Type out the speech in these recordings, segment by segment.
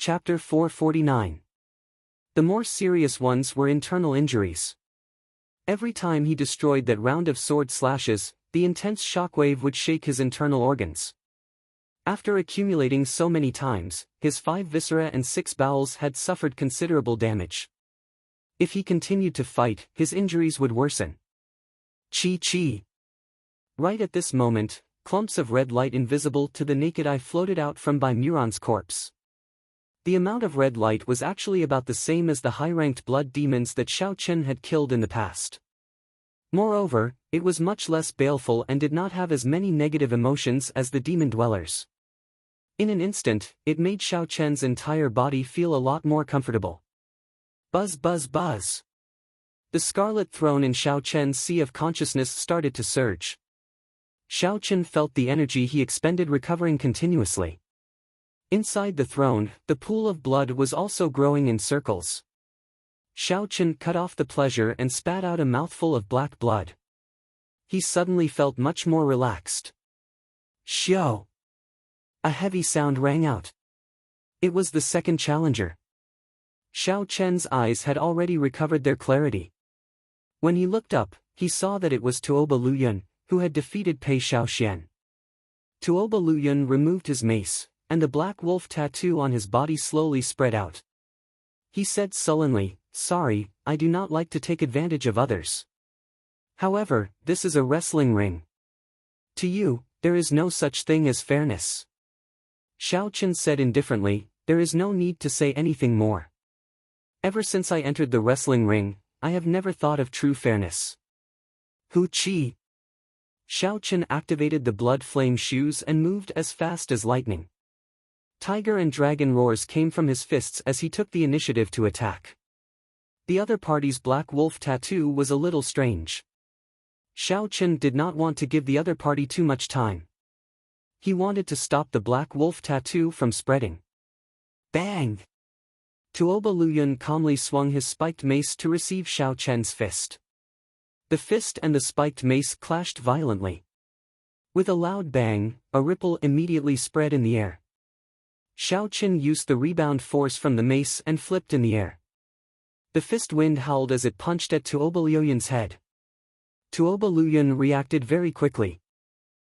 Chapter 449. The more serious ones were internal injuries. Every time he destroyed that round of sword slashes, the intense shockwave would shake his internal organs. After accumulating so many times, his 5 viscera and 6 bowels had suffered considerable damage. If he continued to fight, his injuries would worsen. Chi. Right at this moment, clumps of red light invisible to the naked eye floated out from by Muron's corpse. The amount of red light was actually about the same as the high-ranked blood demons that Xiao Chen had killed in the past. Moreover, it was much less baleful and did not have as many negative emotions as the demon dwellers. In an instant, it made Xiao Chen's entire body feel a lot more comfortable. Buzz. The scarlet throne in Xiao Chen's sea of consciousness started to surge. Xiao Chen felt the energy he expended recovering continuously. Inside the throne, the pool of blood was also growing in circles. Xiao Chen cut off the pleasure and spat out a mouthful of black blood. He suddenly felt much more relaxed. Xiao! A heavy sound rang out. It was the second challenger. Xiao Chen's eyes had already recovered their clarity. When he looked up, he saw that it was Tuoba Luyun, who had defeated Pei Xiaoxian. Tuoba Luyun removed his mace, and the black wolf tattoo on his body slowly spread out. He said sullenly, "Sorry, I do not like to take advantage of others. However, this is a wrestling ring. To you, there is no such thing as fairness." Xiao Chen said indifferently, "There is no need to say anything more. Ever since I entered the wrestling ring, I have never thought of true fairness." Hu Qi. Xiao Chen activated the blood flame shoes and moved as fast as lightning. Tiger and dragon roars came from his fists as he took the initiative to attack. The other party's black wolf tattoo was a little strange. Xiao Chen did not want to give the other party too much time. He wanted to stop the black wolf tattoo from spreading. Bang! Tuoba Luyun calmly swung his spiked mace to receive Xiao Chen's fist. The fist and the spiked mace clashed violently. With a loud bang, a ripple immediately spread in the air. Xiao Chen used the rebound force from the mace and flipped in the air. The fist wind howled as it punched at Tuoba Luyun's head. Tuoba Luyun reacted very quickly.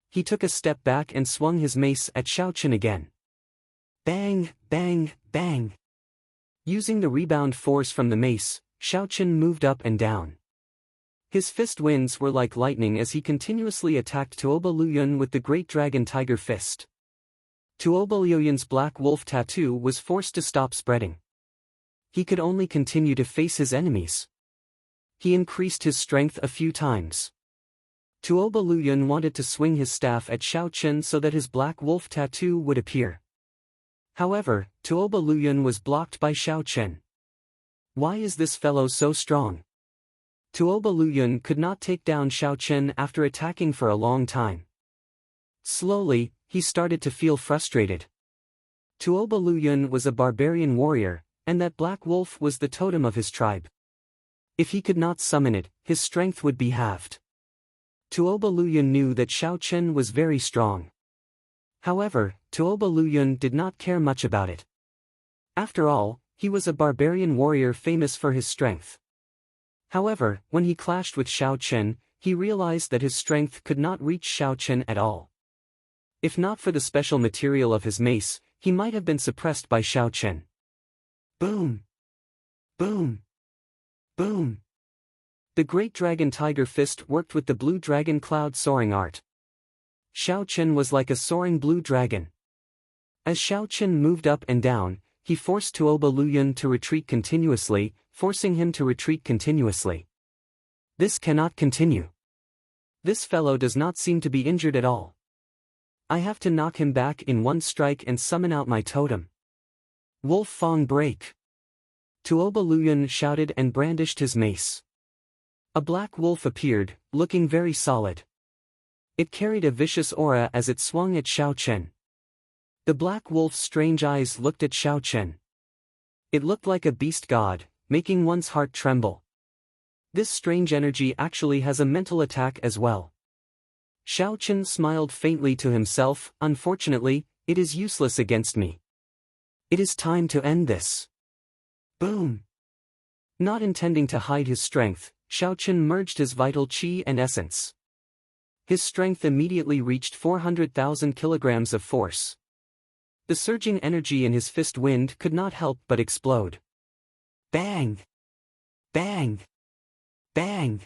He took a step back and swung his mace at Xiao Chen again. Bang! Using the rebound force from the mace, Xiao Chen moved up and down. His fist winds were like lightning as he continuously attacked Tuoba Luyun with the Great Dragon Tiger Fist. Tuoba Luyun's black wolf tattoo was forced to stop spreading. He could only continue to face his enemies. He increased his strength a few times. Tuoba Luyun wanted to swing his staff at Xiao Chen so that his black wolf tattoo would appear. However, Tuoba Luyun was blocked by Xiao Chen. Why is this fellow so strong? Tuoba Luyun could not take down Xiao Chen after attacking for a long time. Slowly, he started to feel frustrated. Tuoba Luyun was a barbarian warrior, and that black wolf was the totem of his tribe. If he could not summon it, his strength would be halved. Tuoba Luyun knew that Xiao Chen was very strong. However, Tuoba Luyun did not care much about it. After all, he was a barbarian warrior famous for his strength. However, when he clashed with Xiao Chen, he realized that his strength could not reach Xiao Chen at all. If not for the special material of his mace, he might have been suppressed by Xiao Chen. Boom! Boom! Boom! The Great Dragon Tiger Fist worked with the Blue Dragon Cloud soaring art. Xiao Chen was like a soaring blue dragon. As Xiao Chen moved up and down, he forced Tuoba Luyun to retreat continuously, forcing him to retreat continuously. This cannot continue. This fellow does not seem to be injured at all. I have to knock him back in one strike and summon out my totem. Wolf Fang Break! Tuoba Luyun shouted and brandished his mace. A black wolf appeared, looking very solid. It carried a vicious aura as it swung at Xiao Chen. The black wolf's strange eyes looked at Xiao Chen. It looked like a beast god, making one's heart tremble. This strange energy actually has a mental attack as well. Xiao Chen smiled faintly to himself, "Unfortunately, it is useless against me." It is time to end this. Boom! Not intending to hide his strength, Xiaochen merged his vital qi and essence. His strength immediately reached 400,000 kilograms of force. The surging energy in his fist wind could not help but explode. Bang! Bang! Bang!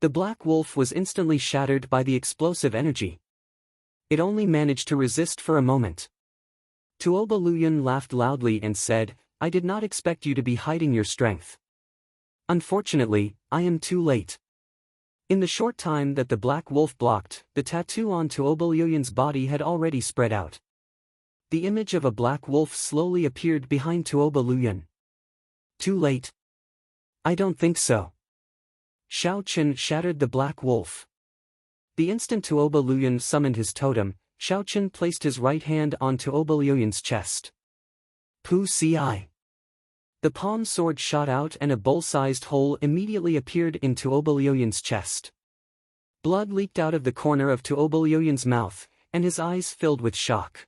The black wolf was instantly shattered by the explosive energy. It only managed to resist for a moment. Tuoba Luyan laughed loudly and said, "I did not expect you to be hiding your strength. Unfortunately, I am too late." In the short time that the black wolf blocked, the tattoo on Tuoba Luyan's body had already spread out. The image of a black wolf slowly appeared behind Tuoba Luyan. Too late? I don't think so. Xiaochen shattered the black wolf. The instant Tuoba Luyan summoned his totem, Xiaochen placed his right hand on Tuoba Luyan's chest. Pu Ci. The palm sword shot out and a bowl-sized hole immediately appeared in Tuoba Luyan's chest. Blood leaked out of the corner of Tuoba Luyan's mouth, and his eyes filled with shock.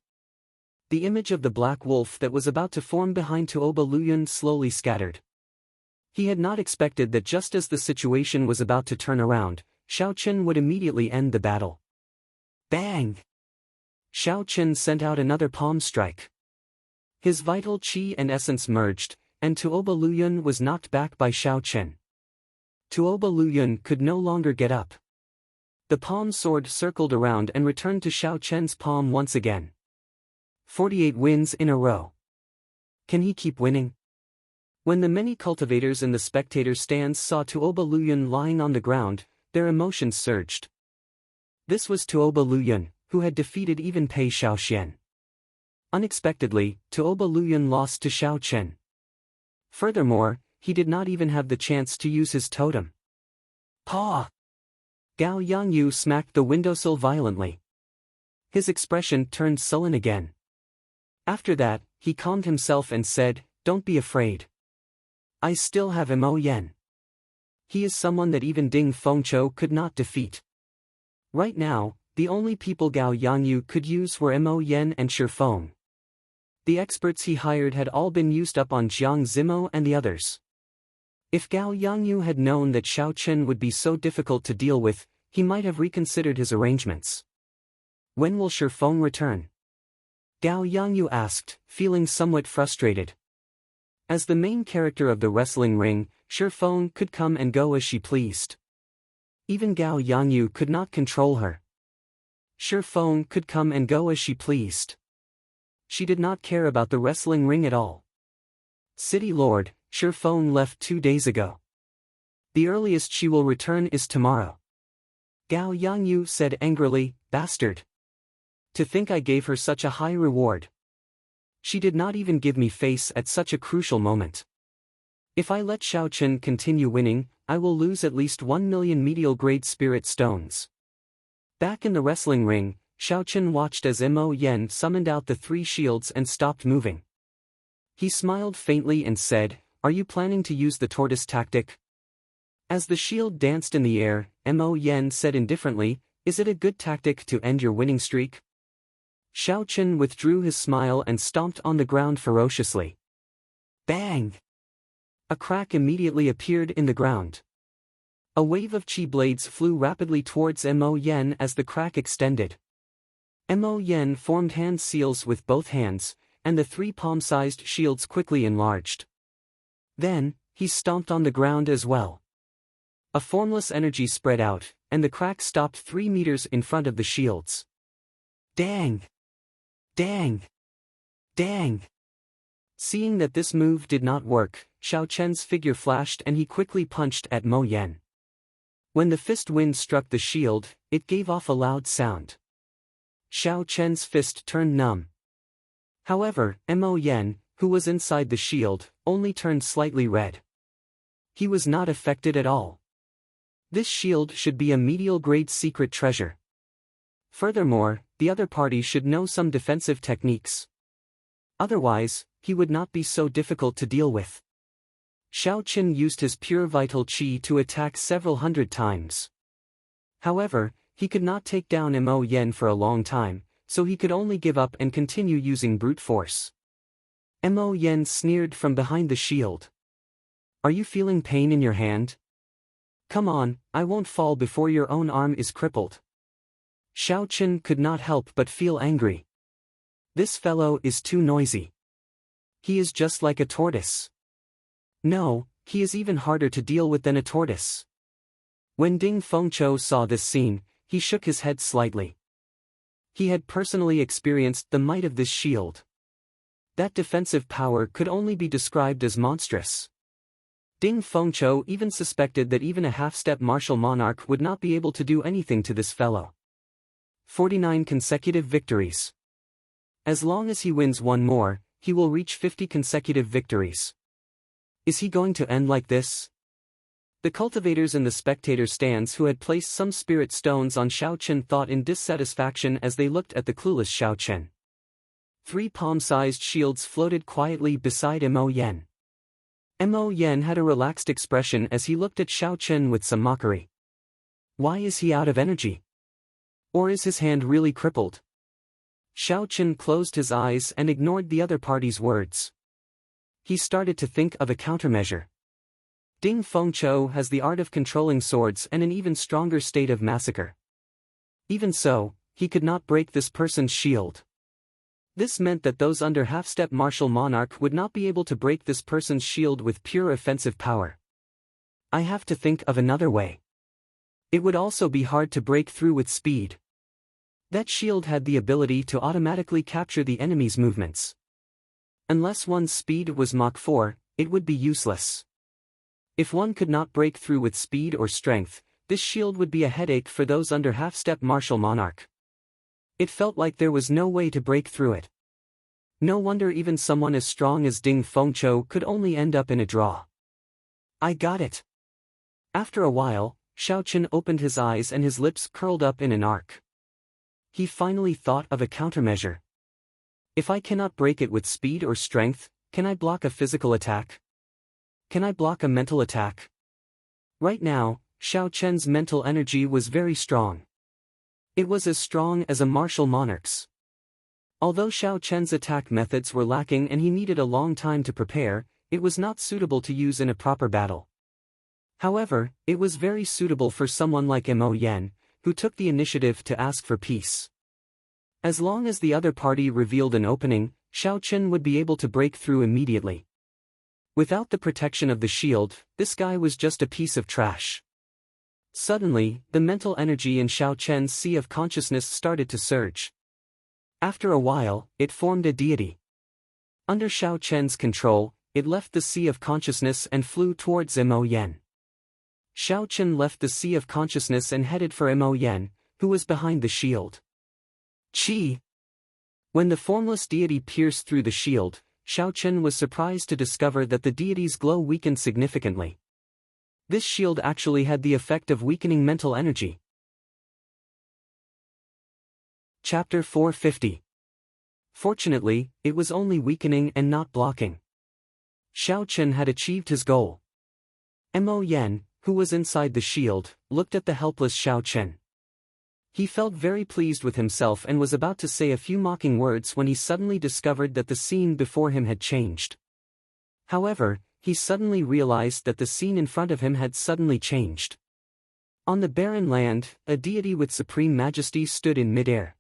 The image of the black wolf that was about to form behind Tuoba Luyan slowly scattered. He had not expected that just as the situation was about to turn around, Xiaochen would immediately end the battle. Bang! Xiaochen sent out another palm strike. His vital qi and essence merged, and Tuoba Luyan was knocked back by Xiaochen. Tuoba Luyan could no longer get up. The palm sword circled around and returned to Xiaochen's palm once again. 48 wins in a row. Can he keep winning? When the many cultivators in the spectator stands saw Tuoba Luyan lying on the ground, their emotions surged. This was Tuoba Luyan, who had defeated even Pei Xiaoxian. Unexpectedly, Tuoba Luyan lost to Xiaochen. Furthermore, he did not even have the chance to use his totem. Paw! Gao Yangyu smacked the windowsill violently. His expression turned sullen again. After that, he calmed himself and said, "Don't be afraid. I still have Mo Yen. He is someone that even Ding Fengqiu could not defeat." Right now, the only people Gao Yangyu could use were Mo Yen and Shi Feng. The experts he hired had all been used up on Jiang Zimo and the others. If Gao Yangyu had known that Xiaochen would be so difficult to deal with, he might have reconsidered his arrangements. When will Shi Feng return? Gao Yangyu asked, feeling somewhat frustrated. As the main character of the wrestling ring, Shi Feng could come and go as she pleased. Even Gao Yangyu could not control her. Shi Feng could come and go as she pleased. She did not care about the wrestling ring at all. City Lord, Shi Feng left 2 days ago. The earliest she will return is tomorrow. Gao Yangyu said angrily, "Bastard. To think I gave her such a high reward. She did not even give me face at such a crucial moment. If I let Xiaochen continue winning, I will lose at least 1 million medial grade spirit stones." Back in the wrestling ring, Xiaochen watched as Mo Yen summoned out the 3 shields and stopped moving. He smiled faintly and said, "Are you planning to use the tortoise tactic?" As the shield danced in the air, Mo Yen said indifferently, "Is it a good tactic to end your winning streak?" Xiaochen withdrew his smile and stomped on the ground ferociously. Bang! A crack immediately appeared in the ground. A wave of chi blades flew rapidly towards Mo Yen as the crack extended. Mo Yen formed hand seals with both hands, and the 3 palm-sized shields quickly enlarged. Then, he stomped on the ground as well. A formless energy spread out, and the crack stopped 3 meters in front of the shields. Dang! Dang! Dang! Seeing that this move did not work, Xiaochen's figure flashed and he quickly punched at Mo Yen. When the fist wind struck the shield, it gave off a loud sound. Xiaochen's fist turned numb. However, Mo Yen, who was inside the shield, only turned slightly red. He was not affected at all. This shield should be a medial-grade secret treasure. Furthermore, the other party should know some defensive techniques. Otherwise, he would not be so difficult to deal with. Xiaochen used his pure vital qi to attack several hundred times. However, he could not take down Mo Yen for a long time, so he could only give up and continue using brute force. Mo Yen sneered from behind the shield. Are you feeling pain in your hand? Come on, I won't fall before your own arm is crippled. Xiao Chen could not help but feel angry. This fellow is too noisy. He is just like a tortoise. No, he is even harder to deal with than a tortoise. When Ding Fengqiu saw this scene, he shook his head slightly. He had personally experienced the might of this shield. That defensive power could only be described as monstrous. Ding Fengqiu even suspected that even a half-step martial monarch would not be able to do anything to this fellow. 49 consecutive victories. As long as he wins one more, he will reach 50 consecutive victories. Is he going to end like this? The cultivators in the spectator stands who had placed some spirit stones on Xiao Chen thought in dissatisfaction as they looked at the clueless Xiao Chen. 3 palm-sized shields floated quietly beside Mo Yen. Mo Yen had a relaxed expression as he looked at Xiao Chen with some mockery. Why is he out of energy? Or is his hand really crippled? Xiao Chen closed his eyes and ignored the other party's words. He started to think of a countermeasure. Ding Fengqiu has the art of controlling swords and an even stronger state of massacre. Even so, he could not break this person's shield. This meant that those under half-step martial monarch would not be able to break this person's shield with pure offensive power. I have to think of another way. It would also be hard to break through with speed. That shield had the ability to automatically capture the enemy's movements. Unless one's speed was Mach 4, it would be useless. If one could not break through with speed or strength, this shield would be a headache for those under half-step martial monarch. It felt like there was no way to break through it. No wonder even someone as strong as Ding Fengqiu could only end up in a draw. I got it. After a while, Xiao Chen opened his eyes and his lips curled up in an arc. He finally thought of a countermeasure. If I cannot break it with speed or strength, can I block a physical attack? Can I block a mental attack? Right now, Xiao Chen's mental energy was very strong. It was as strong as a martial monarch's. Although Xiao Chen's attack methods were lacking and he needed a long time to prepare, it was not suitable to use in a proper battle. However, it was very suitable for someone like Mo Yen, who took the initiative to ask for peace. As long as the other party revealed an opening, Xiao Chen would be able to break through immediately. Without the protection of the shield, this guy was just a piece of trash. Suddenly, the mental energy in Xiao Chen's sea of consciousness started to surge. After a while, it formed a deity. Under Xiao Chen's control, it left the sea of consciousness and flew towards Mo Yen. Xiao Chen left the sea of consciousness and headed for Mo Yen, who was behind the shield. Qi! When the formless deity pierced through the shield, Xiao Chen was surprised to discover that the deity's glow weakened significantly. This shield actually had the effect of weakening mental energy. Chapter 450. Fortunately, it was only weakening and not blocking. Xiao Chen had achieved his goal. Mo Yen, who was inside the shield, looked at the helpless Xiao Chen. He felt very pleased with himself and was about to say a few mocking words when he suddenly discovered that the scene before him had changed. However, he suddenly realized that the scene in front of him had suddenly changed. On the barren land, a deity with supreme majesty stood in midair.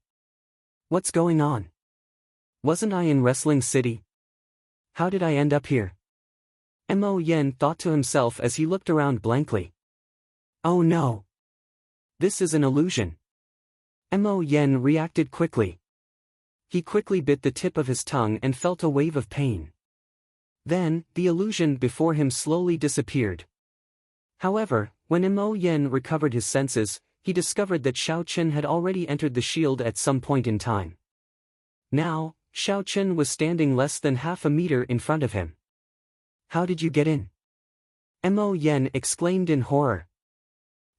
What's going on? Wasn't I in Wrestling City? How did I end up here? Mo Yen thought to himself as he looked around blankly. Oh no! This is an illusion. Mo Yen reacted quickly. He quickly bit the tip of his tongue and felt a wave of pain. Then, the illusion before him slowly disappeared. However, when Mo Yen recovered his senses, he discovered that Xiao Chen had already entered the shield at some point in time. Now, Xiao Chen was standing less than half a meter in front of him. How did you get in? Mo Yen exclaimed in horror.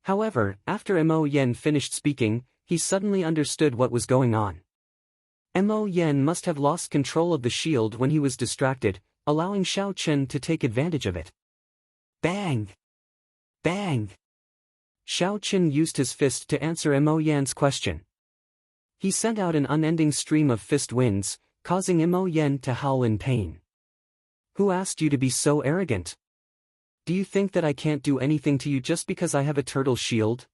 However, after Mo Yen finished speaking, he suddenly understood what was going on. Mo Yen must have lost control of the shield when he was distracted, allowing Xiao Chen to take advantage of it. Bang! Bang! Xiao Chen used his fist to answer Mo Yan's question. He sent out an unending stream of fist winds, causing Mo Yen to howl in pain. Who asked you to be so arrogant? Do you think that I can't do anything to you just because I have a turtle shield?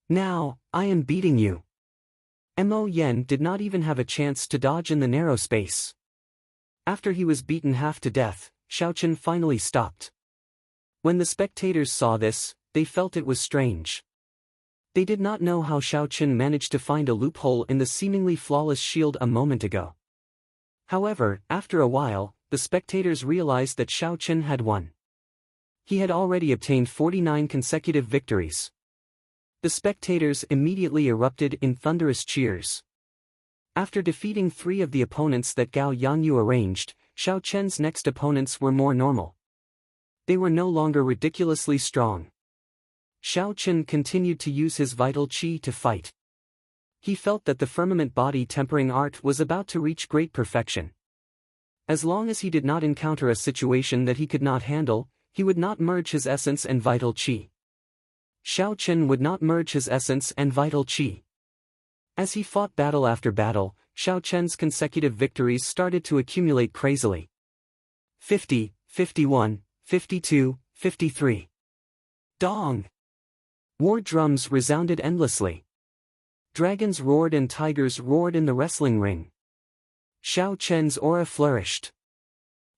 Now, I am beating you. Mo Yen did not even have a chance to dodge in the narrow space. After he was beaten half to death, Xiaochen finally stopped. When the spectators saw this, they felt it was strange. They did not know how Xiaochen managed to find a loophole in the seemingly flawless shield a moment ago. However, after a while, the spectators realized that Xiaochen had won. He had already obtained 49 consecutive victories. The spectators immediately erupted in thunderous cheers. After defeating 3 of the opponents that Gao Yangyu arranged, Xiaochen's next opponents were more normal. They were no longer ridiculously strong. Xiaochen continued to use his vital qi to fight. He felt that the firmament body tempering art was about to reach great perfection. As long as he did not encounter a situation that he could not handle, he would not merge his essence and vital qi. Xiaochen would not merge his essence and vital qi. As he fought battle after battle, Xiaochen's consecutive victories started to accumulate crazily. 50, 51, 52, 53. Dong! War drums resounded endlessly. Dragons roared and tigers roared in the wrestling ring. Xiaochen's aura flourished.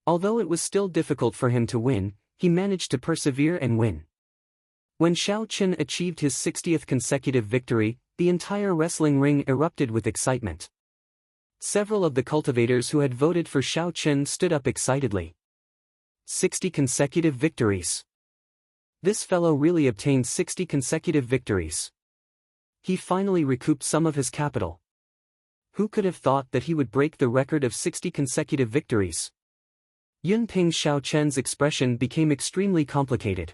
Although it was still difficult for him to win, he managed to persevere and win. When Xiaochen achieved his 60th consecutive victory, the entire wrestling ring erupted with excitement. Several of the cultivators who had voted for Xiaochen stood up excitedly. 60 consecutive victories. This fellow really obtained 60 consecutive victories. He finally recouped some of his capital. Who could have thought that he would break the record of 60 consecutive victories? Yunping Xiaochen's expression became extremely complicated.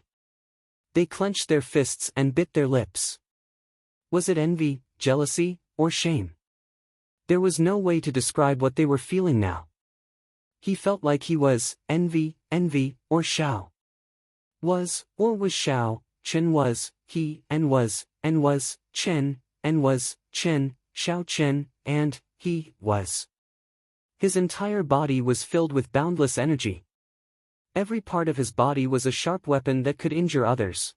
They clenched their fists and bit their lips. Was it envy, jealousy, or shame? There was no way to describe what they were feeling now. He felt like he was envy, or Xiao. Was Xiao, Chen was, he, and was Chen, and was, Chen, Xiao Chen, and he was. His entire body was filled with boundless energy. Every part of his body was a sharp weapon that could injure others.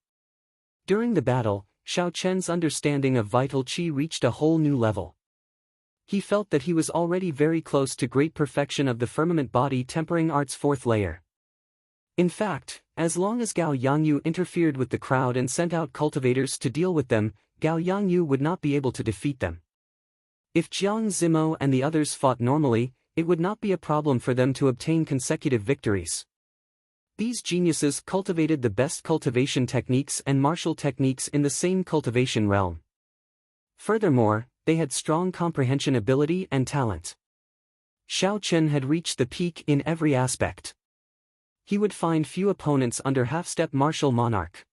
During the battle, Xiaochen's understanding of vital qi reached a whole new level. He felt that he was already very close to great perfection of the firmament body tempering art's 4th layer. In fact, as long as Gao Yangyu interfered with the crowd and sent out cultivators to deal with them, Gao Yangyu would not be able to defeat them. If Jiang Zimo and the others fought normally, it would not be a problem for them to obtain consecutive victories. These geniuses cultivated the best cultivation techniques and martial techniques in the same cultivation realm. Furthermore, they had strong comprehension ability and talent. Xiaochen had reached the peak in every aspect. He would find few opponents under half-step martial monarch.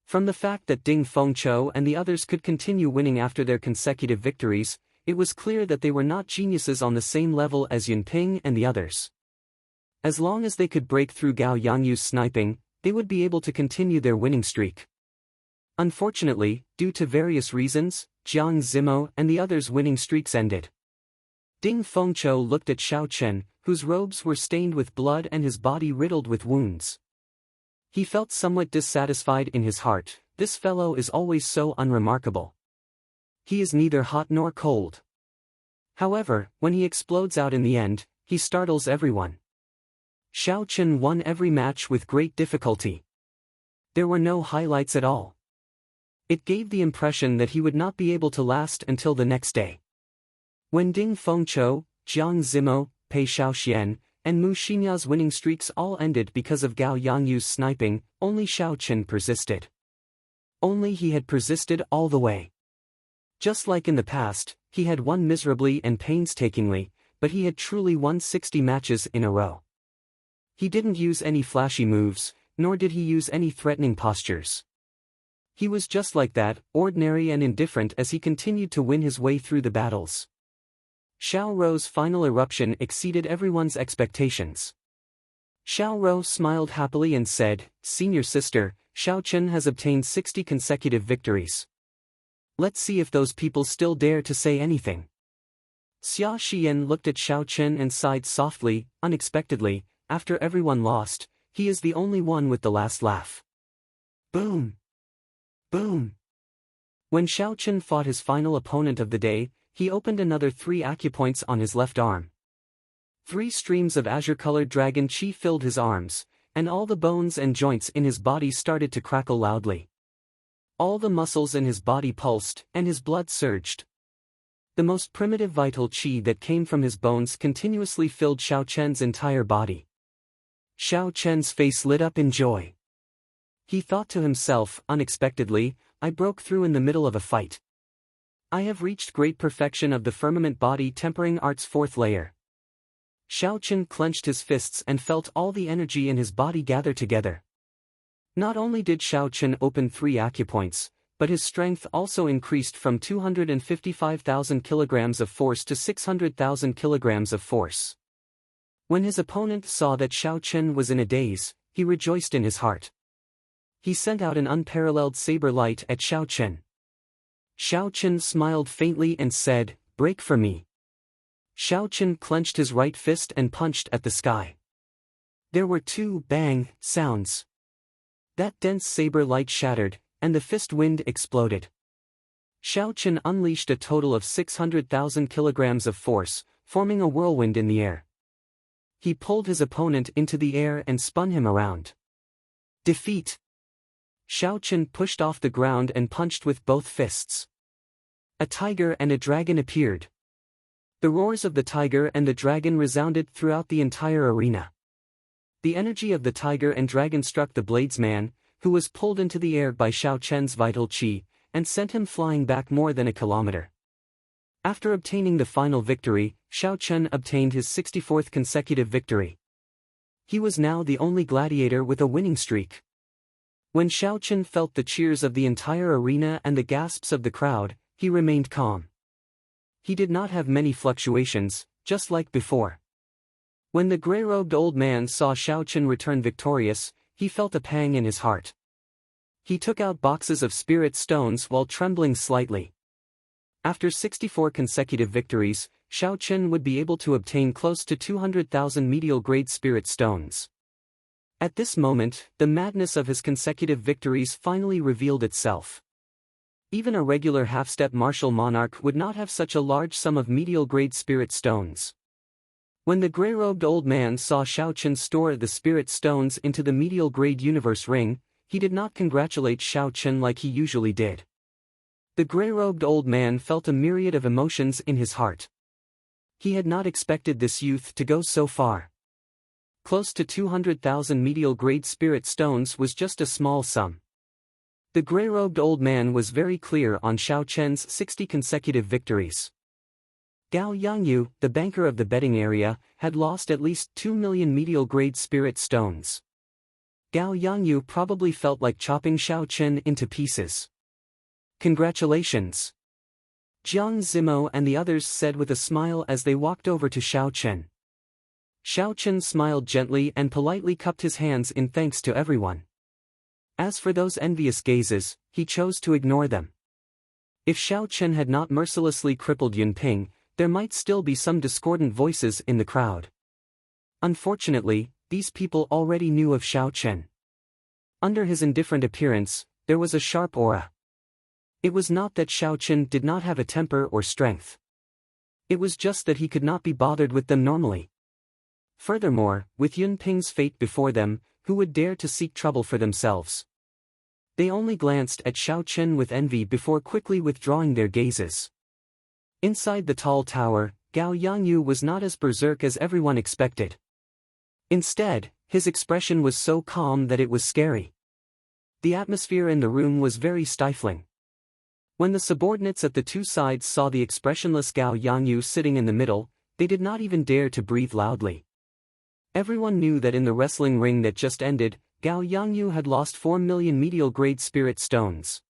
From the fact that Ding Fengqiu and the others could continue winning after their consecutive victories, it was clear that they were not geniuses on the same level as Yunping and the others. As long as they could break through Gao Yangyu's sniping, they would be able to continue their winning streak. Unfortunately, due to various reasons, Jiang Zimo and the others' winning streaks ended. Ding Fengqiu looked at Xiaochen, whose robes were stained with blood and his body riddled with wounds. He felt somewhat dissatisfied in his heart. This fellow is always so unremarkable. He is neither hot nor cold. However, when he explodes out in the end, he startles everyone. Xiaochen won every match with great difficulty. There were no highlights at all. It gave the impression that he would not be able to last until the next day. When Ding Fengqiu, Jiang Zimo, Pei Xiaoxian, and Mu Xinya's winning streaks all ended because of Gao Yangyu's sniping, only Xiaochen persisted. Only he had persisted all the way. Just like in the past, he had won miserably and painstakingly, but he had truly won 60 matches in a row. He didn't use any flashy moves, nor did he use any threatening postures. He was just like that, ordinary and indifferent as he continued to win his way through the battles. Xiao Rou's final eruption exceeded everyone's expectations. Xiao Rou smiled happily and said, "Senior sister, Xiaochen has obtained 60 consecutive victories. Let's see if those people still dare to say anything." Xia Xian looked at Xiaochen and sighed softly, unexpectedly, after everyone lost, he is the only one with the last laugh. Boom! Boom! When Xiao Chen fought his final opponent of the day, he opened another 3 acupoints on his left arm. 3 streams of azure-colored dragon chi filled his arms, and all the bones and joints in his body started to crackle loudly. All the muscles in his body pulsed, and his blood surged. The most primitive vital chi that came from his bones continuously filled Xiao Chen's entire body. Xiao Chen's face lit up in joy. He thought to himself, unexpectedly, I broke through in the middle of a fight. I have reached great perfection of the firmament body tempering art's 4th layer. Xiao Chen clenched his fists and felt all the energy in his body gather together. Not only did Xiao Chen open 3 acupoints, but his strength also increased from 255,000 kilograms of force to 600,000 kilograms of force. When his opponent saw that Xiao Chen was in a daze, he rejoiced in his heart. He sent out an unparalleled saber light at Xiao Chen. Xiao Chen smiled faintly and said, "Break for me." Xiao Chen clenched his right fist and punched at the sky. There were 2 bang sounds. That dense saber light shattered, and the fist wind exploded. Xiao Chen unleashed a total of 600,000 kilograms of force, forming a whirlwind in the air. He pulled his opponent into the air and spun him around. Defeat! Xiao Chen pushed off the ground and punched with both fists. A tiger and a dragon appeared. The roars of the tiger and the dragon resounded throughout the entire arena. The energy of the tiger and dragon struck the bladesman, who was pulled into the air by Xiao Chen's vital chi, and sent him flying back more than a kilometer. After obtaining the final victory, Xiao Chen obtained his 64th consecutive victory. He was now the only gladiator with a winning streak. When Xiao Chen felt the cheers of the entire arena and the gasps of the crowd, he remained calm. He did not have many fluctuations, just like before. When the gray-robed old man saw Xiao Chen return victorious, he felt a pang in his heart. He took out boxes of spirit stones while trembling slightly. After 64 consecutive victories, Xiao Chen would be able to obtain close to 200,000 medial-grade spirit stones. At this moment, the madness of his consecutive victories finally revealed itself. Even a regular half-step martial monarch would not have such a large sum of medial-grade spirit stones. When the gray-robed old man saw Xiao Chen store the spirit stones into the medial-grade universe ring, he did not congratulate Xiao Chen like he usually did. The gray-robed old man felt a myriad of emotions in his heart. He had not expected this youth to go so far. Close to 200,000 medial-grade spirit stones was just a small sum. The gray-robed old man was very clear on Xiao Chen's 60 consecutive victories. Gao Yangyu, the banker of the betting area, had lost at least 2 million medial-grade spirit stones. Gao Yangyu probably felt like chopping Xiao Chen into pieces. Congratulations! Jiang Zimo and the others said with a smile as they walked over to Xiao Chen. Xiao Chen smiled gently and politely cupped his hands in thanks to everyone. As for those envious gazes, he chose to ignore them. If Xiao Chen had not mercilessly crippled Yunping, there might still be some discordant voices in the crowd. Unfortunately, these people already knew of Xiao Chen. Under his indifferent appearance, there was a sharp aura. It was not that Xiao Chen did not have a temper or strength. It was just that he could not be bothered with them normally. Furthermore, with Yunping's fate before them, who would dare to seek trouble for themselves? They only glanced at Xiao Chen with envy before quickly withdrawing their gazes. Inside the tall tower, Gao Yangyu was not as berserk as everyone expected. Instead, his expression was so calm that it was scary. The atmosphere in the room was very stifling. When the subordinates at the two sides saw the expressionless Gao Yangyu sitting in the middle, they did not even dare to breathe loudly. Everyone knew that in the wrestling ring that just ended, Gao Yangyu had lost 4 million medial-grade spirit stones.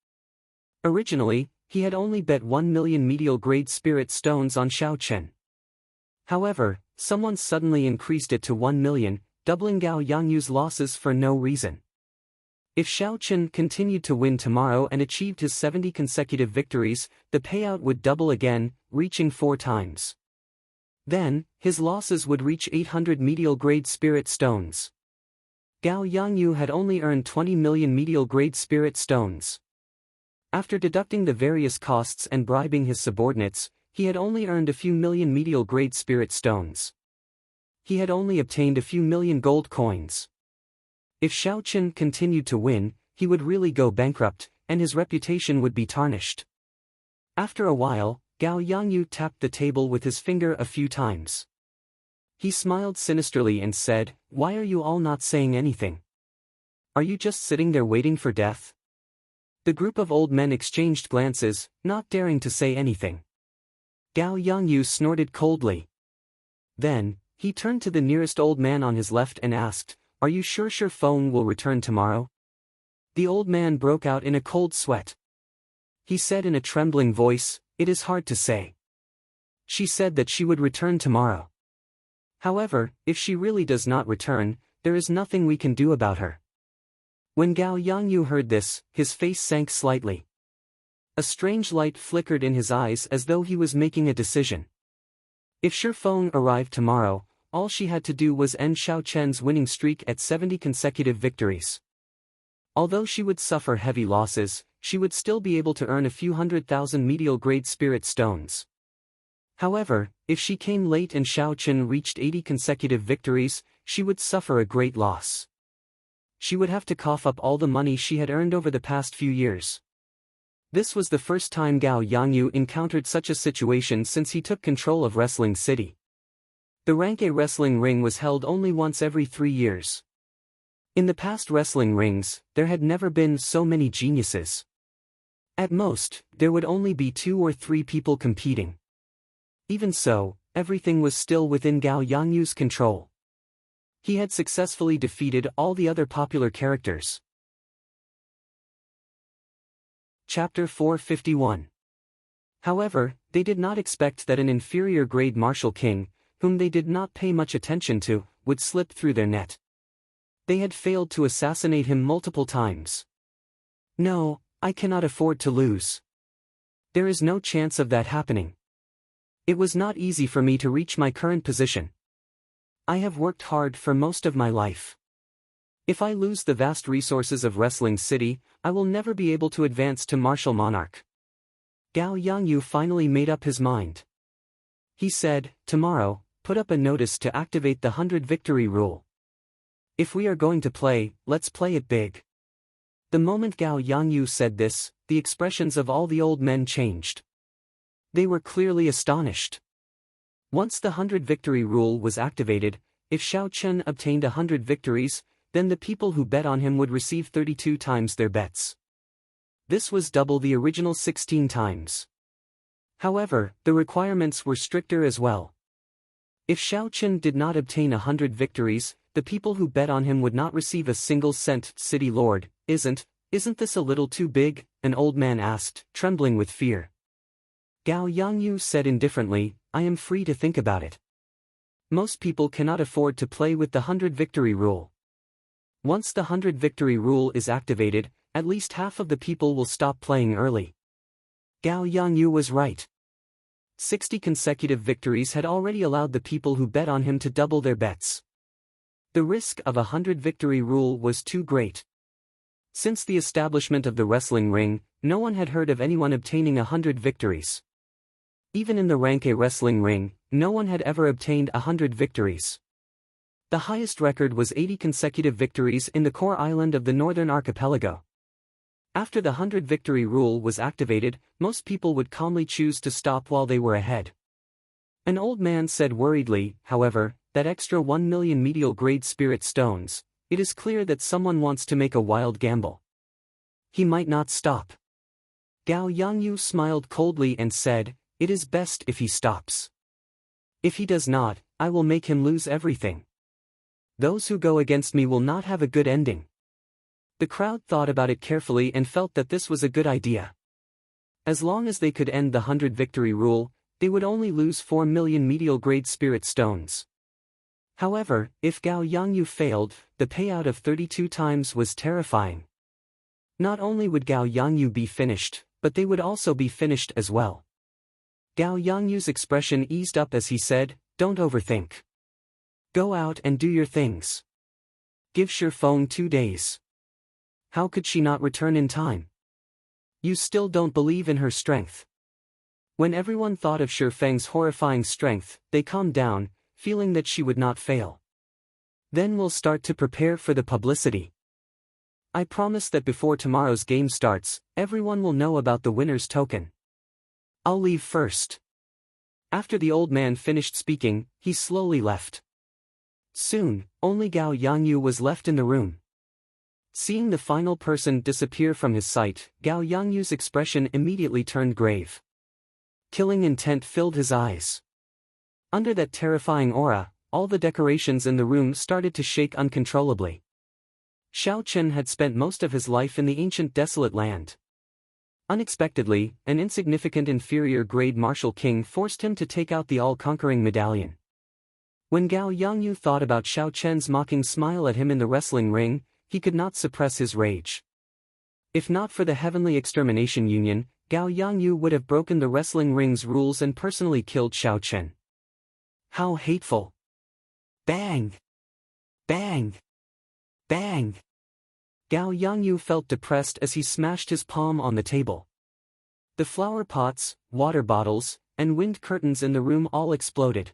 Originally, he had only bet 1 million medial-grade spirit stones on Xiao Chen. However, someone suddenly increased it to 1 million, doubling Gao Yangyu's losses for no reason. If Xiao Chen continued to win tomorrow and achieved his 70 consecutive victories, the payout would double again, reaching 4 times. Then, his losses would reach 800 medial-grade spirit stones. Gao Yangyu had only earned 20 million medial-grade spirit stones. After deducting the various costs and bribing his subordinates, he had only earned a few million medial-grade spirit stones. He had only obtained a few million gold coins. If Xiao Qin continued to win, he would really go bankrupt, and his reputation would be tarnished. After a while, Gao Yangyu tapped the table with his finger a few times. He smiled sinisterly and said, "Why are you all not saying anything? Are you just sitting there waiting for death?" The group of old men exchanged glances, not daring to say anything. Gao Yangyu snorted coldly. Then, he turned to the nearest old man on his left and asked, "Are you sure Feng will return tomorrow?" The old man broke out in a cold sweat. He said in a trembling voice, "It is hard to say. She said that she would return tomorrow. However, if she really does not return, there is nothing we can do about her." When Gao Yangyu heard this, his face sank slightly. A strange light flickered in his eyes as though he was making a decision. If Feng arrived tomorrow, all she had to do was end Xiao Chen's winning streak at 70 consecutive victories. Although she would suffer heavy losses, she would still be able to earn a few 100,000 medial-grade spirit stones. However, if she came late and Xiao Chen reached 80 consecutive victories, she would suffer a great loss. She would have to cough up all the money she had earned over the past few years. This was the first time Gao Yangyu encountered such a situation since he took control of Wrestling City. The Rank A wrestling ring was held only once every 3 years. In the past wrestling rings, there had never been so many geniuses. At most, there would only be 2 or 3 people competing. Even so, everything was still within Gao Yangyu's control. He had successfully defeated all the other popular characters. Chapter 451. However, they did not expect that an inferior-grade martial king, whom they did not pay much attention to, would slip through their net. They had failed to assassinate him multiple times. "No, I cannot afford to lose. There is no chance of that happening. It was not easy for me to reach my current position. I have worked hard for most of my life. If I lose the vast resources of Wrestling City, I will never be able to advance to Martial Monarch." Gao Yangyu finally made up his mind. He said, "Tomorrow, put up a notice to activate the 100 victory rule. If we are going to play, let's play it big." The moment Gao Yangyu said this, the expressions of all the old men changed. They were clearly astonished. Once the 100 victory rule was activated, if Xiao Chen obtained 100 victories, then the people who bet on him would receive 32 times their bets. This was double the original 16 times. However, the requirements were stricter as well. If Xiao Chen did not obtain 100 victories, the people who bet on him would not receive a single cent. "City Lord, isn't this a little too big?" an old man asked, trembling with fear. Gao Yangyu said indifferently, "I am free to think about it. Most people cannot afford to play with the 100 victory rule. Once the 100 victory rule is activated, at least half of the people will stop playing early." Gao Yangyu was right. 60 consecutive victories had already allowed the people who bet on him to double their bets. The risk of a 100 victory rule was too great. Since the establishment of the wrestling ring, no one had heard of anyone obtaining 100 victories. Even in the Rank A wrestling ring, no one had ever obtained 100 victories. The highest record was 80 consecutive victories in the core island of the Northern Archipelago. After the 100 victory rule was activated, most people would calmly choose to stop while they were ahead. An old man said worriedly, "However, that extra 1 million medial grade spirit stones, it is clear that someone wants to make a wild gamble. He might not stop." Gao Yangyu smiled coldly and said, "It is best if he stops. If he does not, I will make him lose everything. Those who go against me will not have a good ending." The crowd thought about it carefully and felt that this was a good idea. As long as they could end the 100 victory rule, they would only lose 4 million medial grade spirit stones. However, if Gao Yangyu failed, the payout of 32 times was terrifying. Not only would Gao Yangyu be finished, but they would also be finished as well. Gao Yangyu's expression eased up as he said, Don't overthink. Go out and do your things. Give Shifeng 2 days. How could she not return in time? You still don't believe in her strength. When everyone thought of Shifeng's horrifying strength, they calmed down, feeling that she would not fail. Then we'll start to prepare for the publicity. I promise that before tomorrow's game starts, everyone will know about the winner's token. I'll leave first. After the old man finished speaking, he slowly left. Soon, only Gao Yangyu was left in the room. Seeing the final person disappear from his sight, Gao Yangyu's expression immediately turned grave. Killing intent filled his eyes. Under that terrifying aura, all the decorations in the room started to shake uncontrollably. Xiao Chen had spent most of his life in the ancient desolate land. Unexpectedly, an insignificant inferior-grade martial king forced him to take out the all-conquering medallion. When Gao Yangyu thought about Xiao Chen's mocking smile at him in the wrestling ring, he could not suppress his rage. If not for the Heavenly Extermination Union, Gao Yangyu would have broken the wrestling ring's rules and personally killed Xiao Chen. How hateful! Bang! Bang! Bang! Gao Yangyu felt depressed as he smashed his palm on the table. The flower pots, water bottles, and wind curtains in the room all exploded.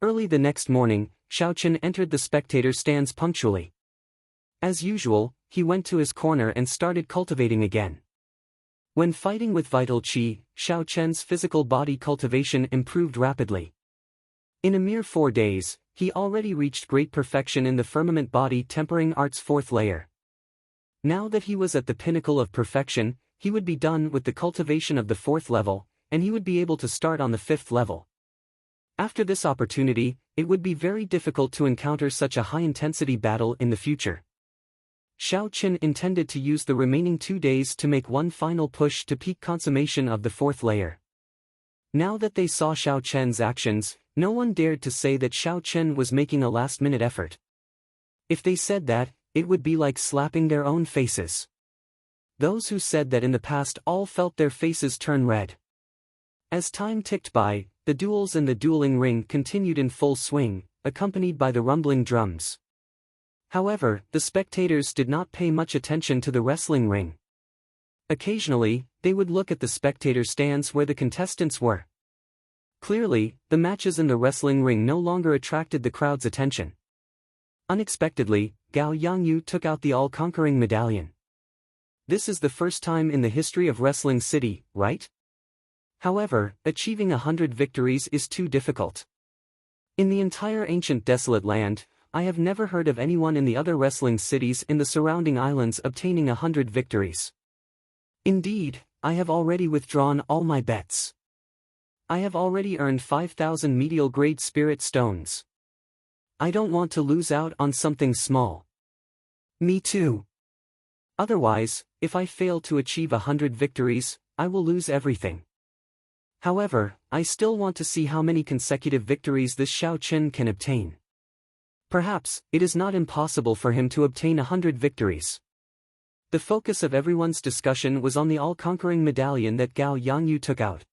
Early the next morning, Xiao Chen entered the spectator stands punctually. As usual, he went to his corner and started cultivating again. When fighting with vital qi, Xiao Chen's physical body cultivation improved rapidly. In a mere 4 days, he already reached great perfection in the firmament body tempering art's 4th layer. Now that he was at the pinnacle of perfection, he would be done with the cultivation of the 4th level, and he would be able to start on the 5th level. After this opportunity, it would be very difficult to encounter such a high-intensity battle in the future. Xiao Chen intended to use the remaining 2 days to make one final push to peak consummation of the 4th layer. Now that they saw Xiao Chen's actions, no one dared to say that Xiao Chen was making a last-minute effort. If they said that, it would be like slapping their own faces. Those who said that in the past all felt their faces turn red. As time ticked by, the duels in the dueling ring continued in full swing, accompanied by the rumbling drums. However, the spectators did not pay much attention to the wrestling ring. Occasionally, they would look at the spectator stands where the contestants were. Clearly, the matches in the wrestling ring no longer attracted the crowd's attention. Unexpectedly, Gao Yangyu took out the all-conquering medallion. This is the first time in the history of Wrestling City, right? However, achieving 100 victories is too difficult. In the entire ancient desolate land, I have never heard of anyone in the other wrestling cities in the surrounding islands obtaining 100 victories. Indeed, I have already withdrawn all my bets. I have already earned 5,000 medial grade spirit stones. I don't want to lose out on something small. Me too. Otherwise, if I fail to achieve 100 victories, I will lose everything. However, I still want to see how many consecutive victories this Xiao Chen can obtain. Perhaps, it is not impossible for him to obtain 100 victories. The focus of everyone's discussion was on the all-conquering medallion that Gao Yangyu took out.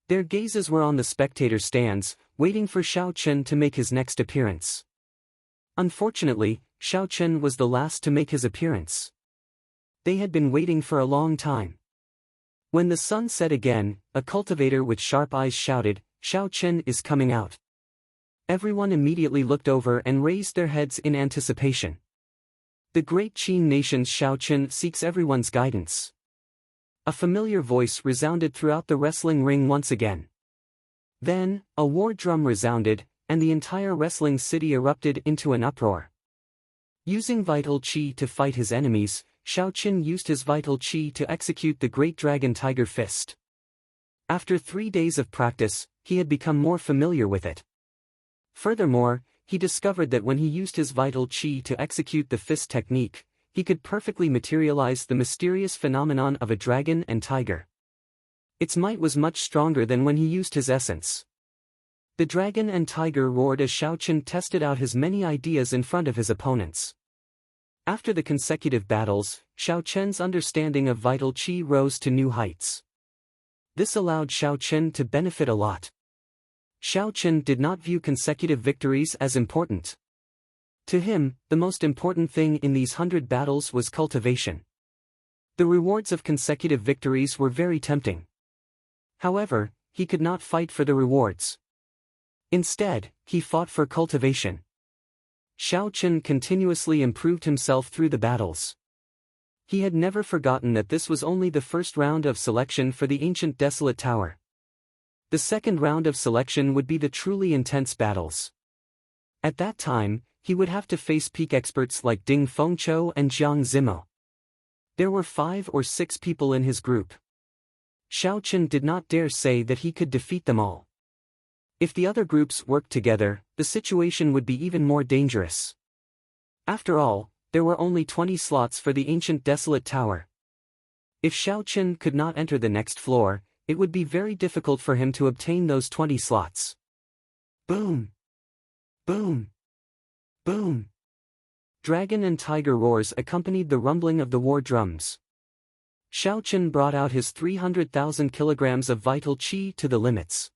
Their gazes were on the spectator stands, waiting for Xiao Chen to make his next appearance. Unfortunately, Xiao Chen was the last to make his appearance. They had been waiting for a long time. When the sun set again, a cultivator with sharp eyes shouted, "Xiao Chen is coming out." Everyone immediately looked over and raised their heads in anticipation. The great Qin nation's Xiao Chen seeks everyone's guidance. A familiar voice resounded throughout the wrestling ring once again. Then, a war drum resounded, and the entire wrestling city erupted into an uproar. Using vital qi to fight his enemies, Xiao Chen used his vital qi to execute the Great Dragon Tiger Fist. After 3 days of practice, he had become more familiar with it. Furthermore, he discovered that when he used his vital qi to execute the fist technique, he could perfectly materialize the mysterious phenomenon of a dragon and tiger. Its might was much stronger than when he used his essence. The dragon and tiger roared as Xiao Chen tested out his many ideas in front of his opponents. After the consecutive battles, Xiao Chen's understanding of vital qi rose to new heights. This allowed Xiao Chen to benefit a lot. Xiao Chen did not view consecutive victories as important. To him, the most important thing in these 100 battles was cultivation. The rewards of consecutive victories were very tempting. However, he could not fight for the rewards. Instead, he fought for cultivation. Xiao Chen continuously improved himself through the battles. He had never forgotten that this was only the first round of selection for the ancient desolate tower. The second round of selection would be the truly intense battles. At that time, he would have to face peak experts like Ding Fengqiu and Jiang Zimo. There were 5 or 6 people in his group. Xiao Chen did not dare say that he could defeat them all. If the other groups worked together, the situation would be even more dangerous. After all, there were only 20 slots for the ancient desolate tower. If Xiao Chen could not enter the next floor, it would be very difficult for him to obtain those 20 slots. Boom! Boom! Boom! Dragon and tiger roars accompanied the rumbling of the war drums. Xiao Chen brought out his 300,000 kilograms of vital qi to the limits.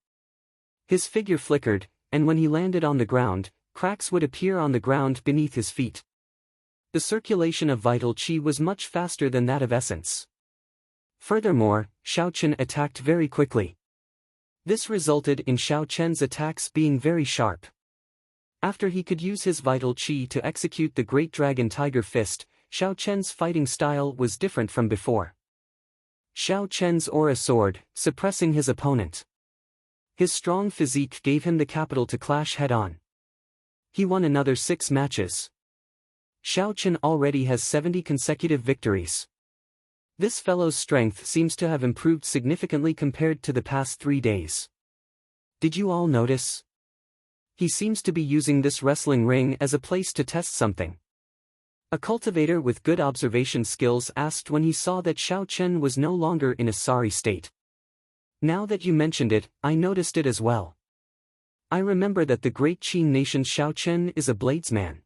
His figure flickered, and when he landed on the ground, cracks would appear on the ground beneath his feet. The circulation of vital qi was much faster than that of essence. Furthermore, Xiao Chen attacked very quickly. This resulted in Xiao Chen's attacks being very sharp. After he could use his vital qi to execute the Great Dragon Tiger Fist, Xiao Chen's fighting style was different from before. Xiao Chen's aura soared, suppressing his opponent. His strong physique gave him the capital to clash head-on. He won another 6 matches. Xiao Chen already has 70 consecutive victories. This fellow's strength seems to have improved significantly compared to the past 3 days. Did you all notice? He seems to be using this wrestling ring as a place to test something. A cultivator with good observation skills asked when he saw that Xiao Chen was no longer in a sorry state. Now that you mentioned it, I noticed it as well. I remember that the great Qin nation's Xiao Chen is a bladesman.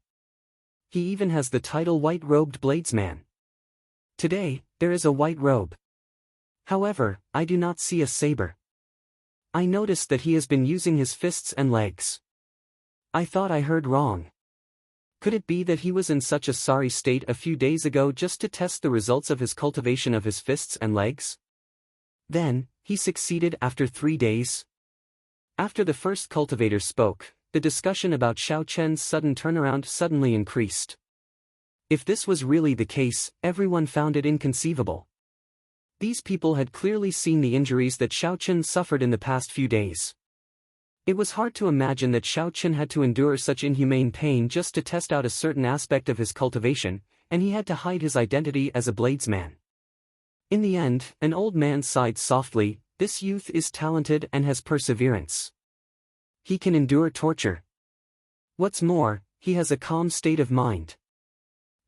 He even has the title white-robed bladesman. Today, there is a white robe. However, I do not see a saber. I noticed that he has been using his fists and legs. I thought I heard wrong. Could it be that he was in such a sorry state a few days ago just to test the results of his cultivation of his fists and legs? Then, he succeeded after 3 days? After the first cultivator spoke, the discussion about Xiao Chen's sudden turnaround suddenly increased. If this was really the case, everyone found it inconceivable. These people had clearly seen the injuries that Xiao Chen suffered in the past few days. It was hard to imagine that Xiao Chen had to endure such inhumane pain just to test out a certain aspect of his cultivation, and he had to hide his identity as a bladesman. In the end, an old man sighed softly, "This youth is talented and has perseverance. He can endure torture. What's more, he has a calm state of mind."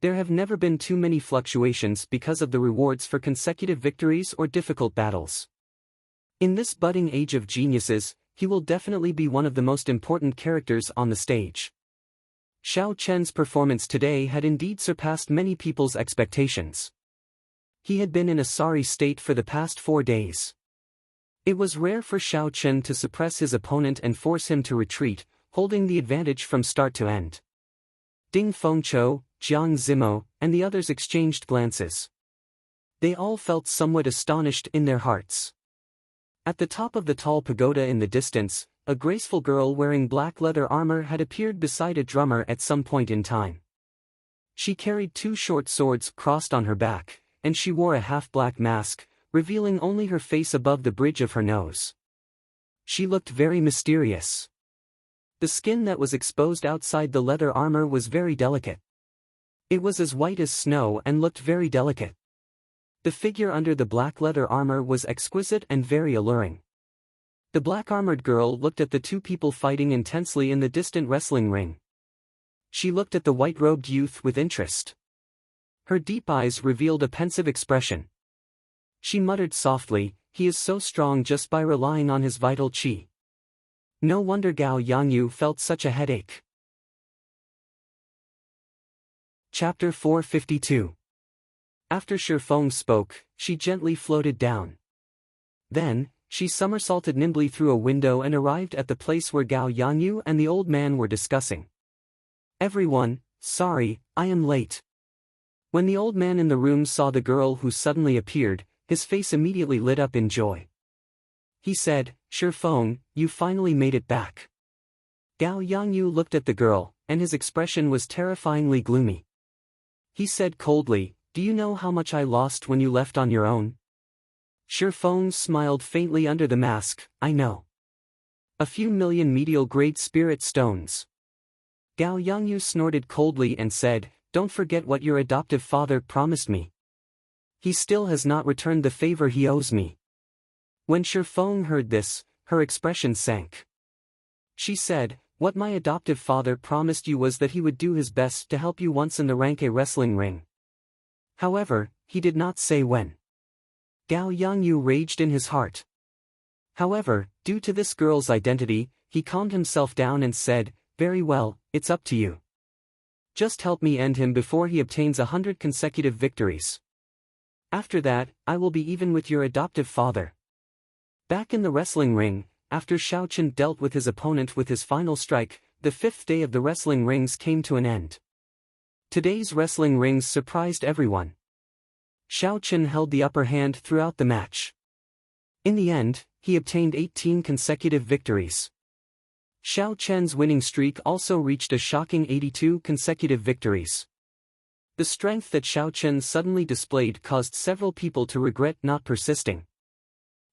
There have never been too many fluctuations because of the rewards for consecutive victories or difficult battles. In this budding age of geniuses, he will definitely be one of the most important characters on the stage. Xiao Chen's performance today had indeed surpassed many people's expectations. He had been in a sorry state for the past 4 days. It was rare for Xiao Chen to suppress his opponent and force him to retreat, holding the advantage from start to end. Ding Fengqiu, Jiang Zimo, and the others exchanged glances. They all felt somewhat astonished in their hearts. At the top of the tall pagoda in the distance, a graceful girl wearing black leather armor had appeared beside a drummer at some point in time. She carried 2 short swords crossed on her back, and she wore a half-black mask, revealing only her face above the bridge of her nose. She looked very mysterious. The skin that was exposed outside the leather armor was very delicate. It was as white as snow and looked very delicate. The figure under the black leather armor was exquisite and very alluring. The black-armored girl looked at the 2 people fighting intensely in the distant wrestling ring. She looked at the white-robed youth with interest. Her deep eyes revealed a pensive expression. She muttered softly, "He is so strong just by relying on his vital qi. No wonder Gao Yangyu felt such a headache." Chapter 452. After Shi Feng spoke, she gently floated down. Then, she somersaulted nimbly through a window and arrived at the place where Gao Yangyu and the old man were discussing. "Everyone, sorry, I am late." When the old man in the room saw the girl who suddenly appeared, his face immediately lit up in joy. He said, "Shifeng, you finally made it back." Gao Yangyu looked at the girl, and his expression was terrifyingly gloomy. He said coldly, "Do you know how much I lost when you left on your own?" Shifeng smiled faintly under the mask, "I know. A few million medial-grade spirit stones." Gao Yangyu snorted coldly and said, "Don't forget what your adoptive father promised me. He still has not returned the favor he owes me." When Shifeng heard this, her expression sank. She said, "What my adoptive father promised you was that he would do his best to help you once in the rank A wrestling ring. However, he did not say when." Gao Yangyu raged in his heart. However, due to this girl's identity, he calmed himself down and said, "Very well, it's up to you. Just help me end him before he obtains 100 consecutive victories. After that, I will be even with your adoptive father." Back in the wrestling ring, after Xiaochen dealt with his opponent with his final strike, the 5th day of the wrestling rings came to an end. Today's wrestling rings surprised everyone. Xiaochen held the upper hand throughout the match. In the end, he obtained 18 consecutive victories. Xiao Chen's winning streak also reached a shocking 82 consecutive victories. The strength that Xiao Chen suddenly displayed caused several people to regret not persisting.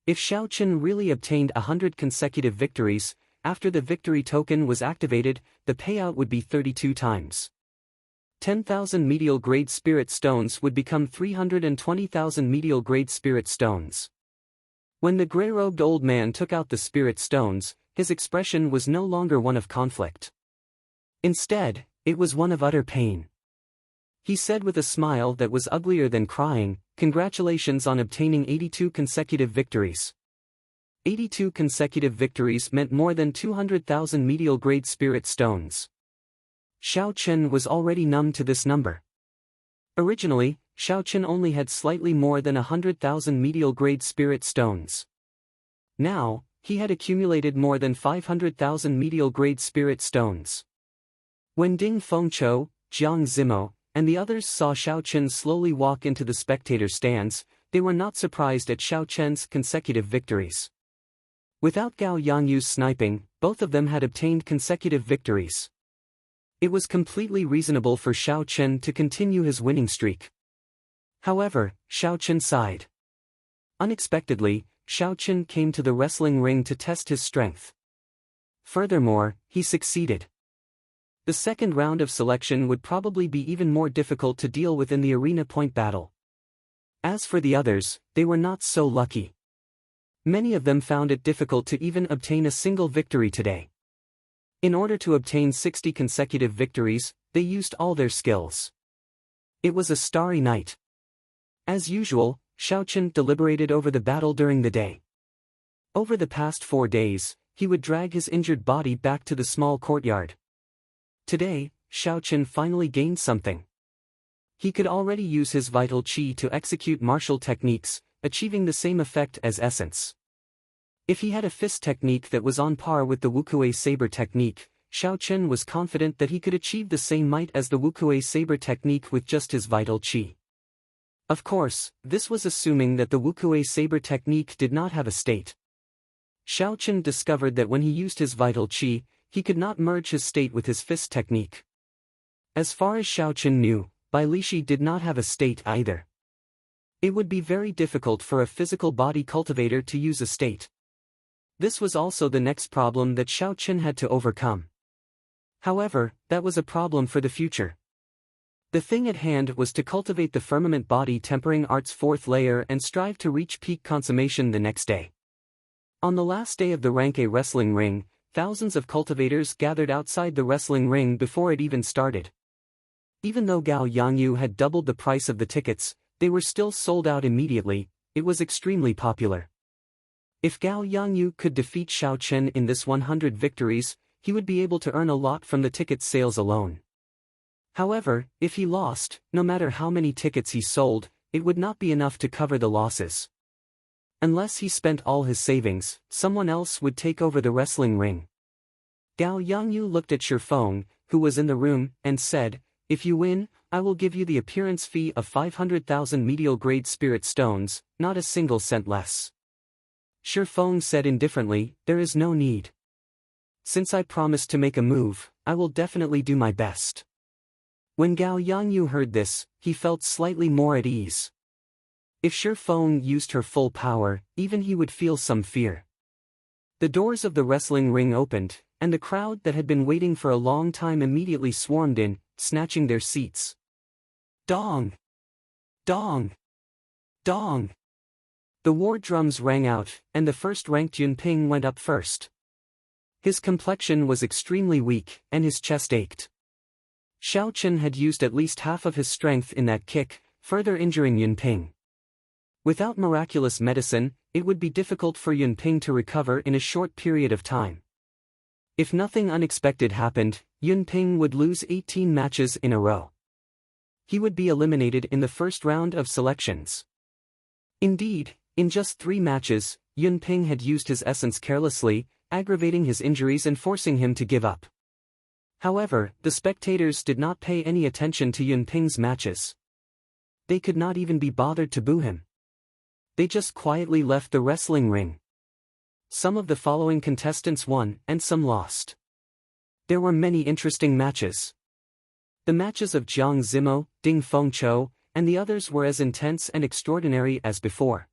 If Xiao Chen really obtained 100 consecutive victories, after the victory token was activated, the payout would be 32 times. 10,000 medial grade spirit stones would become 320,000 medial grade spirit stones. When the gray-robed old man took out the spirit stones, his expression was no longer one of conflict. Instead, it was one of utter pain. He said with a smile that was uglier than crying, "Congratulations on obtaining 82 consecutive victories." 82 consecutive victories meant more than 200,000 medial-grade spirit stones. Xiao Chen was already numb to this number. Originally, Xiao Chen only had slightly more than 100,000 medial-grade spirit stones. Now, he had accumulated more than 500,000 medial-grade spirit stones. When Ding Fengqiu, Jiang Zimo, and the others saw Xiao Chen slowly walk into the spectator stands, they were not surprised at Xiao Chen's consecutive victories. Without Gao Yangyu's sniping, both of them had obtained consecutive victories. It was completely reasonable for Xiao Chen to continue his winning streak. However, Xiao Chen sighed. Unexpectedly, Xiao Chen came to the wrestling ring to test his strength. Furthermore, he succeeded. The second round of selection would probably be even more difficult to deal with in the arena point battle. As for the others, they were not so lucky. Many of them found it difficult to even obtain a single victory today. In order to obtain 60 consecutive victories, they used all their skills. It was a starry night. As usual, Xiao Chen deliberated over the battle during the day. Over the past 4 days, he would drag his injured body back to the small courtyard. Today, Xiao Chen finally gained something. He could already use his vital qi to execute martial techniques, achieving the same effect as essence. If he had a fist technique that was on par with the Wukuei saber technique, Xiao Chen was confident that he could achieve the same might as the Wukuei saber technique with just his vital qi. Of course, this was assuming that the Wukuei saber technique did not have a state. Xiao Chen discovered that when he used his vital qi, he could not merge his state with his fist technique. As far as Xiao Chen knew, Bai Lishi did not have a state either. It would be very difficult for a physical body cultivator to use a state. This was also the next problem that Xiao Chen had to overcome. However, that was a problem for the future. The thing at hand was to cultivate the firmament body tempering art's 4th layer and strive to reach peak consummation the next day. On the last day of the rank A wrestling ring, thousands of cultivators gathered outside the wrestling ring before it even started. Even though Gao Yangyu had doubled the price of the tickets, they were still sold out immediately. It was extremely popular. If Gao Yangyu could defeat Xiao Chen in this 100 victories, he would be able to earn a lot from the ticket sales alone. However, if he lost, no matter how many tickets he sold, it would not be enough to cover the losses. Unless he spent all his savings, someone else would take over the wrestling ring. Gao Yangyu looked at Shifeng, who was in the room, and said, "If you win, I will give you the appearance fee of 500,000 medial-grade spirit stones, not a single cent less." Shifeng said indifferently, "There is no need. Since I promised to make a move, I will definitely do my best." When Gao Yangyu heard this, he felt slightly more at ease. If Shifeng used her full power, even he would feel some fear. The doors of the wrestling ring opened, and the crowd that had been waiting for a long time immediately swarmed in, snatching their seats. Dong! Dong! Dong! The war drums rang out, and the first-ranked Yunping went up first. His complexion was extremely weak, and his chest ached. Xiao Chen had used at least half of his strength in that kick, further injuring Yunping. Without miraculous medicine, it would be difficult for Yunping to recover in a short period of time. If nothing unexpected happened, Yunping would lose 18 matches in a row. He would be eliminated in the first round of selections. Indeed, in just 3 matches, Yunping had used his essence carelessly, aggravating his injuries and forcing him to give up. However, the spectators did not pay any attention to Yunping's matches. They could not even be bothered to boo him. They just quietly left the wrestling ring. Some of the following contestants won, and some lost. There were many interesting matches. The matches of Jiang Zimo, Ding Fengqiu, and the others were as intense and extraordinary as before.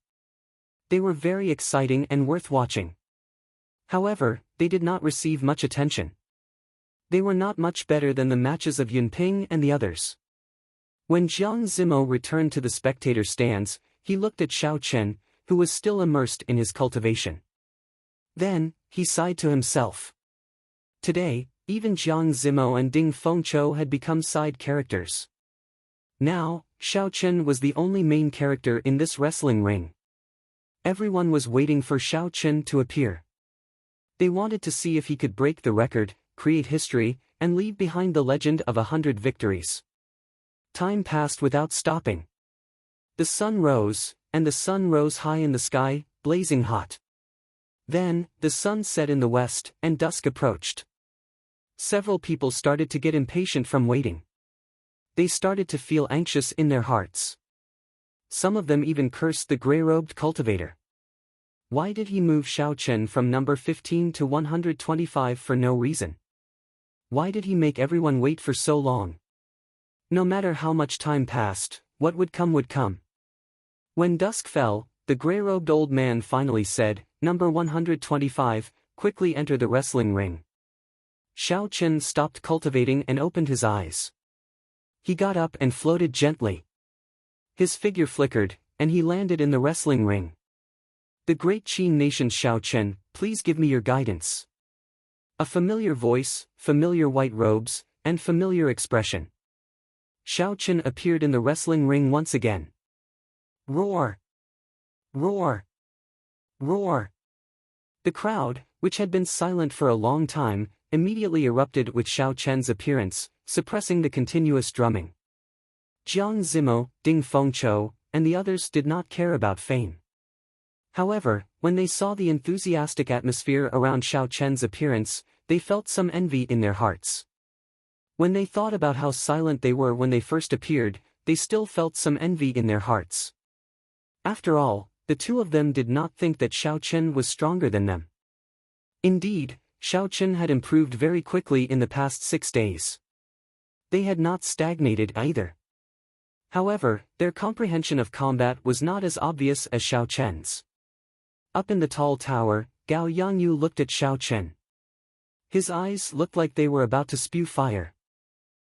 They were very exciting and worth watching. However, they did not receive much attention. They were not much better than the matches of Yunping and the others. When Jiang Zimo returned to the spectator stands, he looked at Xiao Chen, who was still immersed in his cultivation. Then, he sighed to himself. Today, even Jiang Zimo and Ding Fengqiu had become side characters. Now, Xiao Chen was the only main character in this wrestling ring. Everyone was waiting for Xiao Chen to appear. They wanted to see if he could break the record, create history, and leave behind the legend of 100 victories. Time passed without stopping. The sun rose, and the sun rose high in the sky, blazing hot. Then, the sun set in the west, and dusk approached. Several people started to get impatient from waiting. They started to feel anxious in their hearts. Some of them even cursed the gray-robed cultivator. Why did he move Xiao Chen from number 15 to 125 for no reason? Why did he make everyone wait for so long? No matter how much time passed, what would come would come. When dusk fell, the gray-robed old man finally said, "Number 125, quickly enter the wrestling ring." Xiao Chen stopped cultivating and opened his eyes. He got up and floated gently. His figure flickered, and he landed in the wrestling ring. "The great Qin nation Xiao Chen, please give me your guidance." A familiar voice, familiar white robes, and familiar expression. Xiao Chen appeared in the wrestling ring once again. Roar! Roar! Roar! The crowd, which had been silent for a long time, immediately erupted with Xiao Chen's appearance, suppressing the continuous drumming. Jiang Zimo, Ding Fengqiu, and the others did not care about fame. However, when they saw the enthusiastic atmosphere around Xiao Chen's appearance, they felt some envy in their hearts. When they thought about how silent they were when they first appeared, they still felt some envy in their hearts. After all, the two of them did not think that Xiao Chen was stronger than them. Indeed, Xiao Chen had improved very quickly in the past 6 days. They had not stagnated either. However, their comprehension of combat was not as obvious as Xiao Chen's. Up in the tall tower, Gao Yangyu looked at Xiao Chen. His eyes looked like they were about to spew fire.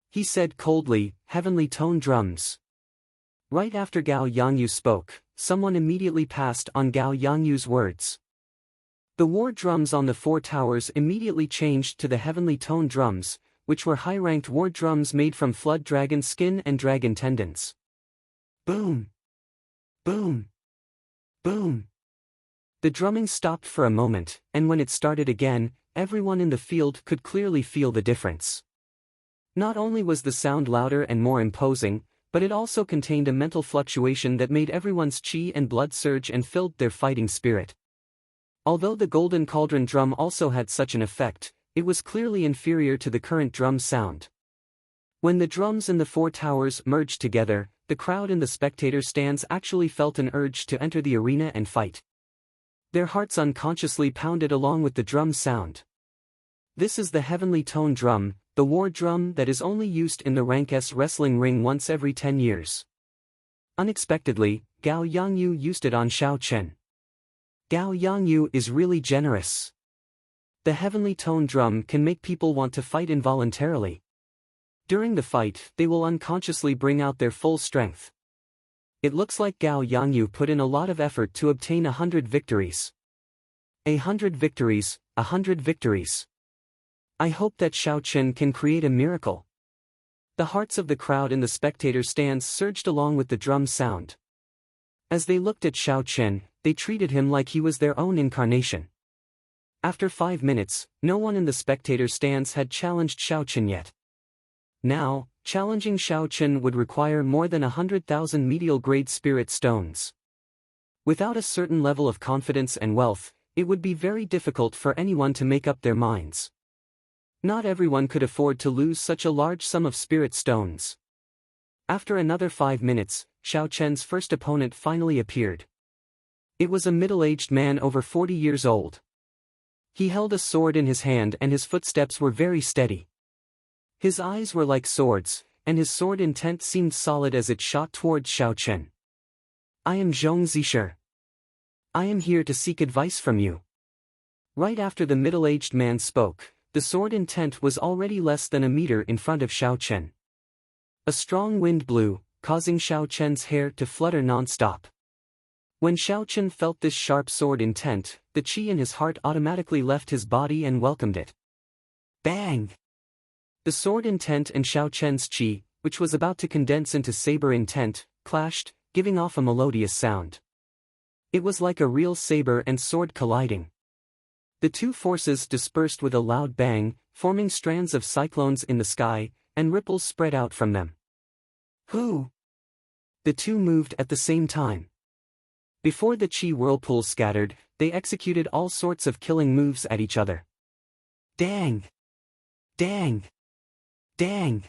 He said coldly, "Heavenly tone drums." Right after Gao Yangyu spoke, someone immediately passed on Gao Yangyu's words. The war drums on the 4 towers immediately changed to the heavenly tone drums, which were high-ranked war drums made from flood dragon skin and dragon tendons. Boom! Boom! Boom! The drumming stopped for a moment, and when it started again, everyone in the field could clearly feel the difference. Not only was the sound louder and more imposing, But it also contained a mental fluctuation that made everyone's chi and blood surge and filled their fighting spirit. Although the golden cauldron drum also had such an effect, it was clearly inferior to the current drum sound. When the drums in the four towers merged together, the crowd in the spectator stands actually felt an urge to enter the arena and fight. Their hearts unconsciously pounded along with the drum sound. This is the heavenly tone drum, the war drum that is only used in the rank S wrestling ring once every 10 years. Unexpectedly, Gao Yangyu used it on Xiao Chen. Gao Yangyu is really generous. The heavenly tone drum can make people want to fight involuntarily. During the fight, they will unconsciously bring out their full strength. It looks like Gao Yangyu put in a lot of effort to obtain 100 victories. 100 victories, 100 victories. I hope that Xiao Chen can create a miracle. The hearts of the crowd in the spectator stands surged along with the drum sound. As they looked at Xiao Chen, they treated him like he was their own incarnation. After 5 minutes, no one in the spectator stands had challenged Xiao Chen yet. Now, challenging Xiao Chen would require more than 100,000 medial-grade spirit stones. Without a certain level of confidence and wealth, it would be very difficult for anyone to make up their minds. Not everyone could afford to lose such a large sum of spirit stones. After another 5 minutes, Xiao Chen's first opponent finally appeared. It was a middle-aged man over 40 years old. He held a sword in his hand and his footsteps were very steady. His eyes were like swords, and his sword intent seemed solid as it shot towards Xiao Chen. I am Zhong Zisher. I am here to seek advice from you. Right after the middle-aged man spoke, the sword intent was already less than a meter in front of Xiao Chen. A strong wind blew, causing Xiao Chen's hair to flutter non-stop. When Xiao Chen felt this sharp sword intent, the chi in his heart automatically left his body and welcomed it. Bang! The sword intent and Xiao Chen's chi, which was about to condense into saber intent, clashed, giving off a melodious sound. It was like a real saber and sword colliding. The two forces dispersed with a loud bang, forming strands of cyclones in the sky, and ripples spread out from them. Whoo! The two moved at the same time. Before the chi whirlpool scattered, they executed all sorts of killing moves at each other. Dang! Dang! Dang!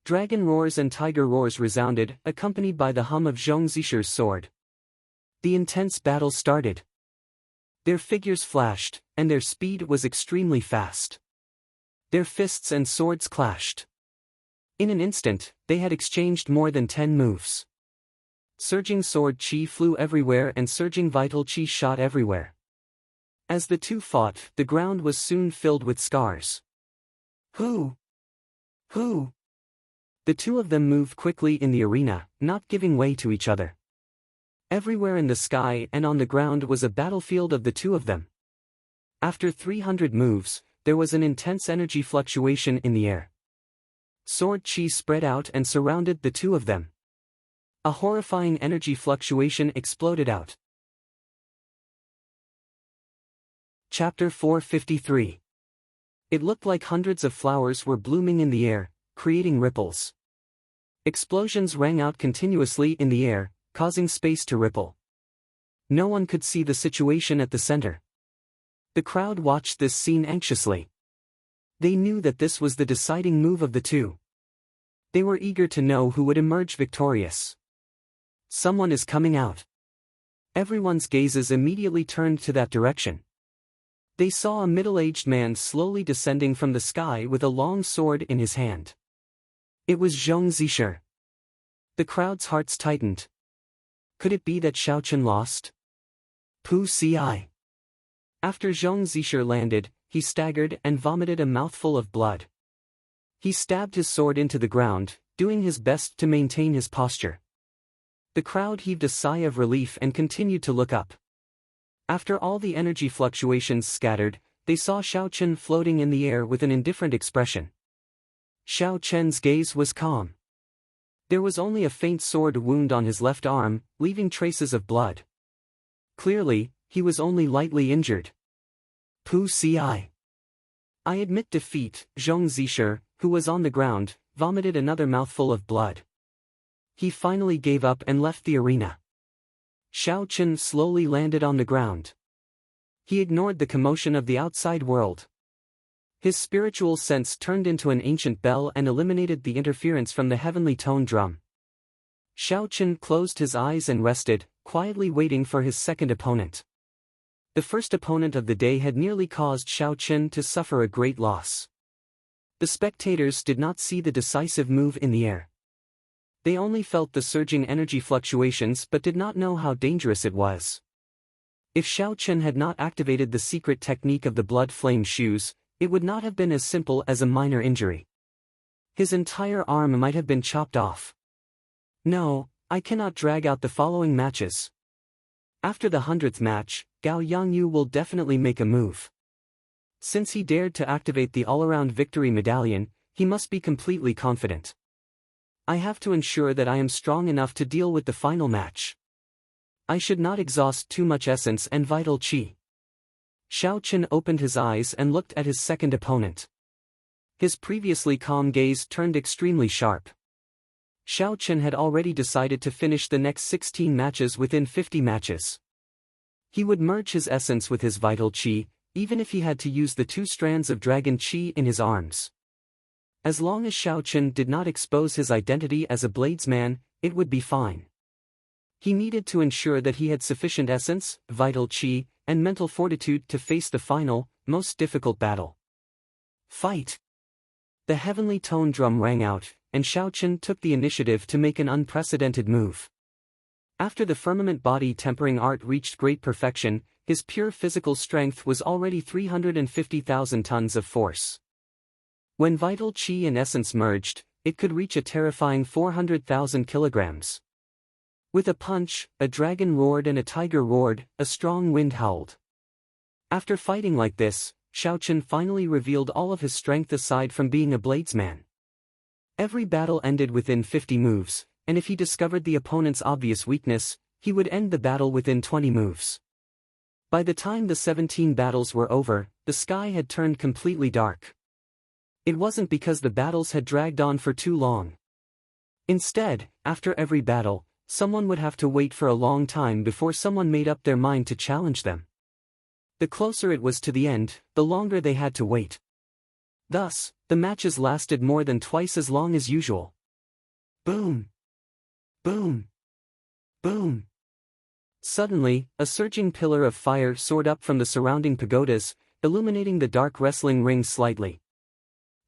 Dragon roars and tiger roars resounded, accompanied by the hum of Zhong Zisher's sword. The intense battle started. Their figures flashed, and their speed was extremely fast. Their fists and swords clashed. In an instant, they had exchanged more than 10 moves. Surging sword chi flew everywhere and surging vital chi shot everywhere. As the two fought, the ground was soon filled with scars. Who? Who? The two of them moved quickly in the arena, not giving way to each other. Everywhere in the sky and on the ground was a battlefield of the two of them. After 300 moves, there was an intense energy fluctuation in the air. Sword chi spread out and surrounded the two of them. A horrifying energy fluctuation exploded out. Chapter 453. It looked like hundreds of flowers were blooming in the air, creating ripples. Explosions rang out continuously in the air, causing space to ripple. No one could see the situation at the center. The crowd watched this scene anxiously. They knew that this was the deciding move of the two. They were eager to know who would emerge victorious. Someone is coming out. Everyone's gazes immediately turned to that direction. They saw a middle-aged man slowly descending from the sky with a long sword in his hand. It was Zhong Zisher. The crowd's hearts tightened. Could it be that Xiao Chen lost? Pu Ci. After Zhong Zisher landed, he staggered and vomited a mouthful of blood. He stabbed his sword into the ground, doing his best to maintain his posture. The crowd heaved a sigh of relief and continued to look up. After all the energy fluctuations scattered, they saw Xiao Chen floating in the air with an indifferent expression. Xiao Chen's gaze was calm. There was only a faint sword wound on his left arm, leaving traces of blood. Clearly, he was only lightly injured. Pu Ci. I admit defeat. Zhong Zisher, who was on the ground, vomited another mouthful of blood. he finally gave up and left the arena. Xiao Chen slowly landed on the ground. He ignored the commotion of the outside world. His spiritual sense turned into an ancient bell and eliminated the interference from the heavenly tone drum. Xiao Chen closed his eyes and rested, quietly waiting for his second opponent. The first opponent of the day had nearly caused Xiao Chen to suffer a great loss. The spectators did not see the decisive move in the air. They only felt the surging energy fluctuations but did not know how dangerous it was. If Xiao Chen had not activated the secret technique of the blood flame shoes, it would not have been as simple as a minor injury. His entire arm might have been chopped off. No, I cannot drag out the following matches. After the 100th match, Gao Yangyu will definitely make a move. Since he dared to activate the all-around victory medallion, he must be completely confident. I have to ensure that I am strong enough to deal with the final match. I should not exhaust too much essence and vital qi. Xiao Chen opened his eyes and looked at his second opponent. His previously calm gaze turned extremely sharp. Xiao Chen had already decided to finish the next 16 matches within 50 matches. He would merge his essence with his vital qi, even if he had to use the 2 strands of dragon qi in his arms. As long as Xiao Chen did not expose his identity as a bladesman, it would be fine. He needed to ensure that he had sufficient essence, vital qi, and mental fortitude to face the final, most difficult battle. Fight! The heavenly tone drum rang out, and Xiao Chen took the initiative to make an unprecedented move. After the firmament body tempering art reached great perfection, his pure physical strength was already 350,000 tons of force. When vital qi and essence merged, it could reach a terrifying 400,000 kilograms. With a punch, a dragon roared and a tiger roared, a strong wind howled. After fighting like this, Xiao Chen finally revealed all of his strength aside from being a bladesman. Every battle ended within 50 moves, and if he discovered the opponent's obvious weakness, he would end the battle within 20 moves. By the time the 17 battles were over, the sky had turned completely dark. It wasn't because the battles had dragged on for too long. Instead, after every battle, someone would have to wait for a long time before someone made up their mind to challenge them. The closer it was to the end, the longer they had to wait. Thus, the matches lasted more than twice as long as usual. Boom! Boom! Boom! Suddenly, a surging pillar of fire soared up from the surrounding pagodas, illuminating the dark wrestling ring slightly.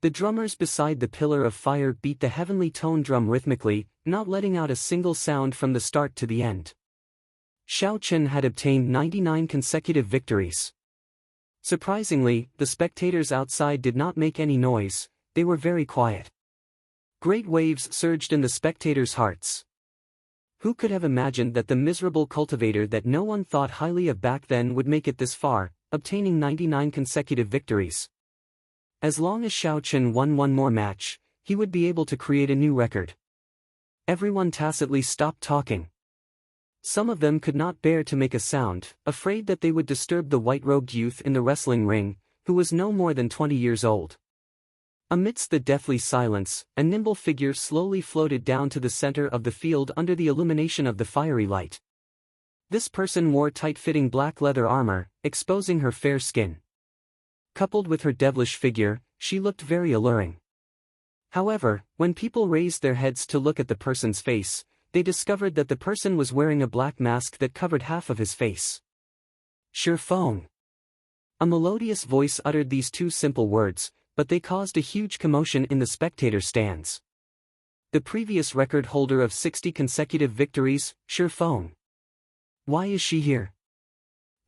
The drummers beside the pillar of fire beat the heavenly tone drum rhythmically, not letting out a single sound from the start to the end. Xiao Chen had obtained 99 consecutive victories. Surprisingly, the spectators outside did not make any noise, they were very quiet. Great waves surged in the spectators' hearts. Who could have imagined that the miserable cultivator that no one thought highly of back then would make it this far, obtaining 99 consecutive victories? As long as Xiao Chen won one more match, he would be able to create a new record. Everyone tacitly stopped talking. Some of them could not bear to make a sound, afraid that they would disturb the white-robed youth in the wrestling ring, who was no more than 20 years old. Amidst the deathly silence, a nimble figure slowly floated down to the center of the field under the illumination of the fiery light. This person wore tight-fitting black leather armor, exposing her fair skin. Coupled with her devilish figure, she looked very alluring. However, when people raised their heads to look at the person's face, they discovered that the person was wearing a black mask that covered half of his face. Shi Feng. A melodious voice uttered these 2 simple words, but they caused a huge commotion in the spectator stands. The previous record holder of 60 consecutive victories, Shi Feng. Why is she here?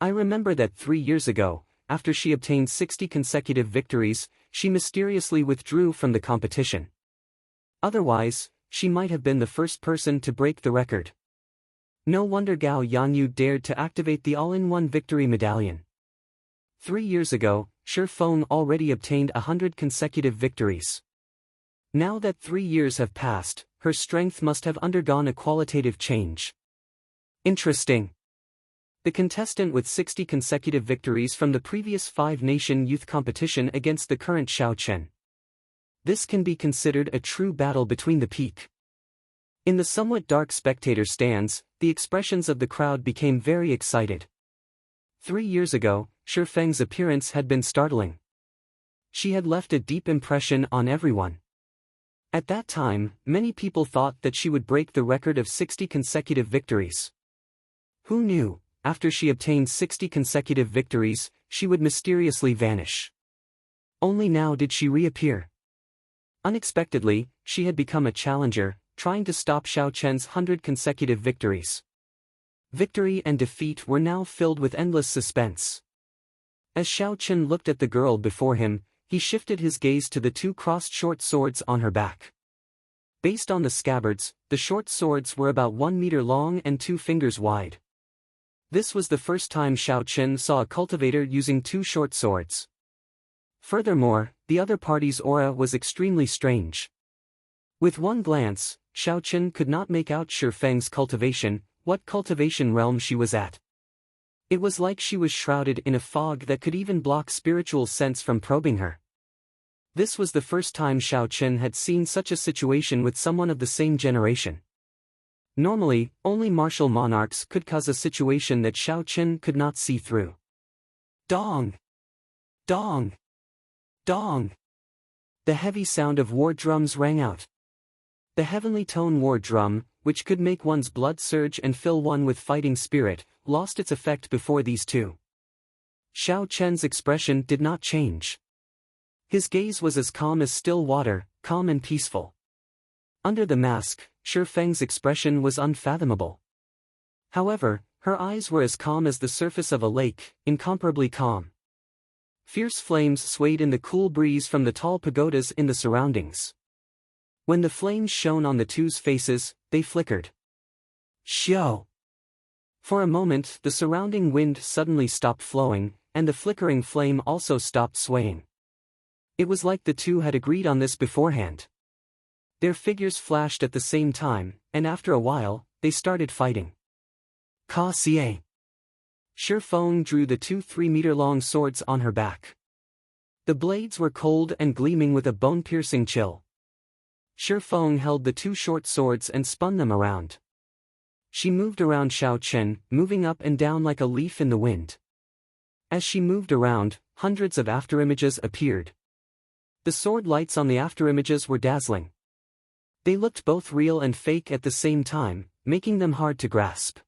I remember that 3 years ago, after she obtained 60 consecutive victories, she mysteriously withdrew from the competition. Otherwise, she might have been the first person to break the record. No wonder Gao Yangyu dared to activate the all-in-one victory medallion. 3 years ago, Shi Feng already obtained 100 consecutive victories. Now that 3 years have passed, her strength must have undergone a qualitative change. Interesting. The contestant with 60 consecutive victories from the previous 5-nation youth competition against the current Xiao Chen. This can be considered a true battle between the peak. In the somewhat dark spectator stands, the expressions of the crowd became very excited. 3 years ago, Shi Feng's appearance had been startling. She had left a deep impression on everyone. At that time, many people thought that she would break the record of 60 consecutive victories. Who knew, after she obtained 60 consecutive victories, she would mysteriously vanish. Only now did she reappear. Unexpectedly, she had become a challenger, trying to stop Xiao Chen's 100 consecutive victories. Victory and defeat were now filled with endless suspense. As Xiao Chen looked at the girl before him, he shifted his gaze to the 2 crossed short swords on her back. Based on the scabbards, the short swords were about 1 meter long and 2 fingers wide. This was the first time Xiao Chen saw a cultivator using 2 short swords. Furthermore, the other party's aura was extremely strange. With one glance, Xiao Chen could not make out Shi Feng's cultivation, what cultivation realm she was at. It was like she was shrouded in a fog that could even block spiritual sense from probing her. This was the first time Xiao Chen had seen such a situation with someone of the same generation. Normally, only martial monarchs could cause a situation that Xiao Chen could not see through. Dong! Dong! Dong! The heavy sound of war drums rang out. The heavenly tone war drum, which could make one's blood surge and fill one with fighting spirit, lost its effect before these two. Xiao Chen's expression did not change. His gaze was as calm as still water, calm and peaceful. Under the mask, Shi Feng's expression was unfathomable. However, her eyes were as calm as the surface of a lake, incomparably calm. Fierce flames swayed in the cool breeze from the tall pagodas in the surroundings. When the flames shone on the two's faces, they flickered. Xiao! For a moment, the surrounding wind suddenly stopped flowing, and the flickering flame also stopped swaying. It was like the two had agreed on this beforehand. Their figures flashed at the same time, and after a while, they started fighting. Ka Xie. Shi Feng drew the 2 3-meter-long swords on her back. The blades were cold and gleaming with a bone-piercing chill. Shi Feng held the 2 short swords and spun them around. She moved around Xiao Chen, moving up and down like a leaf in the wind. As she moved around, hundreds of afterimages appeared. The sword lights on the afterimages were dazzling. They looked both real and fake at the same time, making them hard to grasp.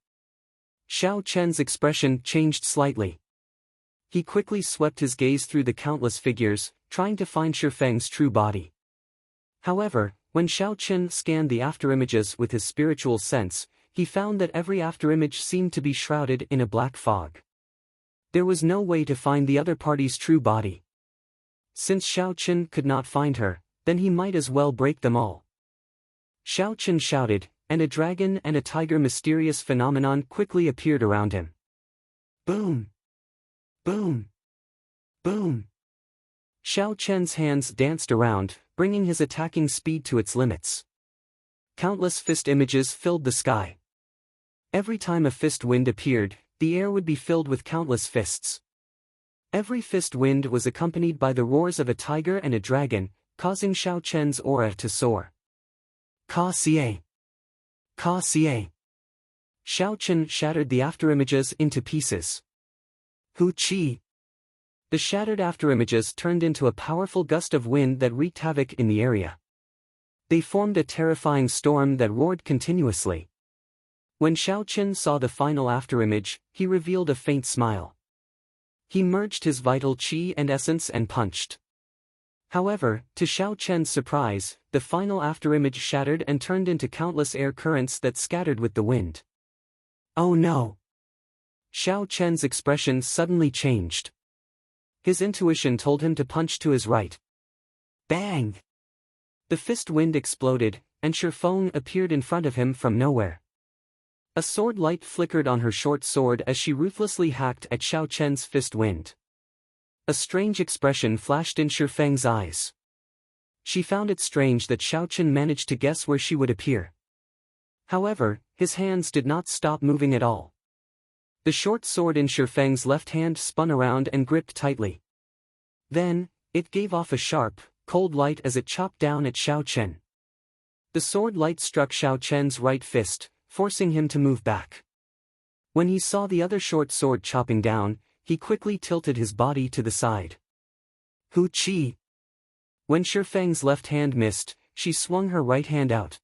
Xiao Chen's expression changed slightly. He quickly swept his gaze through the countless figures, trying to find Shi Feng's true body. However, when Xiao Chen scanned the afterimages with his spiritual sense, he found that every afterimage seemed to be shrouded in a black fog. There was no way to find the other party's true body. Since Xiao Chen could not find her, then he might as well break them all. Xiao Chen shouted, and a dragon and a tiger mysterious phenomenon quickly appeared around him. Boom! Boom! Boom! Xiao Chen's hands danced around, bringing his attacking speed to its limits. Countless fist images filled the sky. Every time a fist wind appeared, the air would be filled with countless fists. Every fist wind was accompanied by the roars of a tiger and a dragon, causing Xiao Chen's aura to soar. Ka Xie! Ka Xie! Xiao Chen shattered the afterimages into pieces. Hu Qi! The shattered afterimages turned into a powerful gust of wind that wreaked havoc in the area. They formed a terrifying storm that roared continuously. When Xiao Chen saw the final afterimage, he revealed a faint smile. He merged his vital qi and essence and punched. However, to Xiao Chen's surprise, the final afterimage shattered and turned into countless air currents that scattered with the wind. Oh no! Xiao Chen's expression suddenly changed. His intuition told him to punch to his right. Bang! The fist wind exploded, and Shi Feng appeared in front of him from nowhere. A sword light flickered on her short sword as she ruthlessly hacked at Xiao Chen's fist wind. A strange expression flashed in Shi Feng's eyes. She found it strange that Xiao Chen managed to guess where she would appear. However, his hands did not stop moving at all. The short sword in Shi Feng's left hand spun around and gripped tightly. Then, it gave off a sharp, cold light as it chopped down at Xiao Chen. The sword light struck Xiao Chen's right fist, forcing him to move back. When he saw the other short sword chopping down, he quickly tilted his body to the side. Hu Qi! When Shifeng's left hand missed, she swung her right hand out.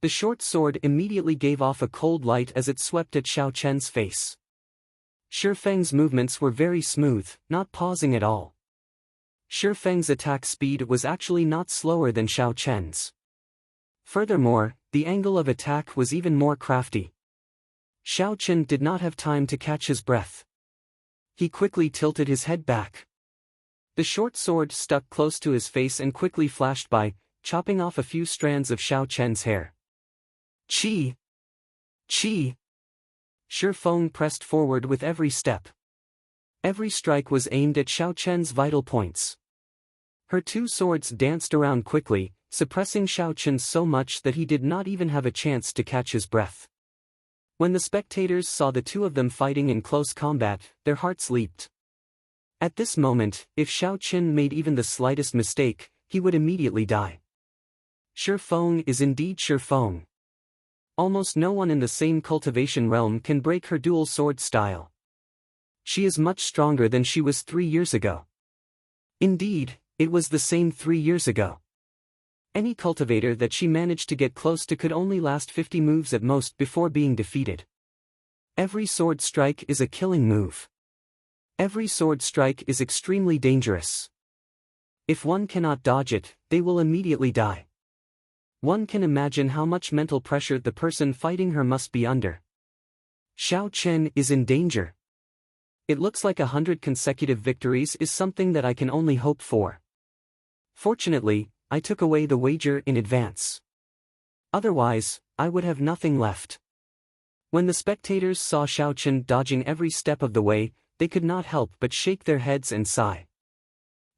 The short sword immediately gave off a cold light as it swept at Xiao Chen's face. Shifeng's movements were very smooth, not pausing at all. Shifeng's attack speed was actually not slower than Xiao Chen's. Furthermore, the angle of attack was even more crafty. Xiao Chen did not have time to catch his breath. He quickly tilted his head back. The short sword stuck close to his face and quickly flashed by, chopping off a few strands of Xiao Chen's hair. Qi! Qi! Shifeng pressed forward with every step. Every strike was aimed at Xiao Chen's vital points. Her two swords danced around quickly, suppressing Xiao Chen so much that he did not even have a chance to catch his breath. When the spectators saw the two of them fighting in close combat, their hearts leaped. At this moment, if Xiao Chen made even the slightest mistake, he would immediately die. Shifeng is indeed Shifeng. Almost no one in the same cultivation realm can break her dual sword style. She is much stronger than she was 3 years ago. Indeed, it was the same 3 years ago. Any cultivator that she managed to get close to could only last 50 moves at most before being defeated. Every sword strike is a killing move. Every sword strike is extremely dangerous. If one cannot dodge it, they will immediately die. One can imagine how much mental pressure the person fighting her must be under. Xiao Chen is in danger. It looks like 100 consecutive victories is something that I can only hope for. Fortunately, I took away the wager in advance. Otherwise, I would have nothing left. When the spectators saw Xiao Chen dodging every step of the way, they could not help but shake their heads and sigh.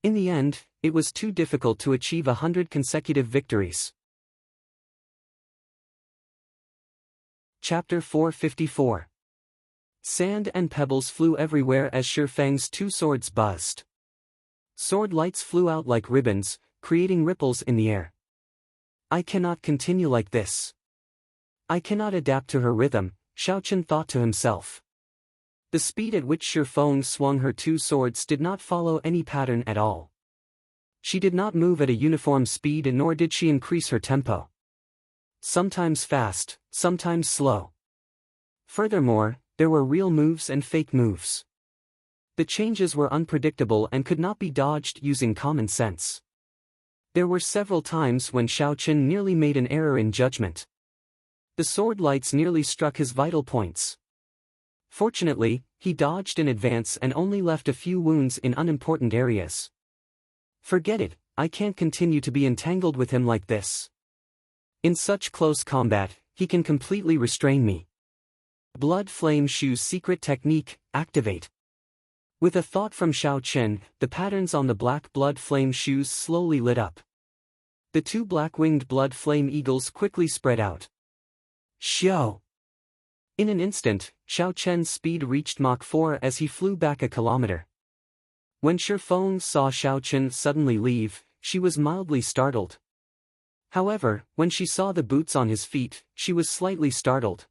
In the end, it was too difficult to achieve 100 consecutive victories. Chapter 454. Sand and pebbles flew everywhere as Shifeng's two swords buzzed. Sword lights flew out like ribbons, creating ripples in the air. I cannot continue like this. I cannot adapt to her rhythm, Xiao Chen thought to himself. The speed at which Shifeng swung her two swords did not follow any pattern at all. She did not move at a uniform speed nor did she increase her tempo. Sometimes fast, sometimes slow. Furthermore, there were real moves and fake moves. The changes were unpredictable and could not be dodged using common sense. There were several times when Xiao Chen nearly made an error in judgment. The sword lights nearly struck his vital points. Fortunately, he dodged in advance and only left a few wounds in unimportant areas. Forget it, I can't continue to be entangled with him like this. In such close combat, he can completely restrain me. Blood Flame Shu's secret technique, activate. With a thought from Xiao Chen, the patterns on the black blood flame shoes slowly lit up. The two black-winged blood flame eagles quickly spread out. Xiao! In an instant, Xiao Chen's speed reached Mach 4 as he flew back a kilometer. When Shifeng saw Xiao Chen suddenly leave, she was mildly startled. However, when she saw the boots on his feet, she was slightly startled.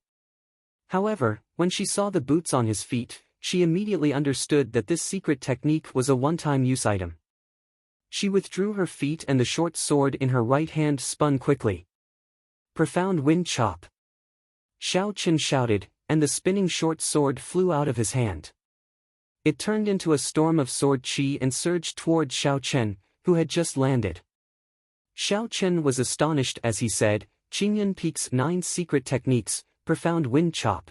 She immediately understood that this secret technique was a one-time use item. She withdrew her feet and the short sword in her right hand spun quickly. Profound wind chop. Xiao Chen shouted, and the spinning short sword flew out of his hand. It turned into a storm of sword chi and surged toward Xiao Chen, who had just landed. Xiao Chen was astonished as he said, Qingyan Peak's 9 secret techniques, profound wind chop.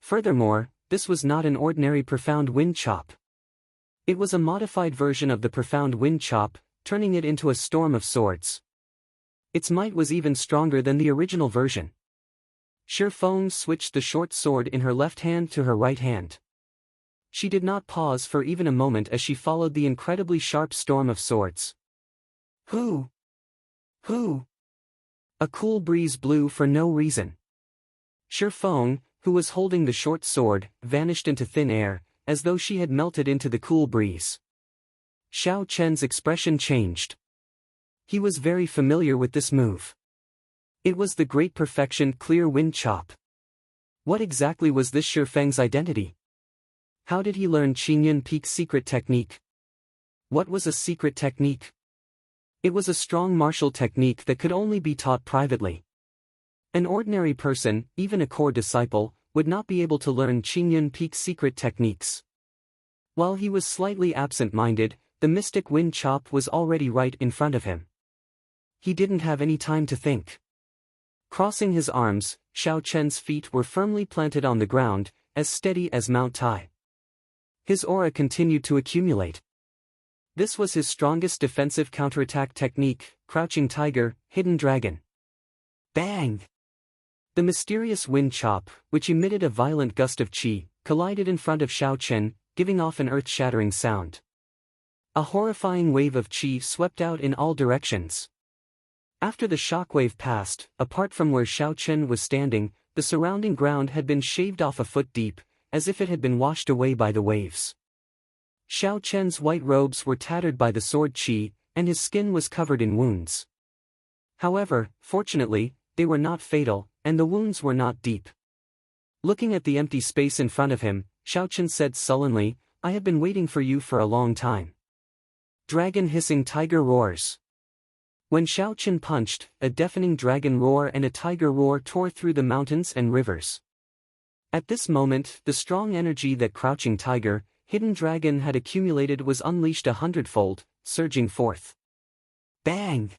Furthermore, this was not an ordinary profound wind chop. It was a modified version of the profound wind chop, turning it into a storm of swords. Its might was even stronger than the original version. Shifeng switched the short sword in her left hand to her right hand. She did not pause for even a moment as she followed the incredibly sharp storm of swords. Hoo! Hoo! A cool breeze blew for no reason. Shifeng, who was holding the short sword, vanished into thin air, as though she had melted into the cool breeze. Xiao Chen's expression changed. He was very familiar with this move. It was the great perfection clear wind chop. What exactly was this Shifeng's identity? How did he learn Qingyun Peak's secret technique? What was a secret technique? It was a strong martial technique that could only be taught privately. An ordinary person, even a core disciple, would not be able to learn Qingyun Peak's secret techniques. While he was slightly absent-minded, the mystic wind chop was already right in front of him. He didn't have any time to think. Crossing his arms, Xiao Chen's feet were firmly planted on the ground, as steady as Mount Tai. His aura continued to accumulate. This was his strongest defensive counterattack technique, Crouching Tiger, Hidden Dragon. Bang! The mysterious wind chop, which emitted a violent gust of qi, collided in front of Xiao Chen, giving off an earth-shattering sound. A horrifying wave of qi swept out in all directions. After the shockwave passed, apart from where Xiao Chen was standing, the surrounding ground had been shaved off a foot deep, as if it had been washed away by the waves. Xiao Chen's white robes were tattered by the sword qi, and his skin was covered in wounds. However, fortunately, they were not fatal, and the wounds were not deep. Looking at the empty space in front of him, Xiao Chen said sullenly, "I have been waiting for you for a long time." Dragon hissing tiger roars. When Xiao Chen punched, a deafening dragon roar and a tiger roar tore through the mountains and rivers. At this moment, the strong energy that Crouching Tiger, Hidden Dragon had accumulated was unleashed 100-fold, surging forth. Bang!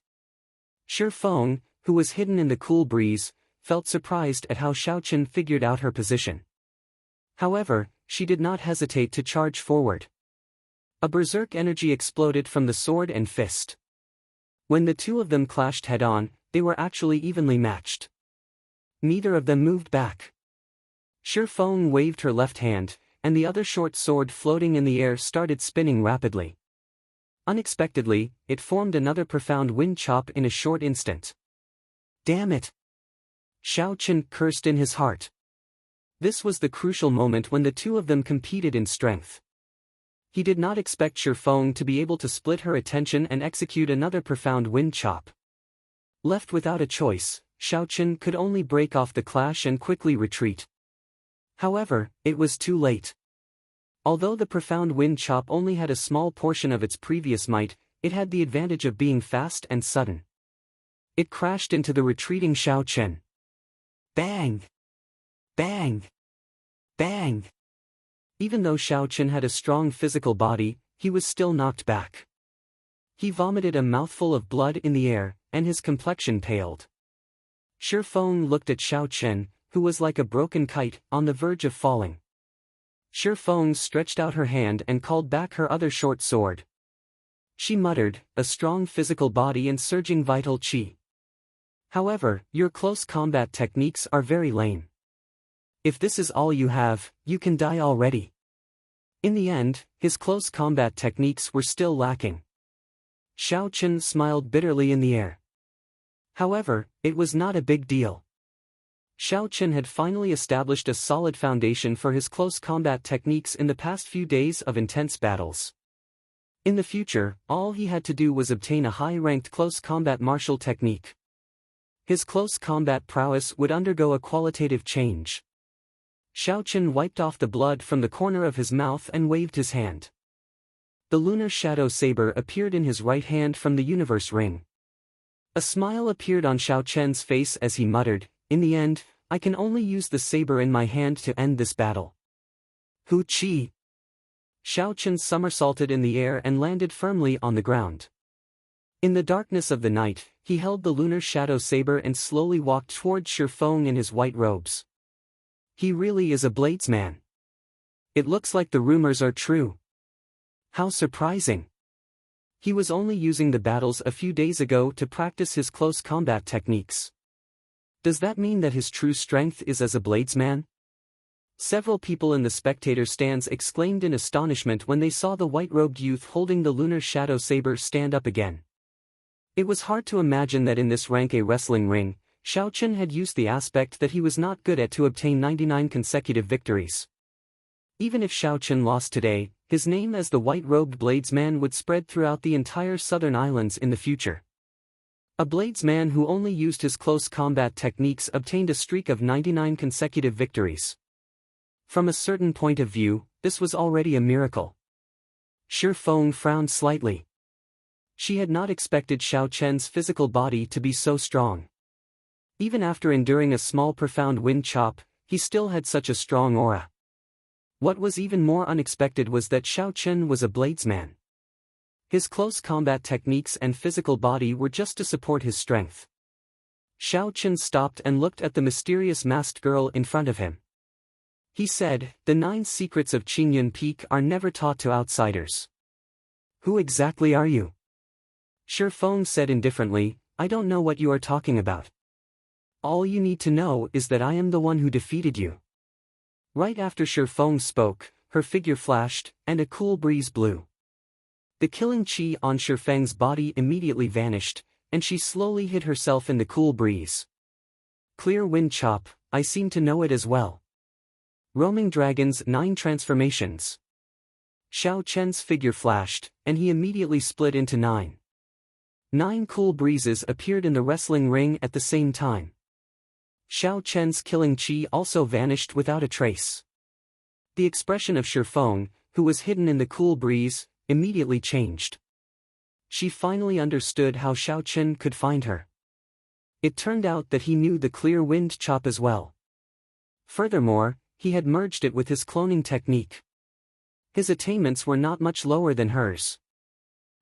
Shifeng, who was hidden in the cool breeze, felt surprised at how Xiao Chen figured out her position. However, she did not hesitate to charge forward. A berserk energy exploded from the sword and fist. When the two of them clashed head-on, they were actually evenly matched. Neither of them moved back. Shifeng waved her left hand, and the other short sword floating in the air started spinning rapidly. Unexpectedly, it formed another profound wind chop in a short instant. Damn it! Xiao Chen cursed in his heart. This was the crucial moment when the two of them competed in strength. He did not expect Shifeng to be able to split her attention and execute another profound wind chop. Left without a choice, Xiao Chen could only break off the clash and quickly retreat. However, it was too late. Although the profound wind chop only had a small portion of its previous might, it had the advantage of being fast and sudden. It crashed into the retreating Xiao Chen. Bang! Bang! Bang! Even though Xiao Chen had a strong physical body, he was still knocked back. He vomited a mouthful of blood in the air, and his complexion paled. Shifeng looked at Xiao Chen, who was like a broken kite, on the verge of falling. Shifeng stretched out her hand and called back her other short sword. She muttered, "A strong physical body and surging vital qi. However, your close combat techniques are very lame. If this is all you have, you can die already." In the end, his close combat techniques were still lacking. Xiao Chen smiled bitterly in the air. However, it was not a big deal. Xiao Chen had finally established a solid foundation for his close combat techniques in the past few days of intense battles. In the future, all he had to do was obtain a high-ranked close combat martial technique. His close combat prowess would undergo a qualitative change. Xiao Chen wiped off the blood from the corner of his mouth and waved his hand. The lunar shadow saber appeared in his right hand from the universe ring. A smile appeared on Xiao Chen's face as he muttered, "In the end, I can only use the saber in my hand to end this battle." Hu Qi! Xiao Chen somersaulted in the air and landed firmly on the ground. In the darkness of the night, he held the lunar shadow saber and slowly walked toward Shifeng in his white robes. He really is a bladesman. It looks like the rumors are true. How surprising. He was only using the battles a few days ago to practice his close combat techniques. Does that mean that his true strength is as a bladesman? Several people in the spectator stands exclaimed in astonishment when they saw the white-robed youth holding the lunar shadow saber stand up again. It was hard to imagine that in this rank A wrestling ring, Xiao Chen had used the aspect that he was not good at to obtain 99 consecutive victories. Even if Xiao Chen lost today, his name as the white-robed bladesman would spread throughout the entire southern islands in the future. A bladesman who only used his close combat techniques obtained a streak of 99 consecutive victories. From a certain point of view, this was already a miracle. Shi Feng frowned slightly. She had not expected Xiao Chen's physical body to be so strong. Even after enduring a small profound wind chop, he still had such a strong aura. What was even more unexpected was that Xiao Chen was a bladesman. His close combat techniques and physical body were just to support his strength. Xiao Chen stopped and looked at the mysterious masked girl in front of him. He said, "The 9 secrets of Qingyun Peak are never taught to outsiders." "Who exactly are you?" Shi Feng said indifferently, "I don't know what you are talking about. All you need to know is that I am the one who defeated you." Right after Shi Feng spoke, her figure flashed, and a cool breeze blew. The killing qi on Shi Feng's body immediately vanished, and she slowly hid herself in the cool breeze. Clear wind chop, I seem to know it as well. Roaming Dragon's 9 transformations. Xiao Chen's figure flashed, and he immediately split into 9. 9 cool breezes appeared in the wrestling ring at the same time. Xiao Chen's killing qi also vanished without a trace. The expression of Shi Feng, who was hidden in the cool breeze, immediately changed. She finally understood how Xiao Chen could find her. It turned out that he knew the clear wind chop as well. Furthermore, he had merged it with his cloning technique. His attainments were not much lower than hers.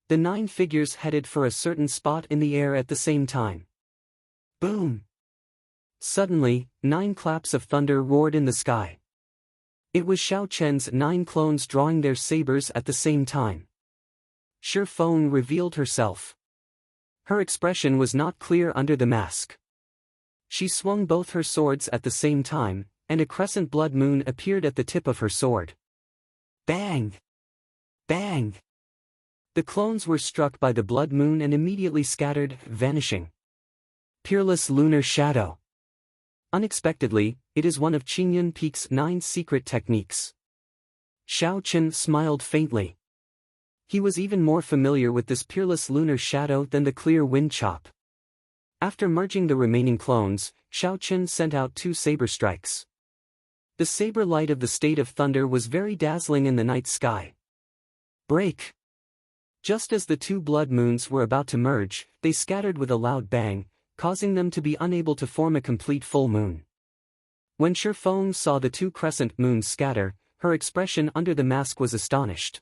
The 9 figures headed for a certain spot in the air at the same time. Boom! Suddenly, 9 claps of thunder roared in the sky. It was Xiao Chen's 9 clones drawing their sabers at the same time. Shi Feng revealed herself. Her expression was not clear under the mask. She swung both her swords at the same time, and a crescent blood moon appeared at the tip of her sword. Bang! Bang! The clones were struck by the blood moon and immediately scattered, vanishing. Peerless lunar shadow. Unexpectedly, it is one of Qingyun Peak's 9 secret techniques. Xiao Chen smiled faintly. He was even more familiar with this peerless lunar shadow than the clear wind chop. After merging the remaining clones, Xiao Chen sent out 2 saber strikes. The saber light of the state of thunder was very dazzling in the night sky. Break! Just as the 2 blood moons were about to merge, they scattered with a loud bang, causing them to be unable to form a complete full moon. When Shi Feng saw the 2 crescent moons scatter, her expression under the mask was astonished.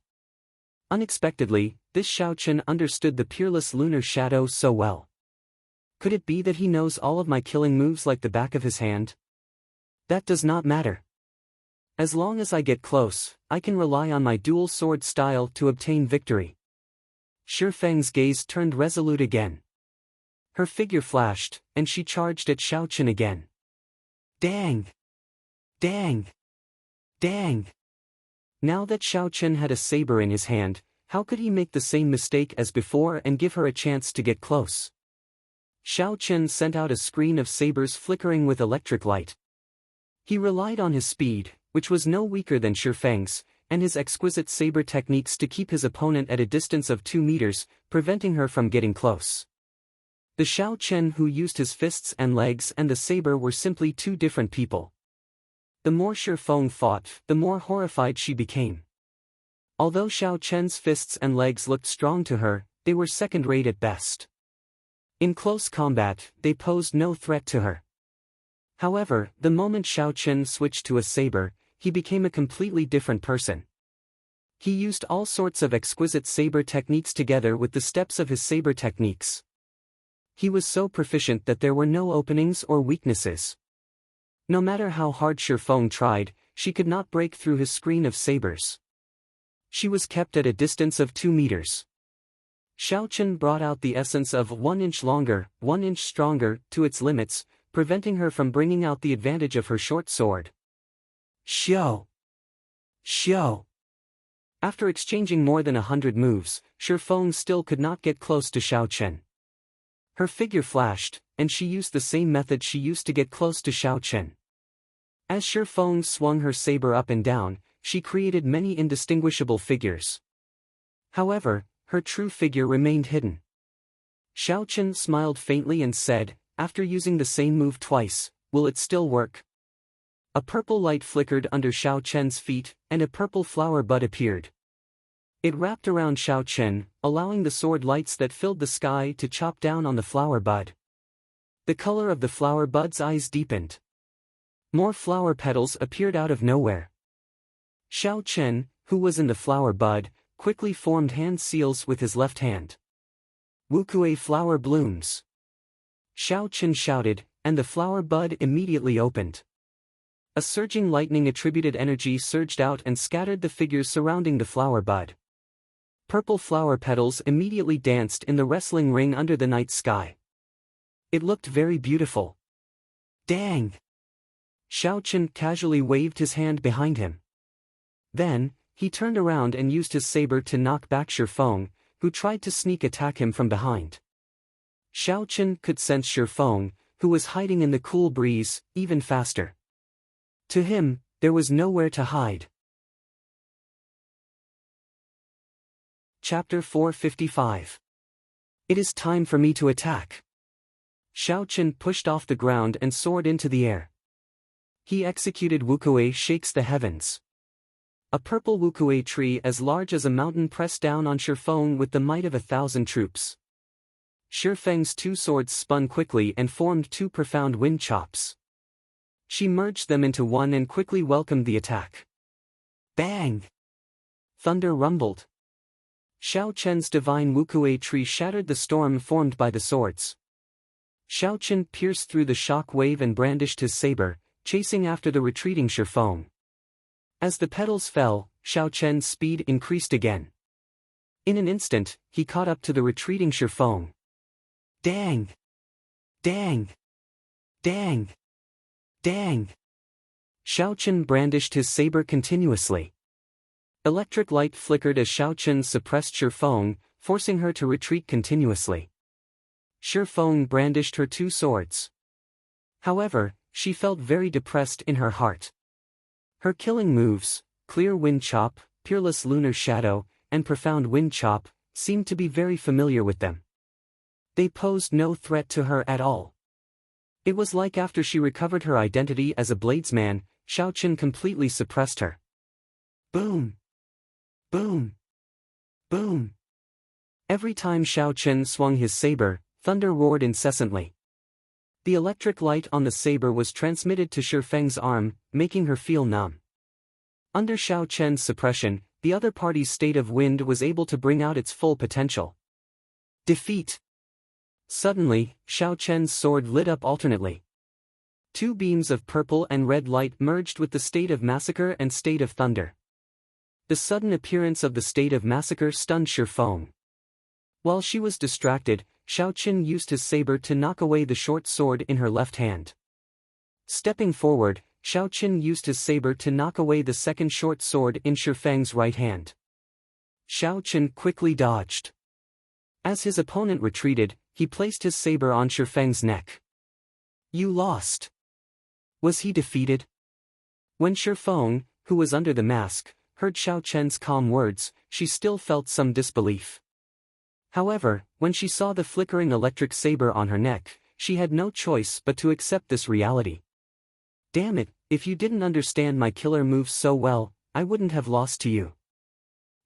Unexpectedly, this Xiao Chen understood the peerless lunar shadow so well. Could it be that he knows all of my killing moves like the back of his hand? That does not matter. As long as I get close, I can rely on my dual sword style to obtain victory. Shi Feng's gaze turned resolute again. Her figure flashed, and she charged at Xiao Chen again. Dang! Dang! Dang! Now that Xiao Chen had a saber in his hand, how could he make the same mistake as before and give her a chance to get close? Xiao Chen sent out a screen of sabers flickering with electric light. He relied on his speed, which was no weaker than Shi Feng's, and his exquisite saber techniques to keep his opponent at a distance of 2 meters, preventing her from getting close. The Xiao Chen who used his fists and legs and the saber were simply 2 different people. The more Shi Feng fought, the more horrified she became. Although Xiao Chen's fists and legs looked strong to her, they were second-rate at best. In close combat, they posed no threat to her. However, the moment Xiao Chen switched to a saber, he became a completely different person. He used all sorts of exquisite saber techniques together with the steps of his saber techniques. He was so proficient that there were no openings or weaknesses. No matter how hard Shi Feng tried, she could not break through his screen of sabers. She was kept at a distance of 2 meters. Xiao Chen brought out the essence of 1 inch longer, 1 inch stronger, to its limits, preventing her from bringing out the advantage of her short sword. Xiao! Xiao! After exchanging more than 100 moves, Shi Feng still could not get close to Xiao Chen. Her figure flashed, and she used the same method she used to get close to Xiao Chen. As Shi Feng swung her saber up and down, she created many indistinguishable figures. However, her true figure remained hidden. Xiao Chen smiled faintly and said, after using the same move twice, will it still work? A purple light flickered under Xiao Chen's feet, and a purple flower bud appeared. It wrapped around Xiao Chen, allowing the sword lights that filled the sky to chop down on the flower bud. The color of the flower bud's eyes deepened. More flower petals appeared out of nowhere. Xiao Chen, who was in the flower bud, quickly formed hand seals with his left hand. Wukue flower blooms. Xiao Chen shouted, and the flower bud immediately opened. A surging lightning-attributed energy surged out and scattered the figures surrounding the flower bud. Purple flower petals immediately danced in the wrestling ring under the night sky. It looked very beautiful. Dang! Xiao Chen casually waved his hand behind him. Then, he turned around and used his saber to knock back Shi Feng, who tried to sneak attack him from behind. Xiao Chen could sense Shi Feng, who was hiding in the cool breeze, even faster. To him, there was nowhere to hide. Chapter 455. It is time for me to attack. Xiao Chen pushed off the ground and soared into the air. He executed Wukue shakes the heavens. A purple Wukue tree as large as a mountain pressed down on Shi Feng with the might of 1,000 troops. Shi Feng's two swords spun quickly and formed two profound wind chops. She merged them into one and quickly welcomed the attack. Bang! Thunder rumbled. Xiao Chen's divine Wukue tree shattered the storm formed by the swords. Xiao Chen pierced through the shock wave and brandished his saber, chasing after the retreating Shi Feng. As the petals fell, Xiao Chen's speed increased again. In an instant, he caught up to the retreating Shi Feng. Dang! Dang! Dang! Dang! Xiao Chen brandished his saber continuously. Electric light flickered as Xiao Chen suppressed Shi Feng, forcing her to retreat continuously. Shi Feng brandished her two swords. However, she felt very depressed in her heart. Her killing moves, Clear Wind Chop, Peerless Lunar Shadow, and Profound Wind Chop, seemed to be very familiar with them. They posed no threat to her at all. It was like after she recovered her identity as a bladesman, Xiao Chen completely suppressed her. Boom! Boom! Boom! Every time Xiao Chen swung his saber, thunder roared incessantly. The electric light on the saber was transmitted to Shi Feng's arm, making her feel numb. Under Xiao Chen's suppression, the other party's state of wind was able to bring out its full potential. Defeat! Suddenly, Xiao Chen's sword lit up alternately. Two beams of purple and red light merged with the state of massacre and state of thunder. The sudden appearance of the state of massacre stunned Shi Feng. While she was distracted, Xiao Chen used his saber to knock away the short sword in her left hand. Stepping forward, Xiao Chen used his saber to knock away the second short sword in Shi Feng's right hand. Xiao Chen quickly dodged. As his opponent retreated, he placed his saber on Shi Feng's neck. You lost. Was he defeated? When Shi Feng, who was under the mask, heard Xiao Chen's calm words, she still felt some disbelief. However, when she saw the flickering electric saber on her neck, she had no choice but to accept this reality. Damn it, if you didn't understand my killer moves so well, I wouldn't have lost to you.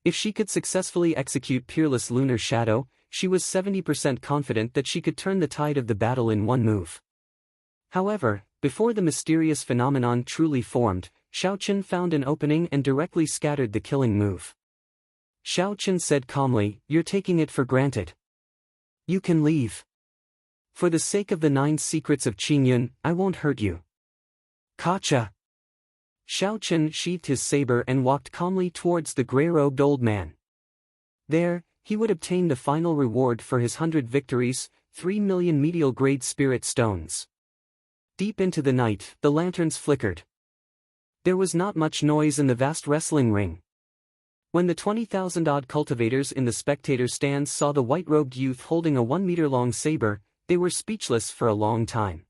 If she could successfully execute Peerless Lunar Shadow, she was 70% confident that she could turn the tide of the battle in one move. However, before the mysterious phenomenon truly formed, Xiao Chen found an opening and directly scattered the killing move. Xiao Chen said calmly, "You're taking it for granted. You can leave. For the sake of the 9 secrets of Qingyun, I won't hurt you." Gotcha! Xiao Chen sheathed his saber and walked calmly towards the grey-robed old man. There, he would obtain the final reward for his 100 victories, 3 million medial-grade spirit stones. Deep into the night, the lanterns flickered. There was not much noise in the vast wrestling ring. When the 20,000-odd cultivators in the spectator stands saw the white-robed youth holding a 1-meter-long saber, they were speechless for a long time.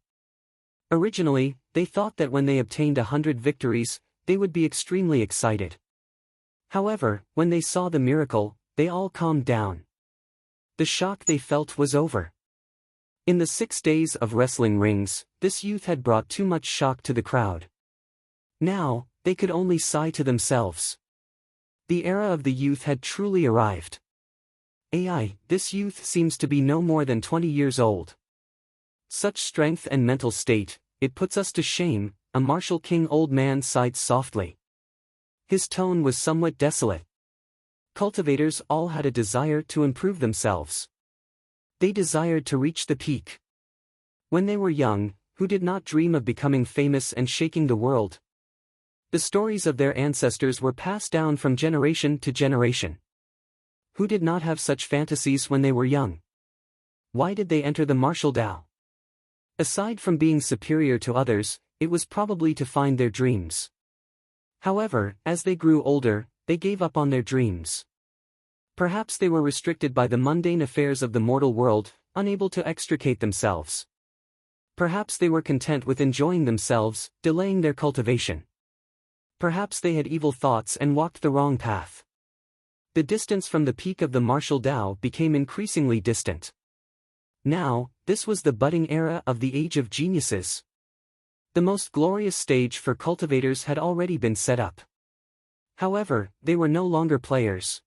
Originally, they thought that when they obtained 100 victories, they would be extremely excited. However, when they saw the miracle, they all calmed down. The shock they felt was over. In the 6 days of wrestling rings, this youth had brought too much shock to the crowd. Now, they could only sigh to themselves. The era of the youth had truly arrived. This youth seems to be no more than 20 years old. Such strength and mental state, it puts us to shame, a martial king old man sighed softly. His tone was somewhat desolate. Cultivators all had a desire to improve themselves. They desired to reach the peak. When they were young, who did not dream of becoming famous and shaking the world? The stories of their ancestors were passed down from generation to generation. Who did not have such fantasies when they were young? Why did they enter the martial Tao? Aside from being superior to others, it was probably to find their dreams. However, as they grew older, they gave up on their dreams. Perhaps they were restricted by the mundane affairs of the mortal world, unable to extricate themselves. Perhaps they were content with enjoying themselves, delaying their cultivation. Perhaps they had evil thoughts and walked the wrong path. The distance from the peak of the martial Tao became increasingly distant. Now, this was the budding era of the Age of Geniuses. The most glorious stage for cultivators had already been set up. However, they were no longer players.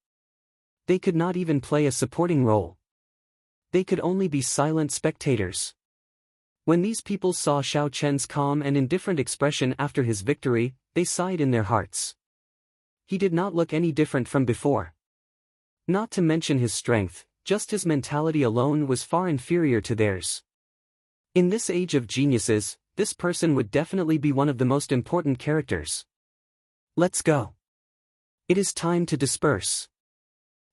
They could not even play a supporting role. They could only be silent spectators. When these people saw Xiao Chen's calm and indifferent expression after his victory, they sighed in their hearts. He did not look any different from before. Not to mention his strength, just his mentality alone was far inferior to theirs. In this age of geniuses, this person would definitely be one of the most important characters. Let's go. It is time to disperse.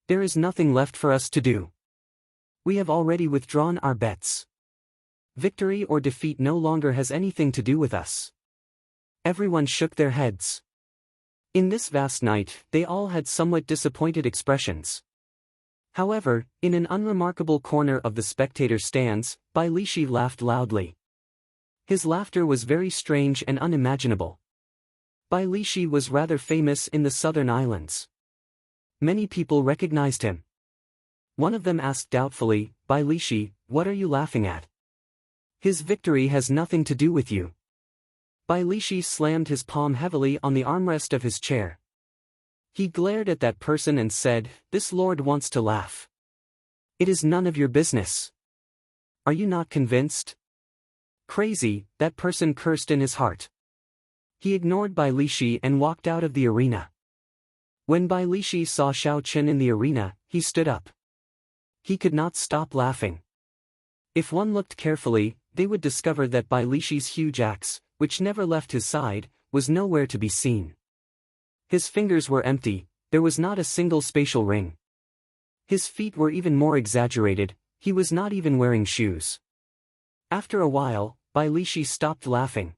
There is nothing left for us to do. We have already withdrawn our bets. Victory or defeat no longer has anything to do with us. Everyone shook their heads. In this vast night, they all had somewhat disappointed expressions. However, in an unremarkable corner of the spectator stands, Bai Lishi laughed loudly. His laughter was very strange and unimaginable. Bai Lishi was rather famous in the southern islands. Many people recognized him. One of them asked doubtfully, Bai Lishi, what are you laughing at? His victory has nothing to do with you. Bai Lishi slammed his palm heavily on the armrest of his chair. He glared at that person and said, this lord wants to laugh. It is none of your business. Are you not convinced? Crazy, that person cursed in his heart. He ignored Bai Lishi and walked out of the arena. When Bai Lishi saw Xiao Chen in the arena, he stood up. He could not stop laughing. If one looked carefully, they would discover that Bai Lishi's huge axe, which never left his side, was nowhere to be seen. His fingers were empty, there was not a single spatial ring. His feet were even more exaggerated, he was not even wearing shoes. After a while, Bai Lishi stopped laughing.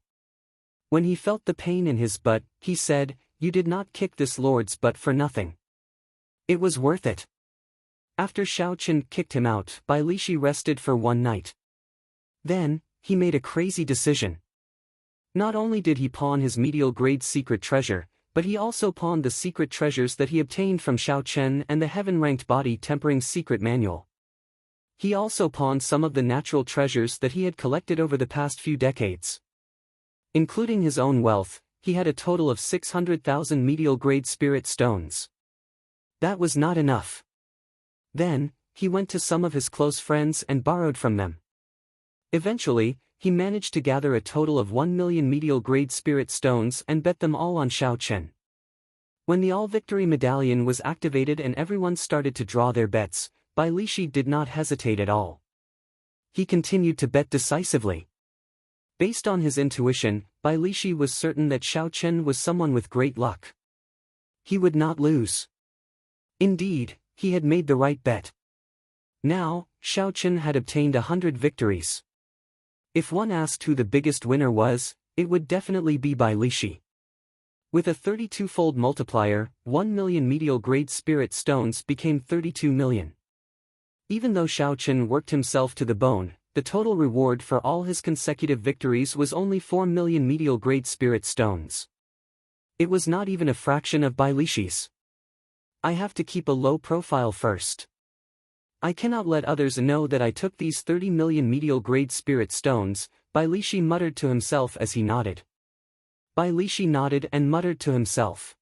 When he felt the pain in his butt, he said, you did not kick this lord's butt for nothing. It was worth it. After Xiao Chen kicked him out, Bai Lishi rested for one night. Then, he made a crazy decision. Not only did he pawn his medial grade secret treasure, but he also pawned the secret treasures that he obtained from Xiao Chen and the heaven-ranked body tempering secret manual. He also pawned some of the natural treasures that he had collected over the past few decades. Including his own wealth, he had a total of 600,000 medial grade spirit stones. That was not enough. Then, he went to some of his close friends and borrowed from them. Eventually, he managed to gather a total of 1 million medial grade spirit stones and bet them all on Xiao Chen. When the all-victory medallion was activated and everyone started to draw their bets, Bai Lishi did not hesitate at all. He continued to bet decisively. Based on his intuition, Bai Lishi was certain that Xiao Chen was someone with great luck. He would not lose. Indeed, he had made the right bet. Now, Xiao Chen had obtained 100 victories. If one asked who the biggest winner was, it would definitely be Bai Lishi. With a 32-fold multiplier, 1 million medial grade spirit stones became 32 million. Even though Xiao Chen worked himself to the bone, the total reward for all his consecutive victories was only 4 million medial grade spirit stones. It was not even a fraction of Bai Lishi's. I have to keep a low profile first. I cannot let others know that I took these 30 million medial-grade spirit stones, Bai Lishi muttered to himself as he nodded. Bai Lishi nodded and muttered to himself.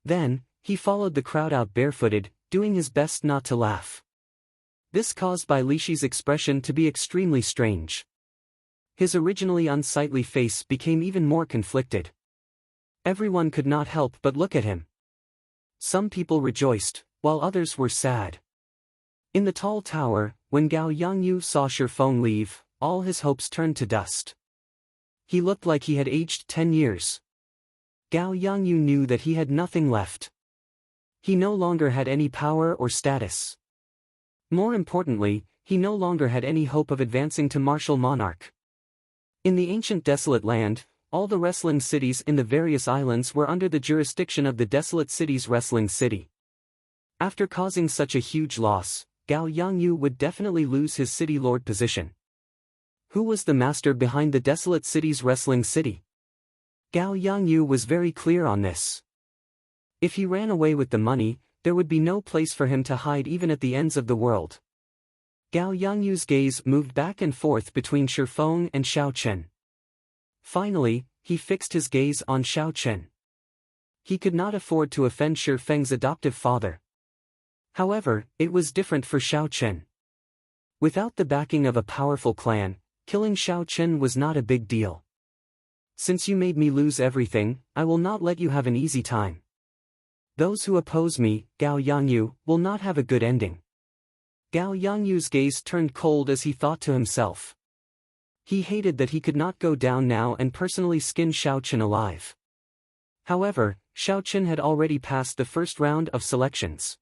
Then, he followed the crowd out barefooted, doing his best not to laugh. This caused Bai Lishi's expression to be extremely strange. His originally unsightly face became even more conflicted. Everyone could not help but look at him. Some people rejoiced, while others were sad. In the tall tower, when Gao Yangyu saw Shifeng leave, all his hopes turned to dust. He looked like he had aged 10 years. Gao Yangyu knew that he had nothing left. He no longer had any power or status. More importantly, he no longer had any hope of advancing to martial monarch. In the ancient desolate land, all the wrestling cities in the various islands were under the jurisdiction of the desolate city's wrestling city. After causing such a huge loss, Gao Yangyu would definitely lose his city lord position. Who was the master behind the desolate city's wrestling city? Gao Yangyu was very clear on this. If he ran away with the money, there would be no place for him to hide even at the ends of the world. Gao Yangyu's gaze moved back and forth between Shifeng and Xiao Chen. Finally, he fixed his gaze on Xiao Chen. He could not afford to offend Shifeng's adoptive father. However, it was different for Xiao Chen. Without the backing of a powerful clan, killing Xiao Chen was not a big deal. Since you made me lose everything, I will not let you have an easy time. Those who oppose me, Gao Yangyu, will not have a good ending. Gao Yangyu's gaze turned cold as he thought to himself. He hated that he could not go down now and personally skin Xiao Chen alive. However, Xiao Chen had already passed the first round of selections.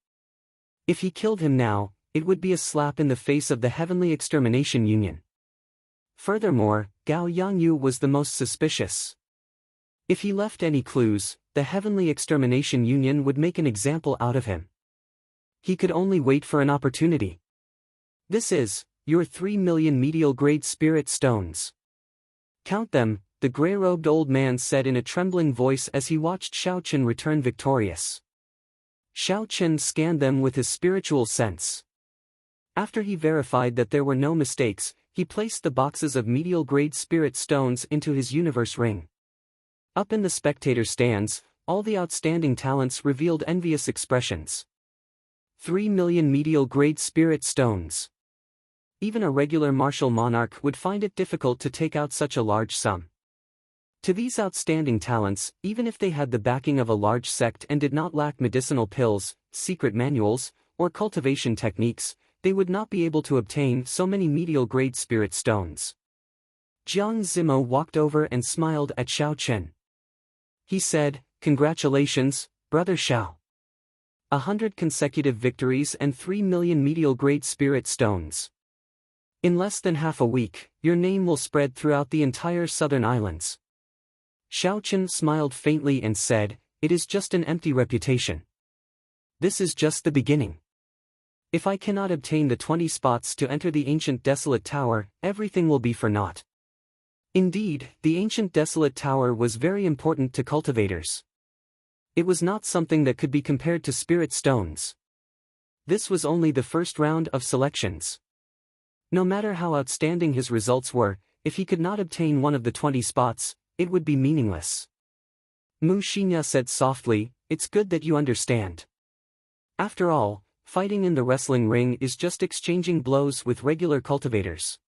If he killed him now, it would be a slap in the face of the Heavenly Extermination Union. Furthermore, Gao Yangyu was the most suspicious. If he left any clues, the Heavenly Extermination Union would make an example out of him. He could only wait for an opportunity. This is, your 3 million medial-grade spirit stones. Count them, the grey-robed old man said in a trembling voice as he watched Xiao Chen return victorious. Xiao Chen scanned them with his spiritual sense. After he verified that there were no mistakes, he placed the boxes of medial-grade spirit stones into his universe ring. Up in the spectator stands, all the outstanding talents revealed envious expressions. 3 million medial-grade spirit stones. Even a regular martial monarch would find it difficult to take out such a large sum. To these outstanding talents, even if they had the backing of a large sect and did not lack medicinal pills, secret manuals, or cultivation techniques, they would not be able to obtain so many medial-grade spirit stones. Jiang Zimo walked over and smiled at Xiao Chen. He said, "Congratulations, Brother Xiao. 100 consecutive victories and 3 million medial-grade spirit stones. In less than half a week, your name will spread throughout the entire southern islands." Xiao Chen smiled faintly and said, "It is just an empty reputation. This is just the beginning. If I cannot obtain the 20 spots to enter the ancient desolate tower, everything will be for naught." Indeed, the ancient desolate tower was very important to cultivators. It was not something that could be compared to spirit stones. This was only the first round of selections. No matter how outstanding his results were, if he could not obtain one of the 20 spots, it would be meaningless. Mu Xinya said softly, "It's good that you understand. After all, fighting in the wrestling ring is just exchanging blows with regular cultivators.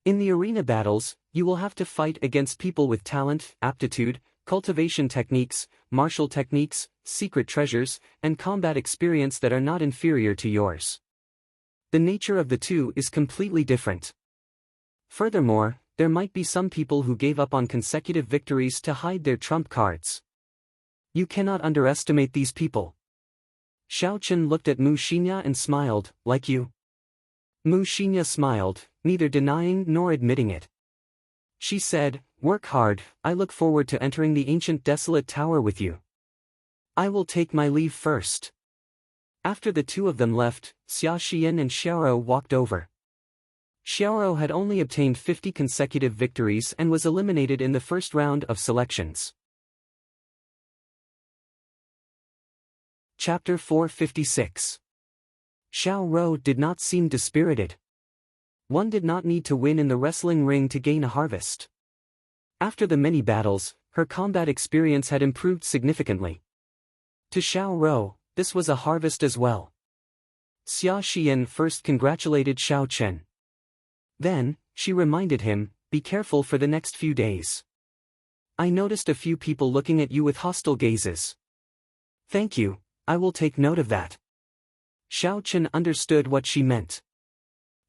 In the arena battles, you will have to fight against people with talent, aptitude, cultivation techniques, martial techniques, secret treasures, and combat experience that are not inferior to yours. The nature of the two is completely different. Furthermore, there might be some people who gave up on consecutive victories to hide their trump cards. You cannot underestimate these people." Xiao Chen looked at Mu Xinya and smiled, "Like you?" Mu Xinya smiled, neither denying nor admitting it. She said, "Work hard, I look forward to entering the ancient desolate tower with you. I will take my leave first." After the two of them left, Xia Xian and Xiaoro walked over. Xiaoro had only obtained 50 consecutive victories and was eliminated in the first round of selections. Chapter 456. Xiao Rou did not seem dispirited. One did not need to win in the wrestling ring to gain a harvest. After the many battles, her combat experience had improved significantly. To Xiao Rou, this was a harvest as well. Xia Xian first congratulated Xiao Chen. Then, she reminded him, "Be careful for the next few days. I noticed a few people looking at you with hostile gazes." "Thank you, I will take note of that." Xiao Chen understood what she meant.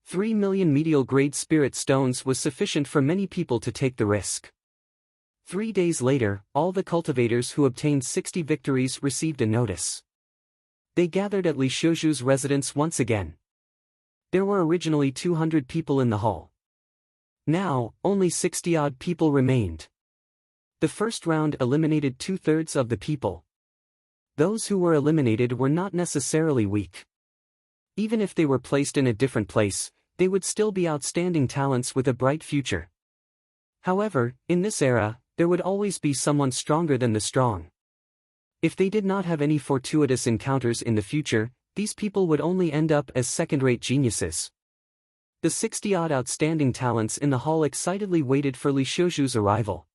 3 million medial-grade spirit stones was sufficient for many people to take the risk. 3 days later, all the cultivators who obtained 60 victories received a notice. They gathered at Li Xiuzhu's residence once again. There were originally 200 people in the hall. Now, only 60-odd people remained. The first round eliminated 2/3 of the people. Those who were eliminated were not necessarily weak. Even if they were placed in a different place, they would still be outstanding talents with a bright future. However, in this era, there would always be someone stronger than the strong. If they did not have any fortuitous encounters in the future, these people would only end up as second-rate geniuses. The 60-odd outstanding talents in the hall excitedly waited for Li Xiuzhu's arrival.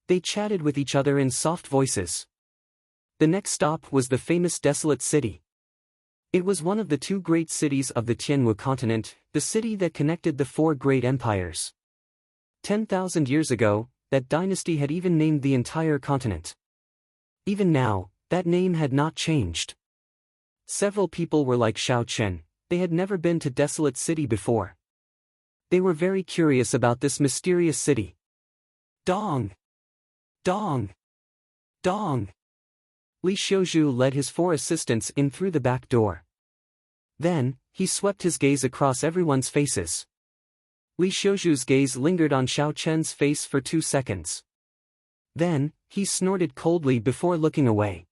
They chatted with each other in soft voices. The next stop was the famous Desolate City. It was one of the 2 great cities of the Tianwu continent, the city that connected the 4 great empires. 10,000 years ago, that dynasty had even named the entire continent. Even now, that name had not changed. Several people were like Xiao Chen, they had never been to Desolate City before. They were very curious about this mysterious city. Dong! Dong! Dong! Li Xiuzhu led his 4 assistants in through the back door. Then, he swept his gaze across everyone's faces. Li Xiuzhu's gaze lingered on Xiao Chen's face for 2 seconds. Then, he snorted coldly before looking away.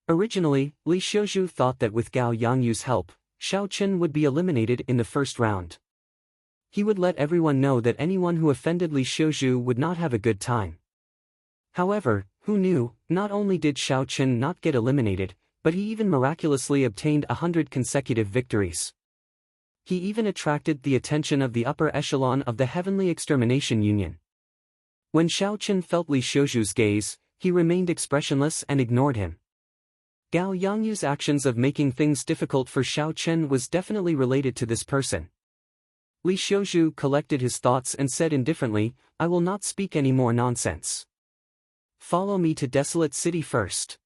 Originally, Li Xiuzhu thought that with Gao Yangyu's help, Xiao Chen would be eliminated in the first round. He would let everyone know that anyone who offended Li Xiuzhu would not have a good time. However, who knew, not only did Xiao Chen not get eliminated, but he even miraculously obtained 100 consecutive victories. He even attracted the attention of the upper echelon of the Heavenly Extermination Union. When Xiao Chen felt Li Xiuzhu's gaze, he remained expressionless and ignored him. Gao Yangyu's actions of making things difficult for Xiao Chen was definitely related to this person. Li Xiuzhu collected his thoughts and said indifferently, "I will not speak any more nonsense. Follow me to Desolate City first.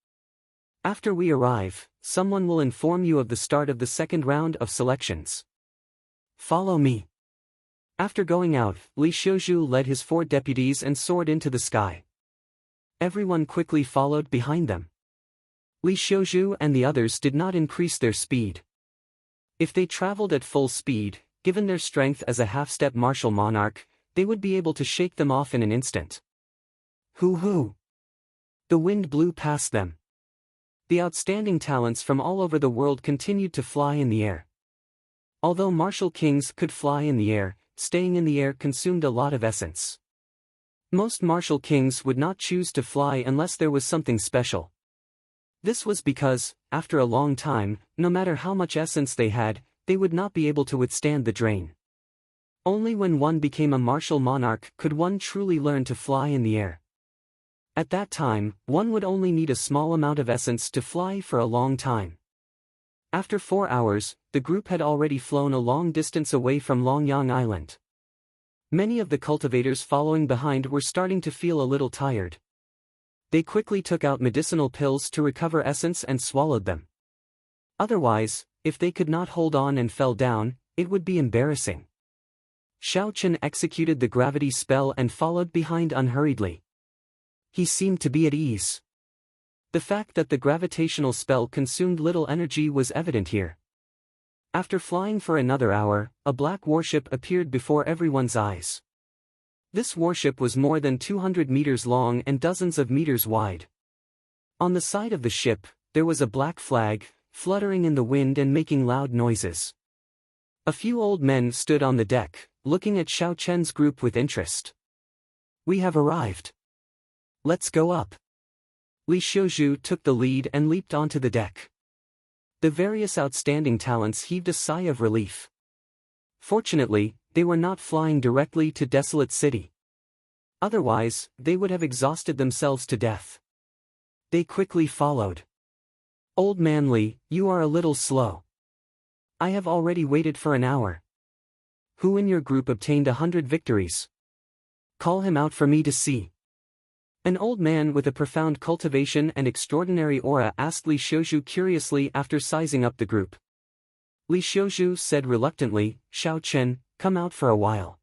After we arrive, someone will inform you of the start of the second round of selections. Follow me." After going out, Li Xiuzhu led his 4 deputies and soared into the sky. Everyone quickly followed behind them. Li Xiuzhu and the others did not increase their speed. If they traveled at full speed, given their strength as a half-step martial monarch, they would be able to shake them off in an instant. Hoo-hoo! The wind blew past them. The outstanding talents from all over the world continued to fly in the air. Although martial kings could fly in the air, staying in the air consumed a lot of essence. Most martial kings would not choose to fly unless there was something special. This was because, after a long time, no matter how much essence they had, they would not be able to withstand the drain. Only when one became a martial monarch could one truly learn to fly in the air. At that time, one would only need a small amount of essence to fly for a long time. After 4 hours, the group had already flown a long distance away from Longyang Island. Many of the cultivators following behind were starting to feel a little tired. They quickly took out medicinal pills to recover essence and swallowed them. Otherwise, if they could not hold on and fell down, it would be embarrassing. Xiao Chen executed the gravity spell and followed behind unhurriedly. He seemed to be at ease. The fact that the gravitational spell consumed little energy was evident here. After flying for another hour, a black warship appeared before everyone's eyes. This warship was more than 200 meters long and dozens of meters wide. On the side of the ship, there was a black flag, fluttering in the wind and making loud noises. A few old men stood on the deck, looking at Xiao Chen's group with interest. "We have arrived. Let's go up." Li Xiuzhu took the lead and leaped onto the deck. The various outstanding talents heaved a sigh of relief. Fortunately, they were not flying directly to Desolate City. Otherwise, they would have exhausted themselves to death. They quickly followed. Old Man Li, you are a little slow. I have already waited for an hour. Who in your group obtained 100 victories? Call him out for me to see. An old man with a profound cultivation and extraordinary aura asked Li Xiuzhu curiously after sizing up the group. Li Xiuzhu said reluctantly, Xiao Chen, come out for a while.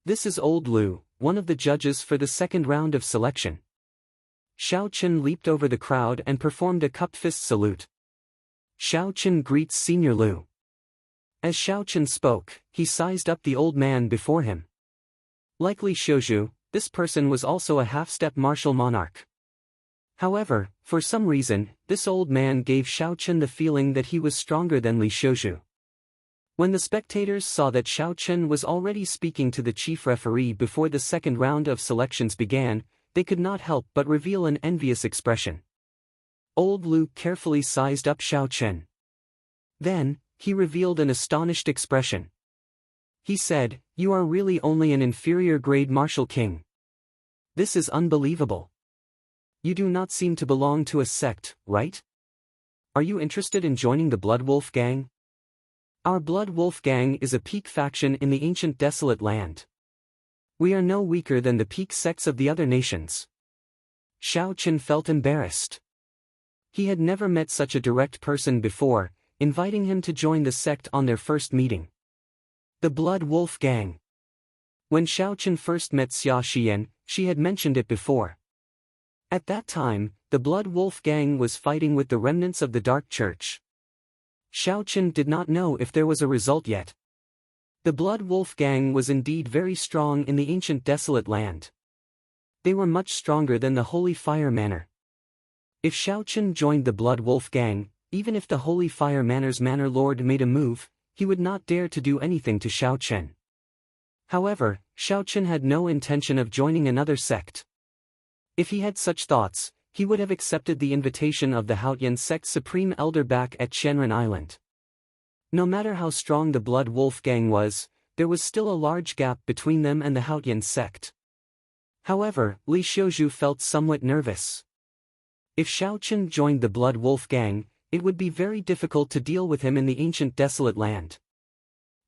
This is Old Lu, one of the judges for the second round of selection. Xiao Chen leaped over the crowd and performed a cupped fist salute. Xiao Chen greets Senior Lu. As Xiao Chen spoke, he sized up the old man before him. Like Li Xiuzhu, this person was also a half-step martial monarch. However, for some reason, this old man gave Xiao Chen the feeling that he was stronger than Li Xiuzhu. When the spectators saw that Xiao Chen was already speaking to the chief referee before the second round of selections began, they could not help but reveal an envious expression. Old Lu carefully sized up Xiao Chen. Then, he revealed an astonished expression. He said, you are really only an inferior grade martial king. This is unbelievable. You do not seem to belong to a sect, right? Are you interested in joining the Blood Wolf Gang? Our Blood Wolf Gang is a peak faction in the ancient desolate land. We are no weaker than the peak sects of the other nations. Xiao Chen felt embarrassed. He had never met such a direct person before, inviting him to join the sect on their first meeting. The Blood Wolf Gang. When Xiao Chen first met Xia Xian, she had mentioned it before. At that time, the Blood Wolf Gang was fighting with the remnants of the Dark Church. Xiao Chen did not know if there was a result yet. The Blood Wolf Gang was indeed very strong in the ancient desolate land. They were much stronger than the Holy Fire Manor. If Xiao Chen joined the Blood Wolf Gang, even if the Holy Fire Manor's Manor Lord made a move, he would not dare to do anything to Xiao Chen. However, Xiao Chen had no intention of joining another sect. If he had such thoughts, he would have accepted the invitation of the Haotian sect's supreme elder back at Shenren Island. No matter how strong the Blood Wolf Gang was, there was still a large gap between them and the Haotian sect. However, Li Xiuzhu felt somewhat nervous. If Xiao Chen joined the Blood Wolf Gang, it would be very difficult to deal with him in the ancient desolate land.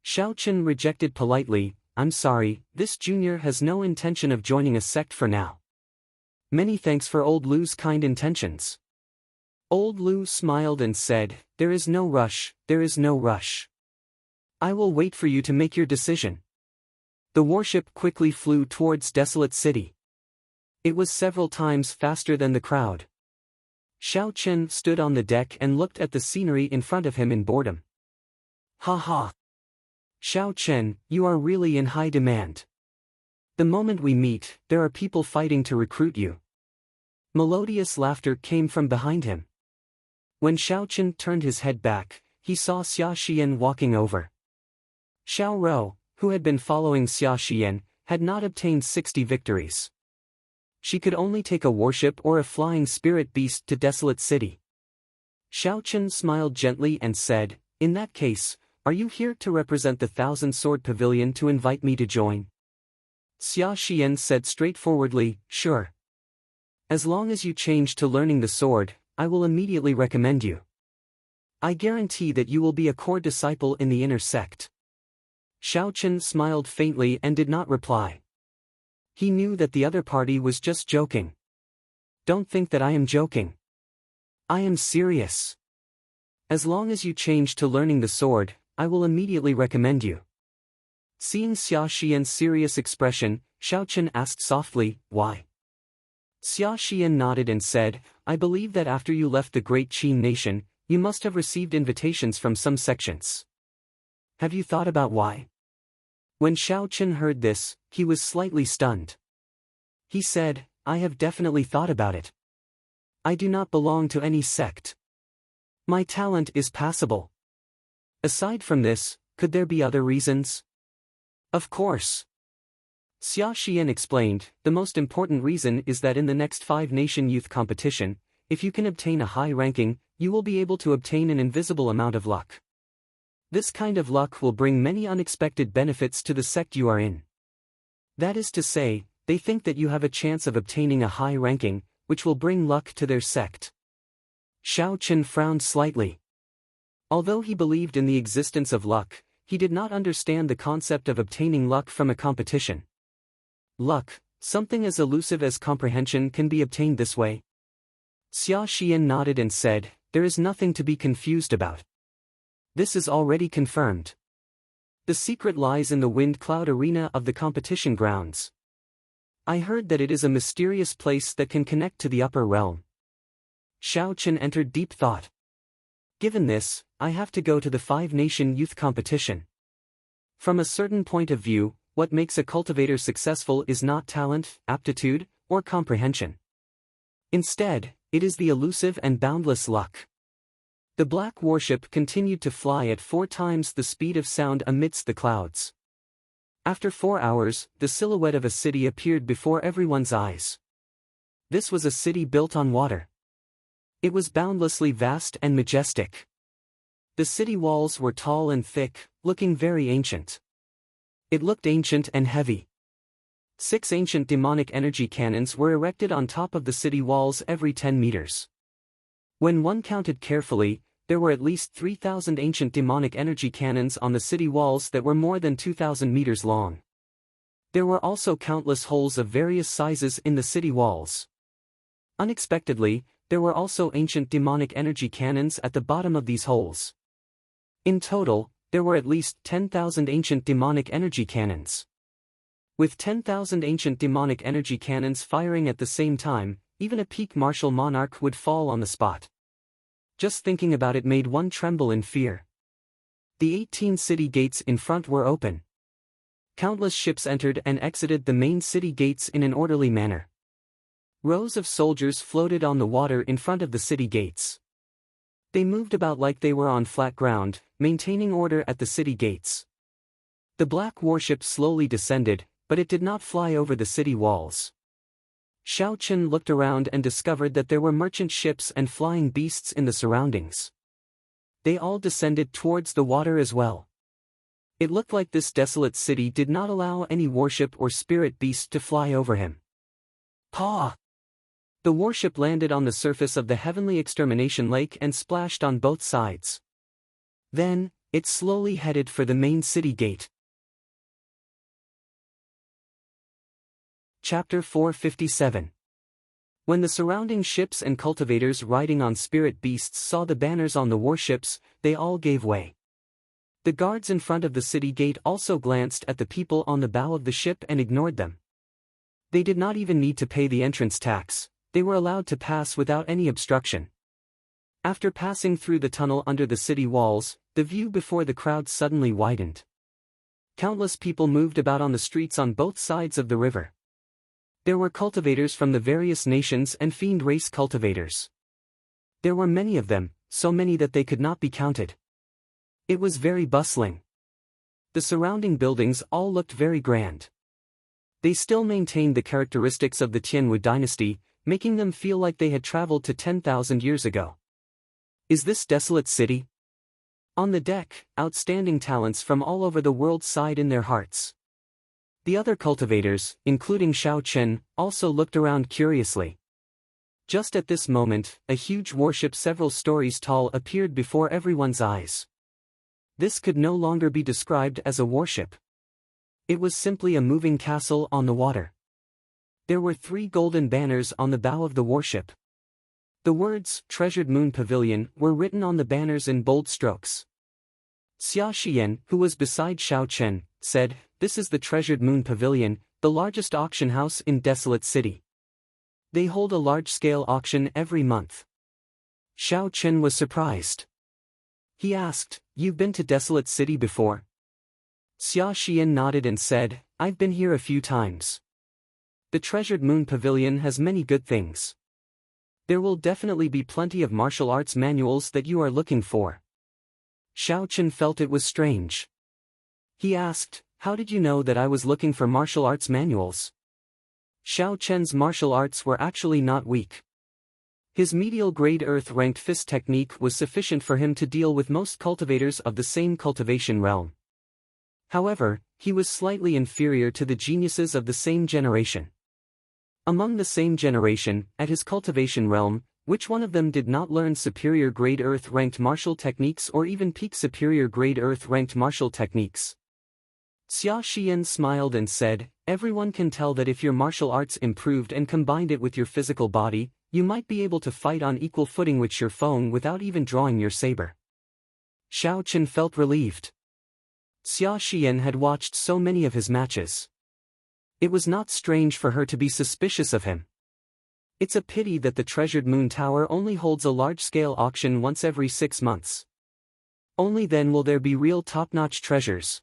Xiao Chen rejected politely, I'm sorry, this junior has no intention of joining a sect for now. Many thanks for Old Lu's kind intentions. Old Lu smiled and said, there is no rush, there is no rush. I will wait for you to make your decision. The warship quickly flew towards Desolate City. It was several times faster than the crowd. Xiao Chen stood on the deck and looked at the scenery in front of him in boredom. Ha ha! Xiao Chen, you are really in high demand. The moment we meet, there are people fighting to recruit you. Melodious laughter came from behind him. When Xiao Chen turned his head back, he saw Xia Xian walking over. Xiao Rou, who had been following Xia Xian, had not obtained 60 victories. She could only take a warship or a flying spirit beast to Desolate City. Xiao Chen smiled gently and said, in that case, are you here to represent the Thousand Sword Pavilion to invite me to join? Xia Xian said straightforwardly, sure. As long as you change to learning the sword, I will immediately recommend you. I guarantee that you will be a core disciple in the inner sect. Xiao Chen smiled faintly and did not reply. He knew that the other party was just joking. Don't think that I am joking. I am serious. As long as you change to learning the sword, I will immediately recommend you. Seeing Xia Xian's serious expression, Xiao Chen asked softly, why? Xia Xian nodded and said, I believe that after you left the great Qin nation, you must have received invitations from some sections. Have you thought about why? When Xiao Chen heard this, he was slightly stunned. He said, I have definitely thought about it. I do not belong to any sect. My talent is passable. Aside from this, could there be other reasons? Of course. Xia Xian explained, the most important reason is that in the next 5-nation youth competition, if you can obtain a high ranking, You will be able to obtain an invisible amount of luck. This kind of luck will bring many unexpected benefits to the sect you are in. That is to say, they think that you have a chance of obtaining a high ranking, which will bring luck to their sect. Xiao Chen frowned slightly. Although he believed in the existence of luck, he did not understand the concept of obtaining luck from a competition. Luck, something as elusive as comprehension, can be obtained this way? Xia Xian nodded and said, there is nothing to be confused about. This is already confirmed. The secret lies in the wind cloud arena of the competition grounds. I heard that it is a mysterious place that can connect to the upper realm. Xiao Chen entered deep thought. Given this, I have to go to the 5-nation youth competition. From a certain point of view, what makes a cultivator successful is not talent, aptitude, or comprehension. Instead, it is the elusive and boundless luck. The black warship continued to fly at 4 times the speed of sound amidst the clouds. After 4 hours, the silhouette of a city appeared before everyone's eyes. This was a city built on water. It was boundlessly vast and majestic. The city walls were tall and thick, looking very ancient. It looked ancient and heavy. 6 ancient demonic energy cannons were erected on top of the city walls every 10 meters. When one counted carefully, there were at least 3,000 ancient demonic energy cannons on the city walls that were more than 2,000 meters long. There were also countless holes of various sizes in the city walls. Unexpectedly, there were also ancient demonic energy cannons at the bottom of these holes. In total, there were at least 10,000 ancient demonic energy cannons. With 10,000 ancient demonic energy cannons firing at the same time, even a peak martial monarch would fall on the spot. Just thinking about it made one tremble in fear. The 18 city gates in front were open. Countless ships entered and exited the main city gates in an orderly manner. Rows of soldiers floated on the water in front of the city gates. They moved about like they were on flat ground, maintaining order at the city gates. The black warship slowly descended, but it did not fly over the city walls. Xiao Chen looked around and discovered that there were merchant ships and flying beasts in the surroundings. They all descended towards the water as well. It looked like this desolate city did not allow any warship or spirit beast to fly over him. Paw! The warship landed on the surface of the heavenly extermination lake and splashed on both sides. Then, it slowly headed for the main city gate. Chapter 457. When the surrounding ships and cultivators riding on spirit beasts saw the banners on the warships, they all gave way. The guards in front of the city gate also glanced at the people on the bow of the ship and ignored them. They did not even need to pay the entrance tax. They were allowed to pass without any obstruction. After passing through the tunnel under the city walls, the view before the crowd suddenly widened. Countless people moved about on the streets on both sides of the river. There were cultivators from the various nations and fiend race cultivators. There were many of them, so many that they could not be counted. It was very bustling. The surrounding buildings all looked very grand. They still maintained the characteristics of the Tianwu dynasty, making them feel like they had traveled to 10,000 years ago. Is this desolate city? On the deck, outstanding talents from all over the world sighed in their hearts. The other cultivators, including Xiao Chen, also looked around curiously. Just at this moment, a huge warship several stories tall appeared before everyone's eyes. This could no longer be described as a warship. It was simply a moving castle on the water. There were 3 golden banners on the bow of the warship. The words, Treasured Moon Pavilion, were written on the banners in bold strokes. Xia Xian, who was beside Xiao Chen, said, "This is the Treasured Moon Pavilion, the largest auction house in Desolate City. They hold a large-scale auction every month." Xiao Chen was surprised. He asked, "You've been to Desolate City before?" Xia Xian nodded and said, "I've been here a few times. The Treasured Moon Pavilion has many good things. There will definitely be plenty of martial arts manuals that you are looking for." Xiao Chen felt it was strange. He asked, "How did you know that I was looking for martial arts manuals?" Xiao Chen's martial arts were actually not weak. His medial grade earth-ranked fist technique was sufficient for him to deal with most cultivators of the same cultivation realm. However, he was slightly inferior to the geniuses of the same generation. Among the same generation, at his cultivation realm, which one of them did not learn superior grade earth-ranked martial techniques or even peak superior grade earth-ranked martial techniques? Xia Xian smiled and said, "Everyone can tell that if your martial arts improved and combined it with your physical body, you might be able to fight on equal footing with your foe without even drawing your saber." Xiao Chen felt relieved. Xia Xian had watched so many of his matches. It was not strange for her to be suspicious of him. It's a pity that the treasured Moon Tower only holds a large-scale auction once every 6 months. Only then will there be real top-notch treasures.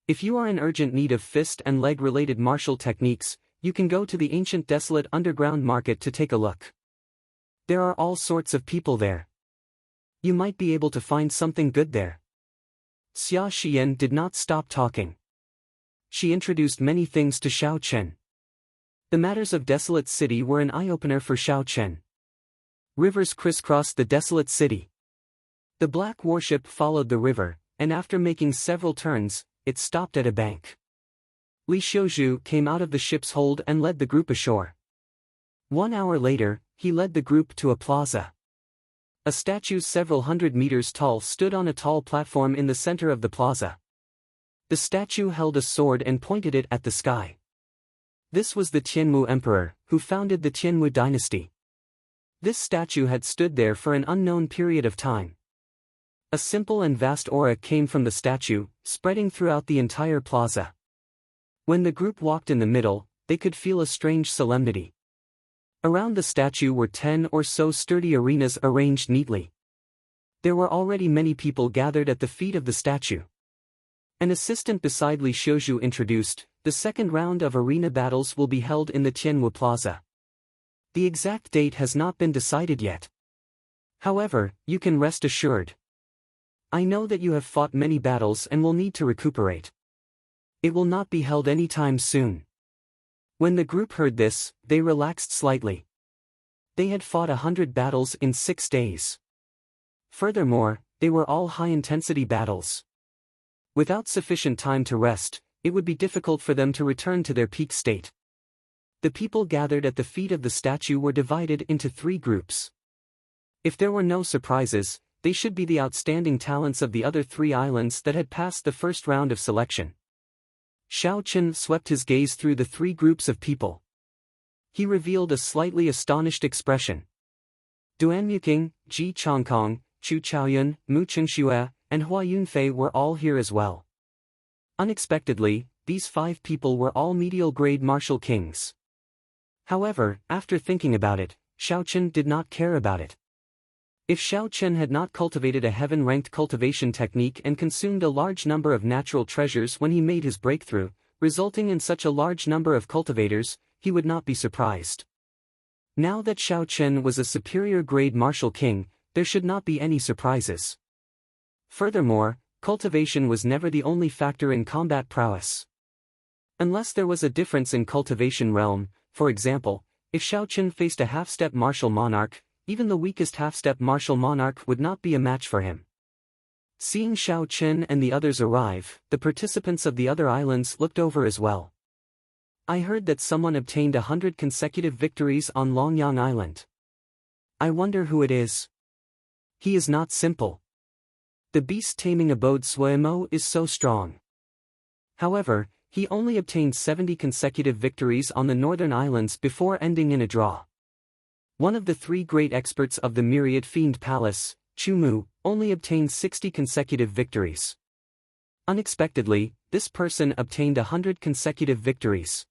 If you are in urgent need of fist and leg-related martial techniques, you can go to the ancient desolate underground market to take a look. There are all sorts of people there. You might be able to find something good there. Xia Xian did not stop talking. She introduced many things to Xiao Chen. The matters of Desolate City were an eye-opener for Xiao Chen. Rivers crisscrossed the desolate city. The black warship followed the river, and after making several turns, it stopped at a bank. Li Xiuzhu came out of the ship's hold and led the group ashore. 1 hour later, he led the group to a plaza. A statue several hundred meters tall stood on a tall platform in the center of the plaza. The statue held a sword and pointed it at the sky. This was the Tianmu Emperor, who founded the Tianmu dynasty. This statue had stood there for an unknown period of time. A simple and vast aura came from the statue, spreading throughout the entire plaza. When the group walked in the middle, they could feel a strange solemnity. Around the statue were 10 or so sturdy arenas arranged neatly. There were already many people gathered at the feet of the statue. An assistant beside Li Xiuzhu introduced, "The second round of arena battles will be held in the Tianwu Plaza. The exact date has not been decided yet. However, you can rest assured. I know that you have fought many battles and will need to recuperate. It will not be held anytime soon." When the group heard this, they relaxed slightly. They had fought 100 battles in 6 days. Furthermore, they were all high-intensity battles. Without sufficient time to rest, it would be difficult for them to return to their peak state. The people gathered at the feet of the statue were divided into 3 groups. If there were no surprises, they should be the outstanding talents of the other 3 islands that had passed the first round of selection. Xiao Chen swept his gaze through the 3 groups of people. He revealed a slightly astonished expression. Duan Muqing, Ji Chongkong, Chu Chaoyun, Mu Chengxue, and Hua Yunfei were all here as well. Unexpectedly, these 5 people were all medial-grade martial kings. However, after thinking about it, Xiao Chen did not care about it. If Xiao Chen had not cultivated a heaven-ranked cultivation technique and consumed a large number of natural treasures when he made his breakthrough, resulting in such a large number of cultivators, he would not be surprised. Now that Xiao Chen was a superior-grade martial king, there should not be any surprises. Furthermore, cultivation was never the only factor in combat prowess. Unless there was a difference in cultivation realm, for example, if Xiao Chen faced a half-step martial monarch, even the weakest half-step martial monarch would not be a match for him. Seeing Xiao Chen and the others arrive, the participants of the other islands looked over as well. I heard that someone obtained 100 consecutive victories on Longyang Island. I wonder who it is. He is not simple. The beast-taming abode Suemo is so strong. However, he only obtained 70 consecutive victories on the northern islands before ending in a draw. One of the 3 great experts of the Myriad Fiend Palace, Chu Mu, only obtained 60 consecutive victories. Unexpectedly, this person obtained 100 consecutive victories.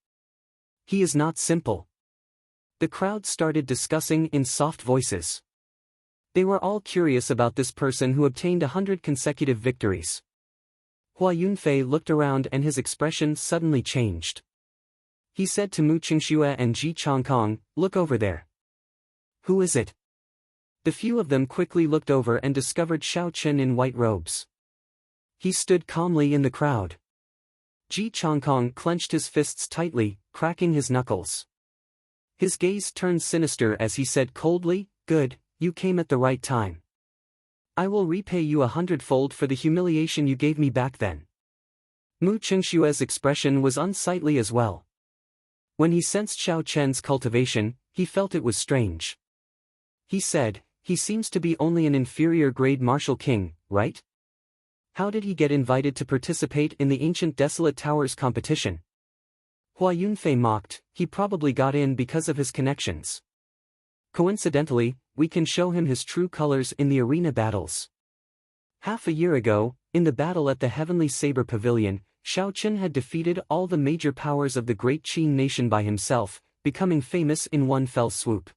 He is not simple. The crowd started discussing in soft voices. They were all curious about this person who obtained 100 consecutive victories. Hua Yunfei looked around and his expression suddenly changed. He said to Mu Qingxue and Ji Chongkong, "Look over there." "Who is it?" The few of them quickly looked over and discovered Xiao Chen in white robes. He stood calmly in the crowd. Ji Chongkong clenched his fists tightly, cracking his knuckles. His gaze turned sinister as he said coldly, Good, you came at the right time. I will repay you 100-fold for the humiliation you gave me back then. Mu Qingshue's expression was unsightly as well. When he sensed Xiao Chen's cultivation, he felt it was strange. He said, he seems to be only an inferior grade martial king, right? How did he get invited to participate in the ancient Desolate Towers competition? Hua Yunfei mocked, he probably got in because of his connections. Coincidentally, we can show him his true colors in the arena battles. Half a year ago, in the battle at the Heavenly Saber Pavilion, Xiao Chen had defeated all the major powers of the Great Qin nation by himself, becoming famous in one fell swoop.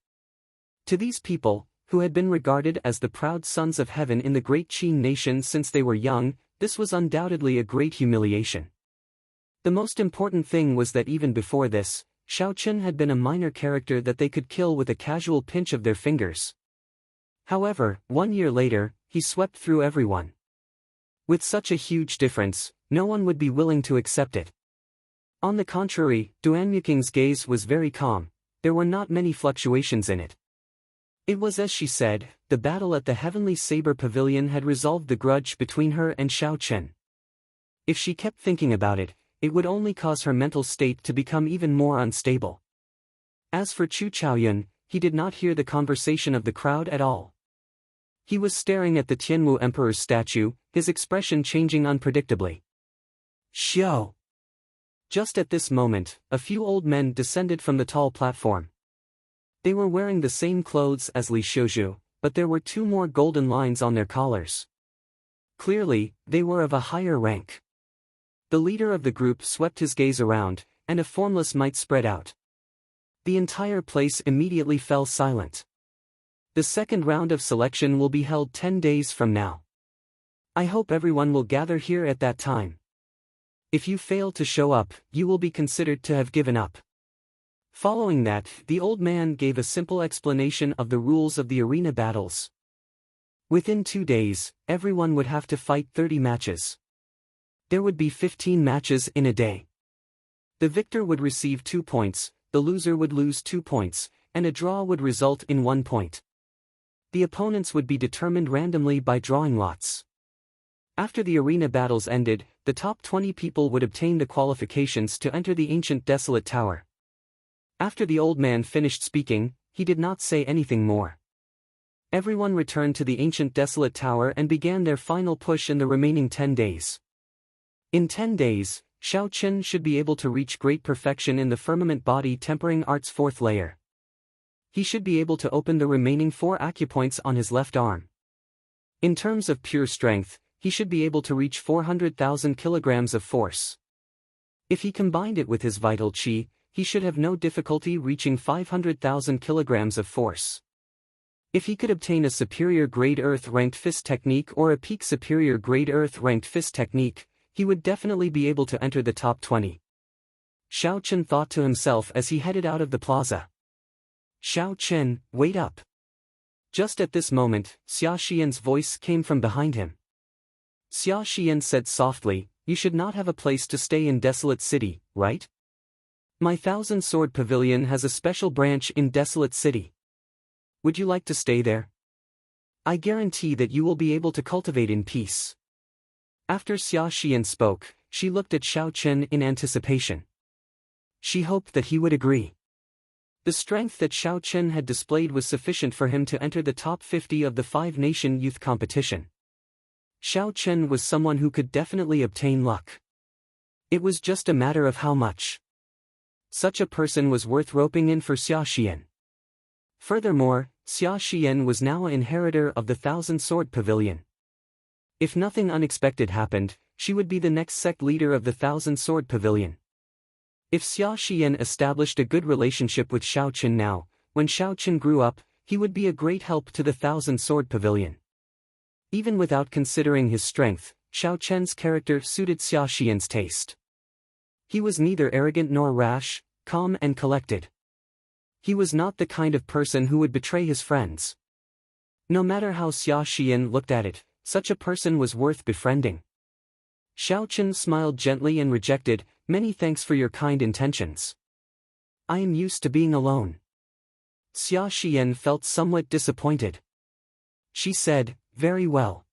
To these people, who had been regarded as the proud sons of heaven in the Great Qin nation since they were young, this was undoubtedly a great humiliation. The most important thing was that even before this, Xiao Chen had been a minor character that they could kill with a casual pinch of their fingers. However, 1 year later, he swept through everyone. With such a huge difference, no one would be willing to accept it. On the contrary, Duanmuking's gaze was very calm, there were not many fluctuations in it. It was as she said, the battle at the Heavenly Saber Pavilion had resolved the grudge between her and Xiao Chen. If she kept thinking about it, it would only cause her mental state to become even more unstable. As for Chu Chaoyun, he did not hear the conversation of the crowd at all. He was staring at the Tianwu Emperor's statue, his expression changing unpredictably. Xiao! Just at this moment, a few old men descended from the tall platform. They were wearing the same clothes as Li Xiuzhu, but there were 2 more golden lines on their collars. Clearly, they were of a higher rank. The leader of the group swept his gaze around, and a formless might spread out. The entire place immediately fell silent. The second round of selection will be held 10 days from now. I hope everyone will gather here at that time. If you fail to show up, you will be considered to have given up. Following that, the old man gave a simple explanation of the rules of the arena battles. Within 2 days, everyone would have to fight 30 matches. There would be 15 matches in a day. The victor would receive 2 points, the loser would lose 2 points, and a draw would result in 1 point. The opponents would be determined randomly by drawing lots. After the arena battles ended, the top 20 people would obtain the qualifications to enter the ancient Desolate Tower. After the old man finished speaking, he did not say anything more. Everyone returned to the ancient Desolate Tower and began their final push in the remaining 10 days. In 10 days, Xiao Chen should be able to reach great perfection in the firmament body tempering art's 4th layer. He should be able to open the remaining 4 acupoints on his left arm. In terms of pure strength, he should be able to reach 400,000 kilograms of force. If he combined it with his vital qi, he should have no difficulty reaching 500,000 kilograms of force. If he could obtain a superior grade earth-ranked fist technique or a peak superior grade earth-ranked fist technique, he would definitely be able to enter the top 20. Xiao Chen thought to himself as he headed out of the plaza. Xiao Chen, wait up. Just at this moment, Xia Xian's voice came from behind him. Xia Xian said softly, you should not have a place to stay in Desolate City, right? My 1,000-sword pavilion has a special branch in Desolate City. Would you like to stay there? I guarantee that you will be able to cultivate in peace. After Xia Xian spoke, she looked at Xiao Chen in anticipation. She hoped that he would agree. The strength that Xiao Chen had displayed was sufficient for him to enter the top 50 of the 5-nation youth competition. Xiao Chen was someone who could definitely obtain luck. It was just a matter of how much. Such a person was worth roping in for Xia Xian. Furthermore, Xia Xian was now an inheritor of the 1,000-sword pavilion. If nothing unexpected happened, she would be the next sect leader of the 1,000-sword pavilion. If Xia Xian established a good relationship with Xiao Chen now, when Xiao Chen grew up, he would be a great help to the 1,000-sword pavilion. Even without considering his strength, Xiao Chen's character suited Xia Xian's taste. He was neither arrogant nor rash, calm and collected. He was not the kind of person who would betray his friends. No matter how Xia Xian looked at it, such a person was worth befriending. Xiao Chen smiled gently and rejected, many thanks for your kind intentions. I am used to being alone. Xia Xian felt somewhat disappointed. She said, "Very well.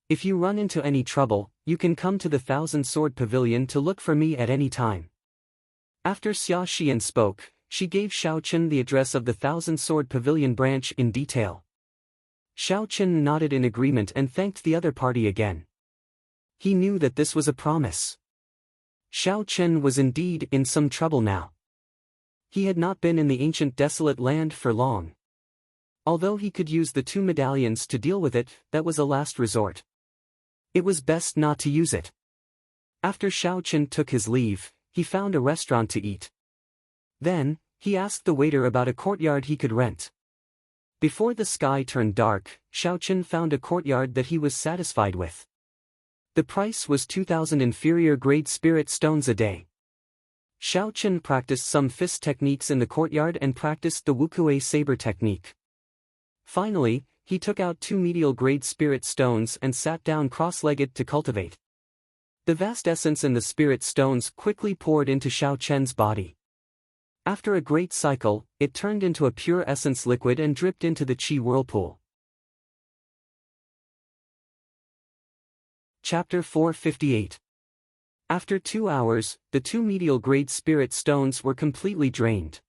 If you run into any trouble, you can come to the Thousand Sword Pavilion to look for me at any time." After Xia Xian spoke, she gave Xiao Chen the address of the Thousand Sword Pavilion branch in detail. Xiao Chen nodded in agreement and thanked the other party again. He knew that this was a promise. Xiao Chen was indeed in some trouble now. He had not been in the ancient desolate land for long. Although he could use the 2 medallions to deal with it, that was a last resort. It was best not to use it. After Xiao Chen took his leave, he found a restaurant to eat. Then, he asked the waiter about a courtyard he could rent. Before the sky turned dark, Xiao Chen found a courtyard that he was satisfied with. The price was 2,000 inferior grade spirit stones a day. Xiao Chen practiced some fist techniques in the courtyard and practiced the Wukue saber technique. Finally, he took out 2 medial grade spirit stones and sat down cross-legged to cultivate. The vast essence in the spirit stones quickly poured into Xiao Chen's body. After a great cycle, it turned into a pure essence liquid and dripped into the Qi whirlpool. Chapter 458. After 2 hours, the 2 medial grade spirit stones were completely drained.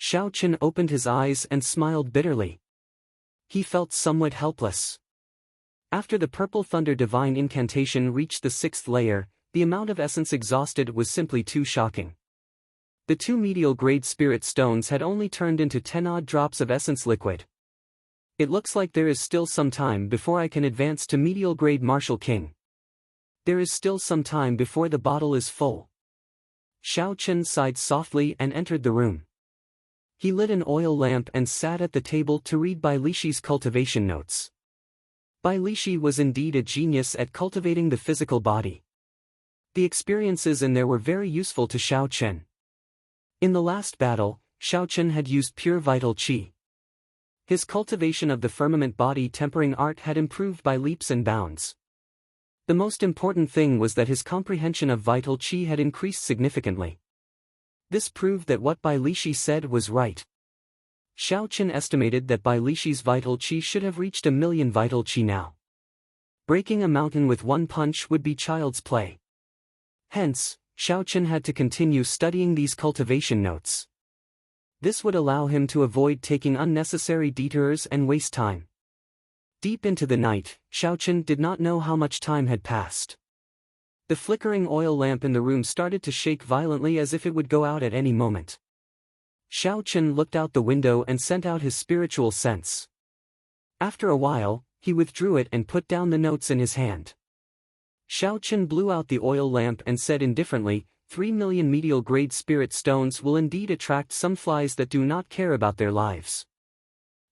Xiao Chen opened his eyes and smiled bitterly. He felt somewhat helpless. After the Purple Thunder Divine Incantation reached the 6th layer, the amount of essence exhausted was simply too shocking. The 2 medial grade spirit stones had only turned into 10-odd drops of essence liquid. It looks like there is still some time before I can advance to medial grade Martial King. There is still some time before the bottle is full. Xiao Chen sighed softly and entered the room. He lit an oil lamp and sat at the table to read Bai Lixi's cultivation notes. Bai Lixi was indeed a genius at cultivating the physical body. The experiences in there were very useful to Xiao Chen. In the last battle, Xiao Chen had used pure vital qi. His cultivation of the firmament body tempering art had improved by leaps and bounds. The most important thing was that his comprehension of vital qi had increased significantly. This proved that what Bai Lixi said was right. Xiao Chen estimated that Bai Lixi's vital qi should have reached 1,000,000 vital qi now. Breaking a mountain with one punch would be child's play. Hence, Xiao Chen had to continue studying these cultivation notes. This would allow him to avoid taking unnecessary detours and waste time. Deep into the night, Xiao Chen did not know how much time had passed. The flickering oil lamp in the room started to shake violently as if it would go out at any moment. Xiao Chen looked out the window and sent out his spiritual sense. After a while, he withdrew it and put down the notes in his hand. Xiao Chen blew out the oil lamp and said indifferently, 3 million medial grade spirit stones will indeed attract some flies that do not care about their lives.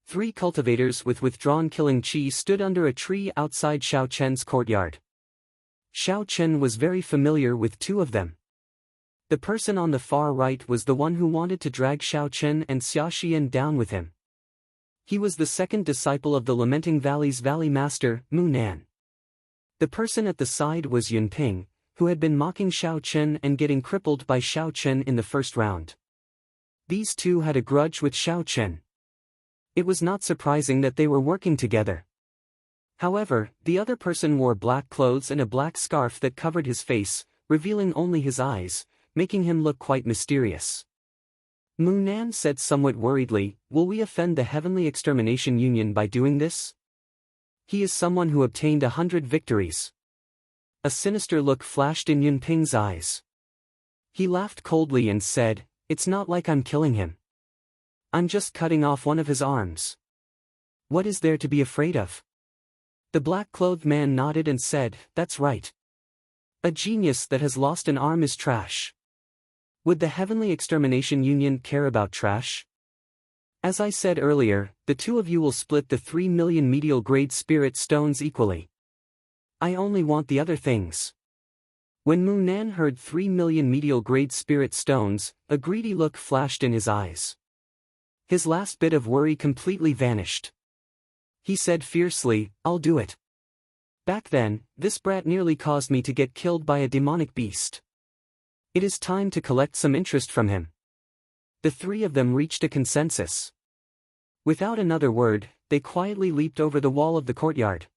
3 cultivators with withdrawn killing qi stood under a tree outside Xiao Chen's courtyard. Xiao Chen was very familiar with 2 of them. The person on the far right was the one who wanted to drag Xiao Chen and Xia Xian down with him. He was the second disciple of the Lamenting Valley's Valley Master, Mu Nan. The person at the side was Yun Ping, who had been mocking Xiao Chen and getting crippled by Xiao Chen in the first round. These 2 had a grudge with Xiao Chen. It was not surprising that they were working together. However, the other person wore black clothes and a black scarf that covered his face, revealing only his eyes, making him look quite mysterious. Mu Nan said somewhat worriedly, "Will we offend the Heavenly Extermination Union by doing this? He is someone who obtained 100 victories." A sinister look flashed in Yun Ping's eyes. He laughed coldly and said, "It's not like I'm killing him. I'm just cutting off one of his arms. What is there to be afraid of?" The black-clothed man nodded and said, "That's right. A genius that has lost an arm is trash. Would the Heavenly Extermination Union care about trash? As I said earlier, the 2 of you will split the 3 million medial grade spirit stones equally. I only want the other things." When Mu Nan heard 3 million medial grade spirit stones, a greedy look flashed in his eyes. His last bit of worry completely vanished. He said fiercely, "I'll do it. Back then, this brat nearly caused me to get killed by a demonic beast. It is time to collect some interest from him." The three of them reached a consensus. Without another word, they quietly leaped over the wall of the courtyard.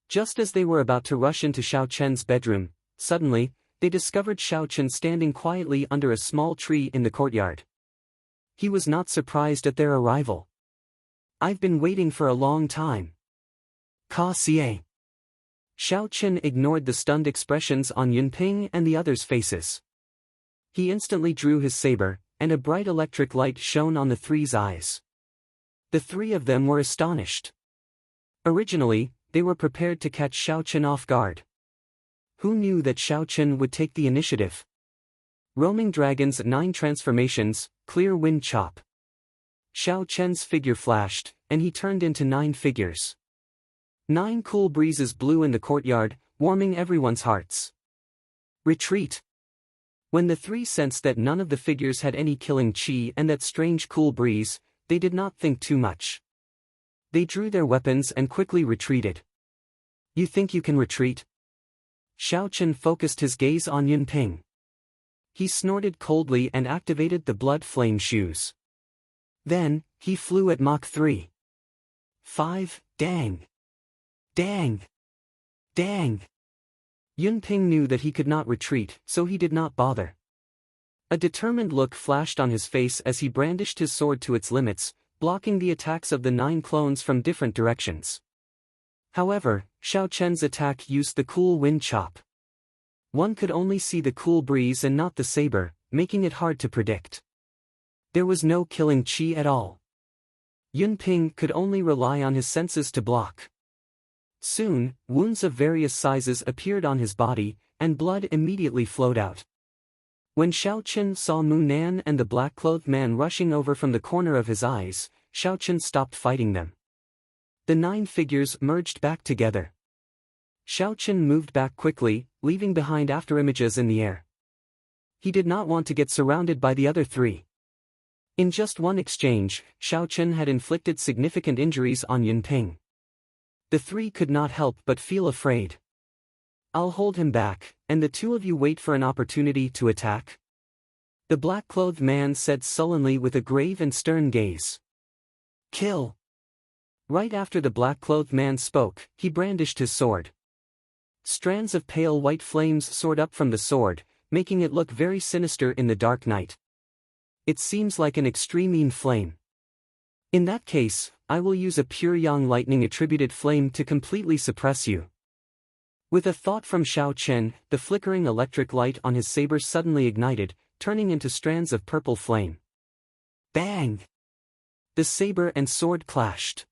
Just as they were about to rush into Xiao Chen's bedroom, suddenly, they discovered Xiao Chen standing quietly under a small tree in the courtyard. He was not surprised at their arrival. "I've been waiting for a long time." Ka Xie. Xiao Chen ignored the stunned expressions on Yunping and the others' faces. He instantly drew his saber, and a bright electric light shone on the three's eyes. The three of them were astonished. Originally, they were prepared to catch Xiao Chen off guard. Who knew that Xiao Chen would take the initiative? Roaming Dragon's 9 transformations, Clear Wind Chop. Xiao Chen's figure flashed, and he turned into 9 figures. 9 cool breezes blew in the courtyard, warming everyone's hearts. Retreat. When the three sensed that none of the figures had any killing chi and that strange cool breeze, they did not think too much. They drew their weapons and quickly retreated. "You think you can retreat?" Xiao Chen focused his gaze on Yunping. He snorted coldly and activated the blood flame shoes. Then, he flew at Mach 3. 5, dang! Dang! Dang! Yunping knew that he could not retreat, so he did not bother. A determined look flashed on his face as he brandished his sword to its limits, blocking the attacks of the 9 clones from different directions. However, Xiao Chen's attack used the cool wind chop. One could only see the cool breeze and not the saber, making it hard to predict. There was no killing chi at all. Yunping could only rely on his senses to block. Soon, wounds of various sizes appeared on his body, and blood immediately flowed out. When Xiao Chen saw Mu Nan and the black-clothed man rushing over from the corner of his eyes, Xiao Chen stopped fighting them. The 9 figures merged back together. Xiao Chen moved back quickly, leaving behind afterimages in the air. He did not want to get surrounded by the other 3. In just one exchange, Xiao Chen had inflicted significant injuries on Yunping. The 3 could not help but feel afraid. "I'll hold him back, and the 2 of you wait for an opportunity to attack," the black-clothed man said sullenly with a grave and stern gaze. "Kill!" Right after the black-clothed man spoke, he brandished his sword. Strands of pale white flames soared up from the sword, making it look very sinister in the dark night. "It seems like an extreme flame. In that case, I will use a pure yang lightning attributed flame to completely suppress you." With a thought from Xiao Chen, the flickering electric light on his saber suddenly ignited, turning into strands of purple flame. Bang! The saber and sword clashed.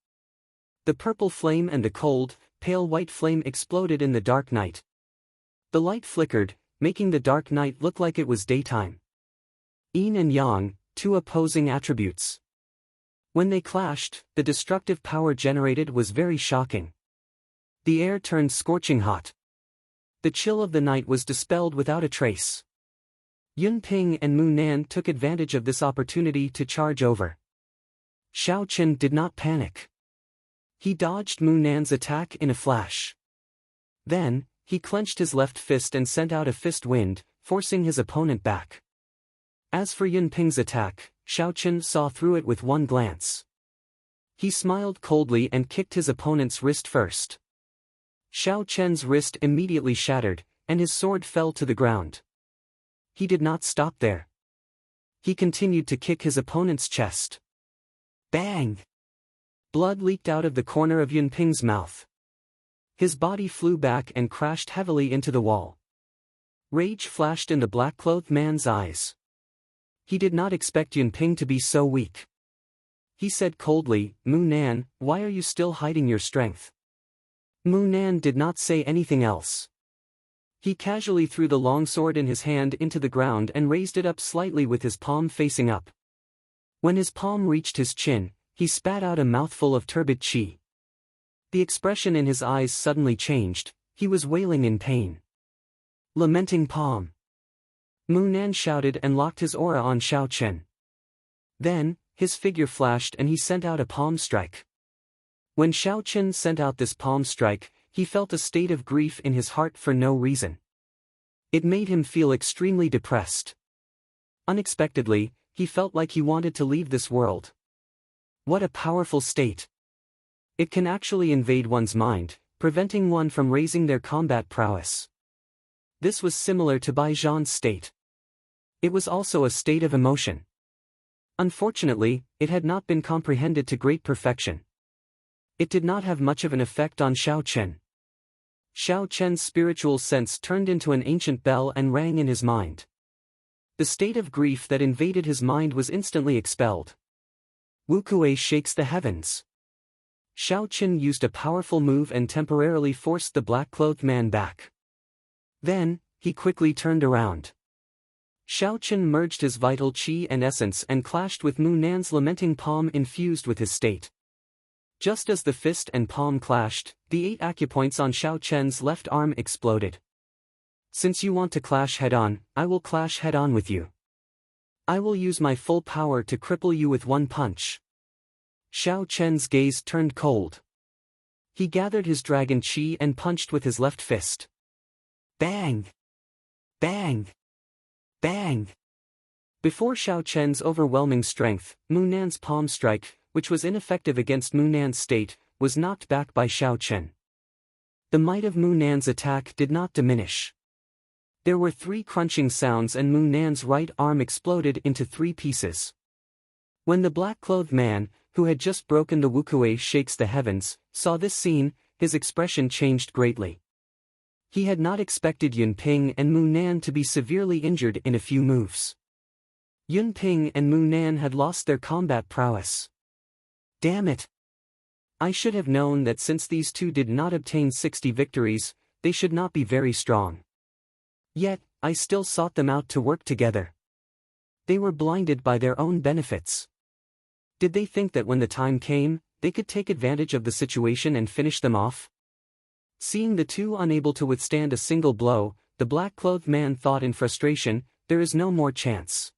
The purple flame and the cold, pale white flame exploded in the dark night. The light flickered, making the dark night look like it was daytime. Yin and Yang, 2 opposing attributes. When they clashed, the destructive power generated was very shocking. The air turned scorching hot. The chill of the night was dispelled without a trace. Yunping and Mu Nan took advantage of this opportunity to charge over. Xiao Chen did not panic. He dodged Mu Nan's attack in a flash. Then, he clenched his left fist and sent out a fist wind, forcing his opponent back. As for Yunping's attack, Xiao Chen saw through it with one glance. He smiled coldly and kicked his opponent's wrist first. Xiao Chen's wrist immediately shattered, and his sword fell to the ground. He did not stop there. He continued to kick his opponent's chest. Bang! Blood leaked out of the corner of Yunping's mouth. His body flew back and crashed heavily into the wall. Rage flashed in the black-clothed man's eyes. He did not expect Yunping to be so weak. He said coldly, "Mu Nan, why are you still hiding your strength?" Mu Nan did not say anything else. He casually threw the long sword in his hand into the ground and raised it up slightly with his palm facing up. When his palm reached his chin, he spat out a mouthful of turbid qi. The expression in his eyes suddenly changed, he was wailing in pain. Lamenting palm. Mu Nan shouted and locked his aura on Xiao Chen. Then, his figure flashed and he sent out a palm strike. When Xiao Chen sent out this palm strike, he felt a state of grief in his heart for no reason. It made him feel extremely depressed. Unexpectedly, He felt like he wanted to leave this world. What a powerful state. It can actually invade one's mind, preventing one from raising their combat prowess. This was similar to Bai Zhan's state. It was also a state of emotion. Unfortunately, it had not been comprehended to great perfection. It did not have much of an effect on Xiao Chen. Xiao Chen's spiritual sense turned into an ancient bell and rang in his mind. The state of grief that invaded his mind was instantly expelled. Wu Kuei shakes the heavens. Xiao Chen used a powerful move and temporarily forced the black-clothed man back. Then, he quickly turned around. Xiao Chen merged his vital qi and essence and clashed with Mu Nan's lamenting palm infused with his state. Just as the fist and palm clashed, the 8 acupoints on Xiao Chen's left arm exploded. Since you want to clash head-on, I will clash head-on with you. I will use my full power to cripple you with one punch. Xiao Chen's gaze turned cold. He gathered his dragon qi and punched with his left fist. Bang! Bang! Bang! Before Xiao Chen's overwhelming strength, Mu Nan's palm strike, which was ineffective against Mu Nan's state, was knocked back by Xiao Chen. The might of Mu Nan's attack did not diminish. There were 3 crunching sounds and Mu Nan's right arm exploded into 3 pieces. When the black-clothed man, who had just broken the Wu Kuei shakes the heavens, saw this scene, his expression changed greatly. He had not expected Yun Ping and Mu Nan to be severely injured in a few moves. Yun Ping and Mu Nan had lost their combat prowess. Damn it! I should have known that since these two did not obtain 60 victories, they should not be very strong. Yet, I still sought them out to work together. They were blinded by their own benefits. Did they think that when the time came, they could take advantage of the situation and finish them off? Seeing the two unable to withstand a single blow, the black-clothed man thought in frustration, there is no more chance.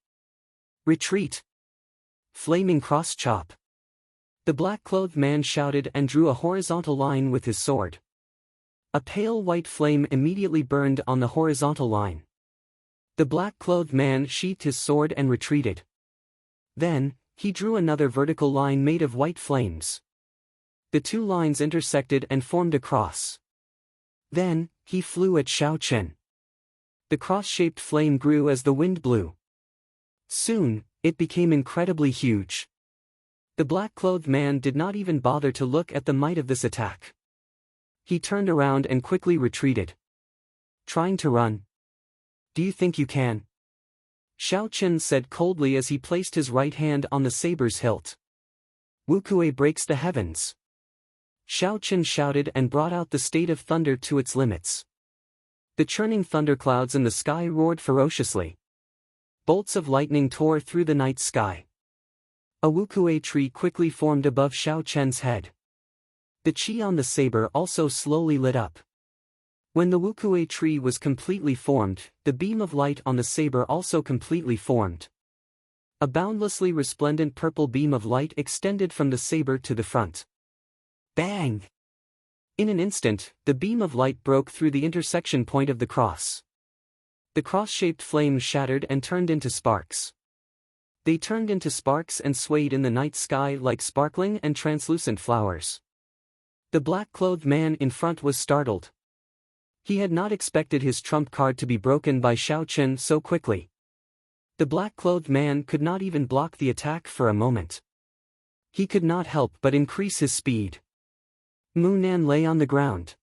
Retreat! Flaming cross-chop! The black-clothed man shouted and drew a horizontal line with his sword. A pale white flame immediately burned on the horizontal line. The black-clothed man sheathed his sword and retreated. Then, he drew another vertical line made of white flames. The 2 lines intersected and formed a cross. Then, he flew at Xiao Chen. The cross-shaped flame grew as the wind blew. Soon, it became incredibly huge. The black-clothed man did not even bother to look at the might of this attack. He turned around and quickly retreated. Trying to run? Do you think you can? Xiao Chen said coldly as he placed his right hand on the saber's hilt. Wu Kuei breaks the heavens. Xiao Chen shouted and brought out the state of thunder to its limits. The churning thunderclouds in the sky roared ferociously. Bolts of lightning tore through the night sky. A Wu Kuei tree quickly formed above Xiao Chen's head. The qi on the saber also slowly lit up. When the Wu Kuei tree was completely formed, the beam of light on the saber also completely formed. A boundlessly resplendent purple beam of light extended from the saber to the front. Bang! In an instant, the beam of light broke through the intersection point of the cross. The cross-shaped flame shattered and turned into sparks. They turned into sparks and swayed in the night sky like sparkling and translucent flowers. The black-clothed man in front was startled. He had not expected his trump card to be broken by Xiao Chen so quickly. The black-clothed man could not even block the attack for a moment. He could not help but increase his speed. Mu Nan lay on the ground.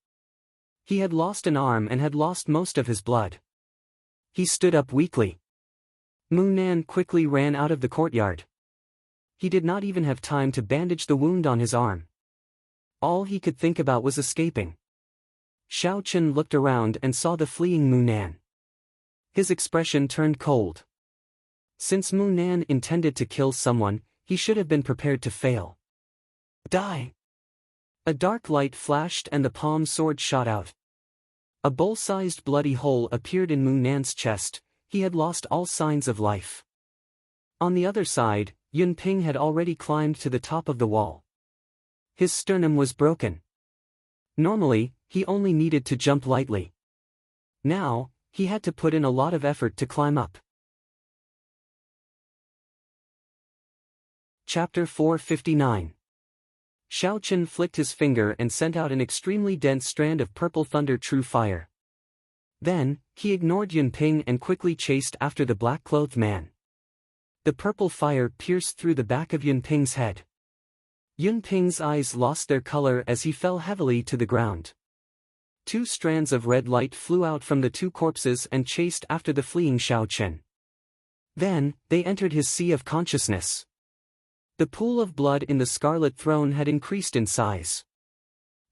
He had lost an arm and had lost most of his blood. He stood up weakly. Mu Nan quickly ran out of the courtyard. He did not even have time to bandage the wound on his arm. All he could think about was escaping. Xiao Chen looked around and saw the fleeing Mu Nan. His expression turned cold. Since Mu Nan intended to kill someone, he should have been prepared to fail. Die! A dark light flashed and the palm sword shot out. A bowl-sized bloody hole appeared in Mu Nan's chest. He had lost all signs of life. On the other side, Yun Ping had already climbed to the top of the wall. His sternum was broken. Normally, he only needed to jump lightly. Now, he had to put in a lot of effort to climb up. Chapter 459. Xiao Chen flicked his finger and sent out an extremely dense strand of purple thunder true fire. Then, he ignored Yunping and quickly chased after the black-clothed man. The purple fire pierced through the back of Yunping's head. Yunping's eyes lost their color as he fell heavily to the ground. 2 strands of red light flew out from the 2 corpses and chased after the fleeing Xiao Chen. Then, they entered his sea of consciousness. The pool of blood in the Scarlet Throne had increased in size.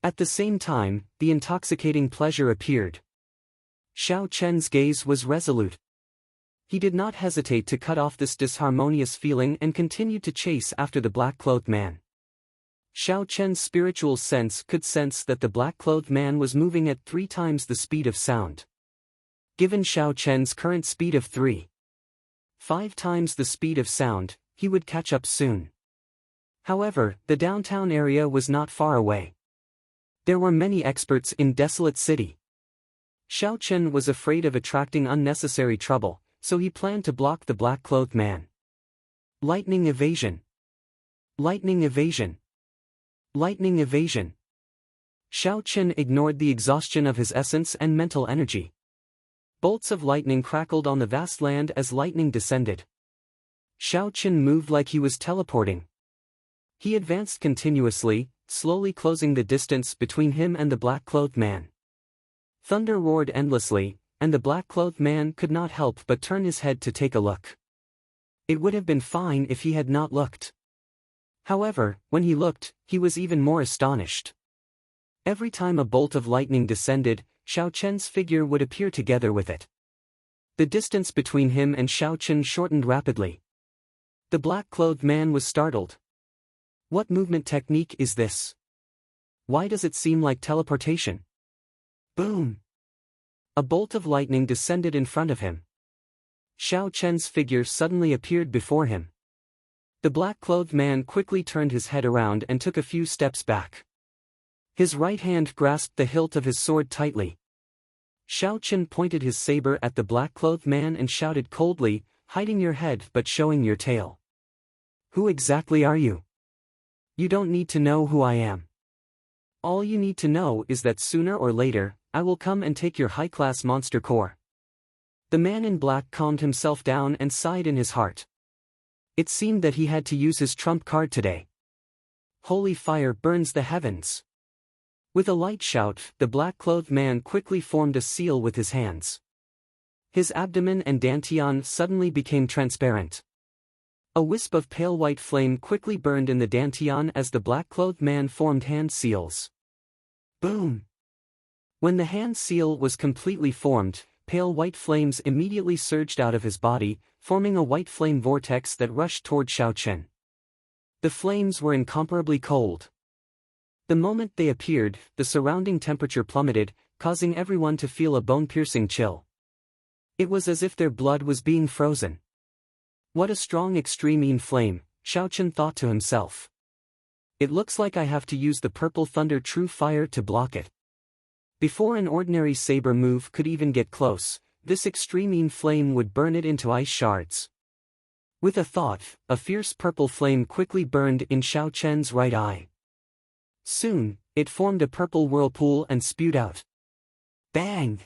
At the same time, the intoxicating pleasure appeared. Xiao Chen's gaze was resolute. He did not hesitate to cut off this disharmonious feeling and continued to chase after the black-clothed man. Xiao Chen's spiritual sense could sense that the black-clothed man was moving at 3 times the speed of sound. Given Xiao Chen's current speed of 5 times the speed of sound, he would catch up soon. However, the downtown area was not far away. There were many experts in Desolate City. Xiao Chen was afraid of attracting unnecessary trouble, so he planned to block the black-clothed man. Lightning evasion. Lightning evasion. Lightning evasion. Xiao Chen ignored the exhaustion of his essence and mental energy. Bolts of lightning crackled on the vast land as lightning descended. Xiao Chen moved like he was teleporting. He advanced continuously, slowly closing the distance between him and the black-clothed man. Thunder roared endlessly, and the black-clothed man could not help but turn his head to take a look. It would have been fine if he had not looked. However, when he looked, he was even more astonished. Every time a bolt of lightning descended, Xiao Chen's figure would appear together with it. The distance between him and Xiao Chen shortened rapidly. The black-clothed man was startled. What movement technique is this? Why does it seem like teleportation? Boom! A bolt of lightning descended in front of him. Xiao Chen's figure suddenly appeared before him. The black-clothed man quickly turned his head around and took a few steps back. His right hand grasped the hilt of his sword tightly. Xiao Chen pointed his saber at the black-clothed man and shouted coldly, "Hiding your head but showing your tail. Who exactly are you? You don't need to know who I am. All you need to know is that sooner or later, I will come and take your high-class monster core." The man in black calmed himself down and sighed in his heart. It seemed that he had to use his trump card today. Holy fire burns the heavens. With a light shout, the black-clothed man quickly formed a seal with his hands. His abdomen and dantian suddenly became transparent. A wisp of pale white flame quickly burned in the dantian as the black-clothed man formed hand seals. Boom! When the hand seal was completely formed, pale white flames immediately surged out of his body, forming a white flame vortex that rushed toward Xiao Chen. The flames were incomparably cold. The moment they appeared, the surrounding temperature plummeted, causing everyone to feel a bone-piercing chill. It was as if their blood was being frozen. What a strong extreme flame, Xiao Chen thought to himself. It looks like I have to use the purple thunder true fire to block it. Before an ordinary saber move could even get close, this extreme flame would burn it into ice shards. With a thought, a fierce purple flame quickly burned in Xiao Chen's right eye. Soon, it formed a purple whirlpool and spewed out. Bang!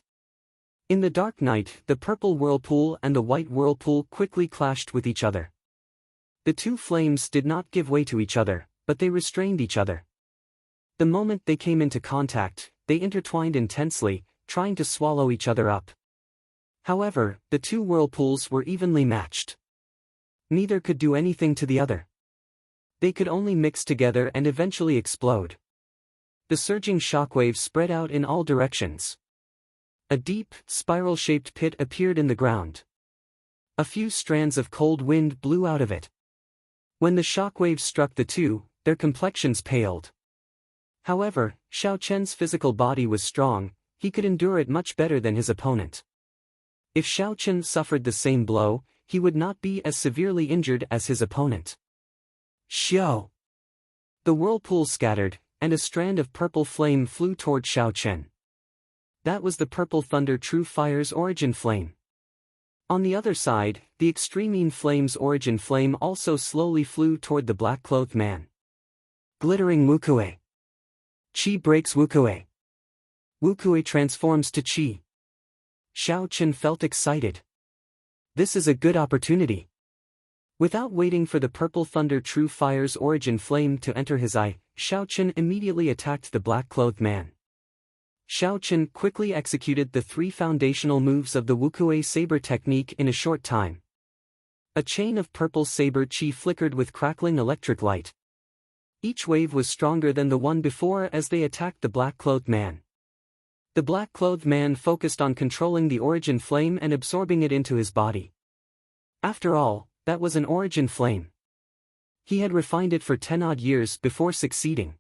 In the dark night, the purple whirlpool and the white whirlpool quickly clashed with each other. The 2 flames did not give way to each other, but they restrained each other. The moment they came into contact, they intertwined intensely, trying to swallow each other up. However, the 2 whirlpools were evenly matched. Neither could do anything to the other. They could only mix together and eventually explode. The surging shockwave spread out in all directions. A deep, spiral-shaped pit appeared in the ground. A few strands of cold wind blew out of it. When the shockwave struck the 2, their complexions paled. However, Xiao Chen's physical body was strong, he could endure it much better than his opponent. If Xiao Chen suffered the same blow, he would not be as severely injured as his opponent. Xiao! The whirlpool scattered, and a strand of purple flame flew toward Xiao Chen. That was the purple thunder true fire's origin flame. On the other side, the extreme flame's origin flame also slowly flew toward the black-clothed man. Glittering Wukue. Qi breaks Wukue. Wukue transforms to Qi. Xiao Chen felt excited. This is a good opportunity. Without waiting for the purple thunder true fire's origin flame to enter his eye, Xiao Chen immediately attacked the black-clothed man. Xiao Chen quickly executed the 3 foundational moves of the Wukue saber technique in a short time. A chain of purple saber chi flickered with crackling electric light. Each wave was stronger than the one before as they attacked the black-clothed man. The black-clothed man focused on controlling the origin flame and absorbing it into his body. After all, that was an origin flame. He had refined it for 10-odd years before succeeding.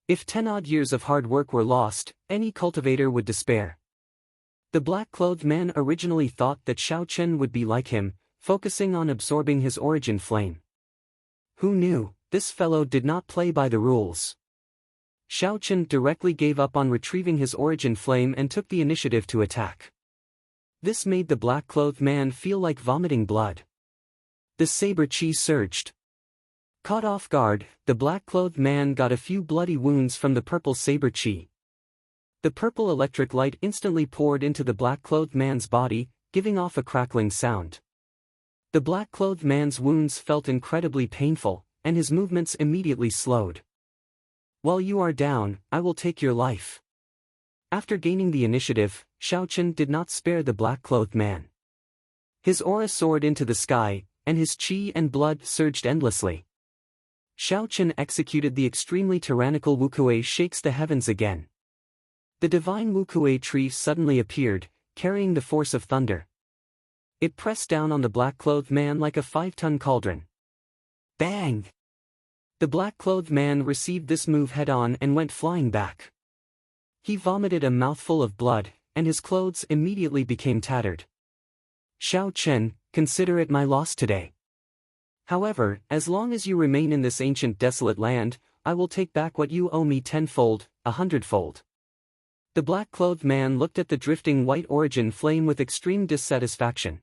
If 10-odd years of hard work were lost, any cultivator would despair. The black-clothed man originally thought that Xiao Chen would be like him, focusing on absorbing his origin flame. Who knew, this fellow did not play by the rules. Xiao Chen directly gave up on retrieving his origin flame and took the initiative to attack. This made the black-clothed man feel like vomiting blood. The saber chi surged. Caught off guard, the black-clothed man got a few bloody wounds from the purple saber chi. The purple electric light instantly poured into the black-clothed man's body, giving off a crackling sound. The black-clothed man's wounds felt incredibly painful, and his movements immediately slowed. While you are down, I will take your life. After gaining the initiative, Xiao Chen did not spare the black-clothed man. His aura soared into the sky, and his chi and blood surged endlessly. Xiao Chen executed the extremely tyrannical Wukue shakes the heavens again. The divine Wukue tree suddenly appeared, carrying the force of thunder. It pressed down on the black-clothed man like a 5-ton cauldron. Bang! The black-clothed man received this move head-on and went flying back. He vomited a mouthful of blood, and his clothes immediately became tattered. Xiao Chen, consider it my loss today. However, as long as you remain in this ancient desolate land, I will take back what you owe me 10-fold, 100-fold. The black-clothed man looked at the drifting white origin flame with extreme dissatisfaction.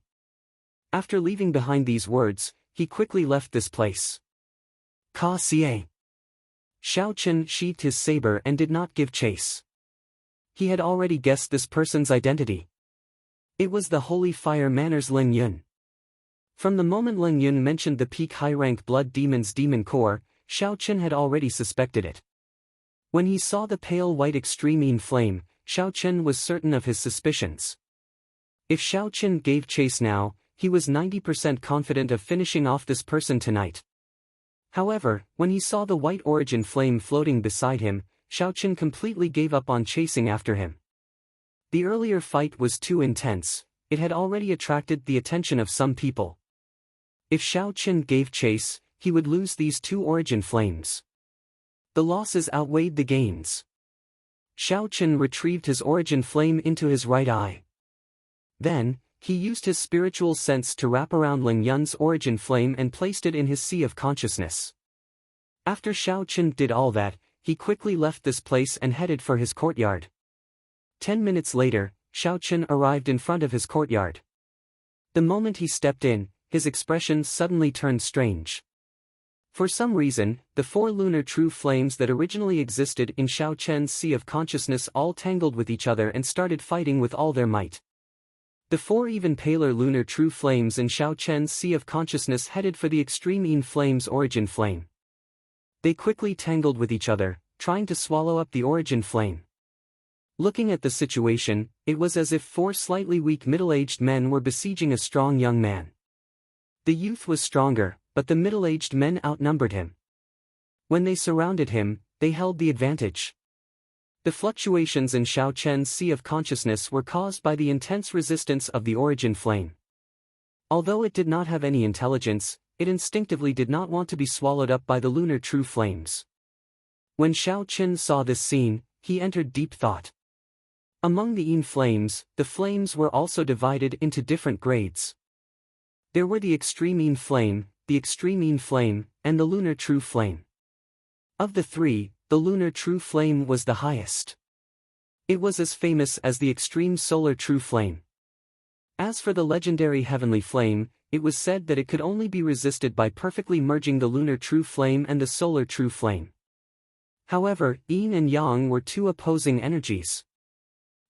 After leaving behind these words, he quickly left this place. Ka Xie. Xiao Chen sheathed his saber and did not give chase. He had already guessed this person's identity. It was the holy fire manner's Ling Yun. From the moment Ling Yun mentioned the peak high-rank blood demon's demon core, Xiao Chen had already suspected it. When he saw the pale white extreme flame, Xiao Chen was certain of his suspicions. If Xiao Chen gave chase now, he was 90% confident of finishing off this person tonight. However, when he saw the white origin flame floating beside him, Xiao Chen completely gave up on chasing after him. The earlier fight was too intense, it had already attracted the attention of some people. If Xiao Chen gave chase, he would lose these 2 origin flames. The losses outweighed the gains. Xiao Chen retrieved his origin flame into his right eye. Then, he used his spiritual sense to wrap around Ling Yun's origin flame and placed it in his sea of consciousness. After Xiao Chen did all that, he quickly left this place and headed for his courtyard. 10 minutes later, Xiao Chen arrived in front of his courtyard. The moment he stepped in, his expression suddenly turned strange. For some reason, the 4 lunar true flames that originally existed in Xiao Chen's sea of consciousness all tangled with each other and started fighting with all their might. The 4 even paler lunar true flames in Xiao Chen's sea of consciousness headed for the extreme flame's origin flame. They quickly tangled with each other, trying to swallow up the origin flame. Looking at the situation, it was as if 4 slightly weak middle-aged men were besieging a strong young man. The youth was stronger, but the middle-aged men outnumbered him. When they surrounded him, they held the advantage. The fluctuations in Xiao Chen's sea of consciousness were caused by the intense resistance of the origin flame. Although it did not have any intelligence, it instinctively did not want to be swallowed up by the lunar true flames. When Xiao Chen saw this scene, he entered deep thought. Among the flames, the flames were also divided into different grades. There were the extreme flame, and the lunar true flame. Of the 3, the lunar true flame was the highest. It was as famous as the extreme solar true flame. As for the legendary heavenly flame, it was said that it could only be resisted by perfectly merging the lunar true flame and the solar true flame. However, yin and yang were two opposing energies.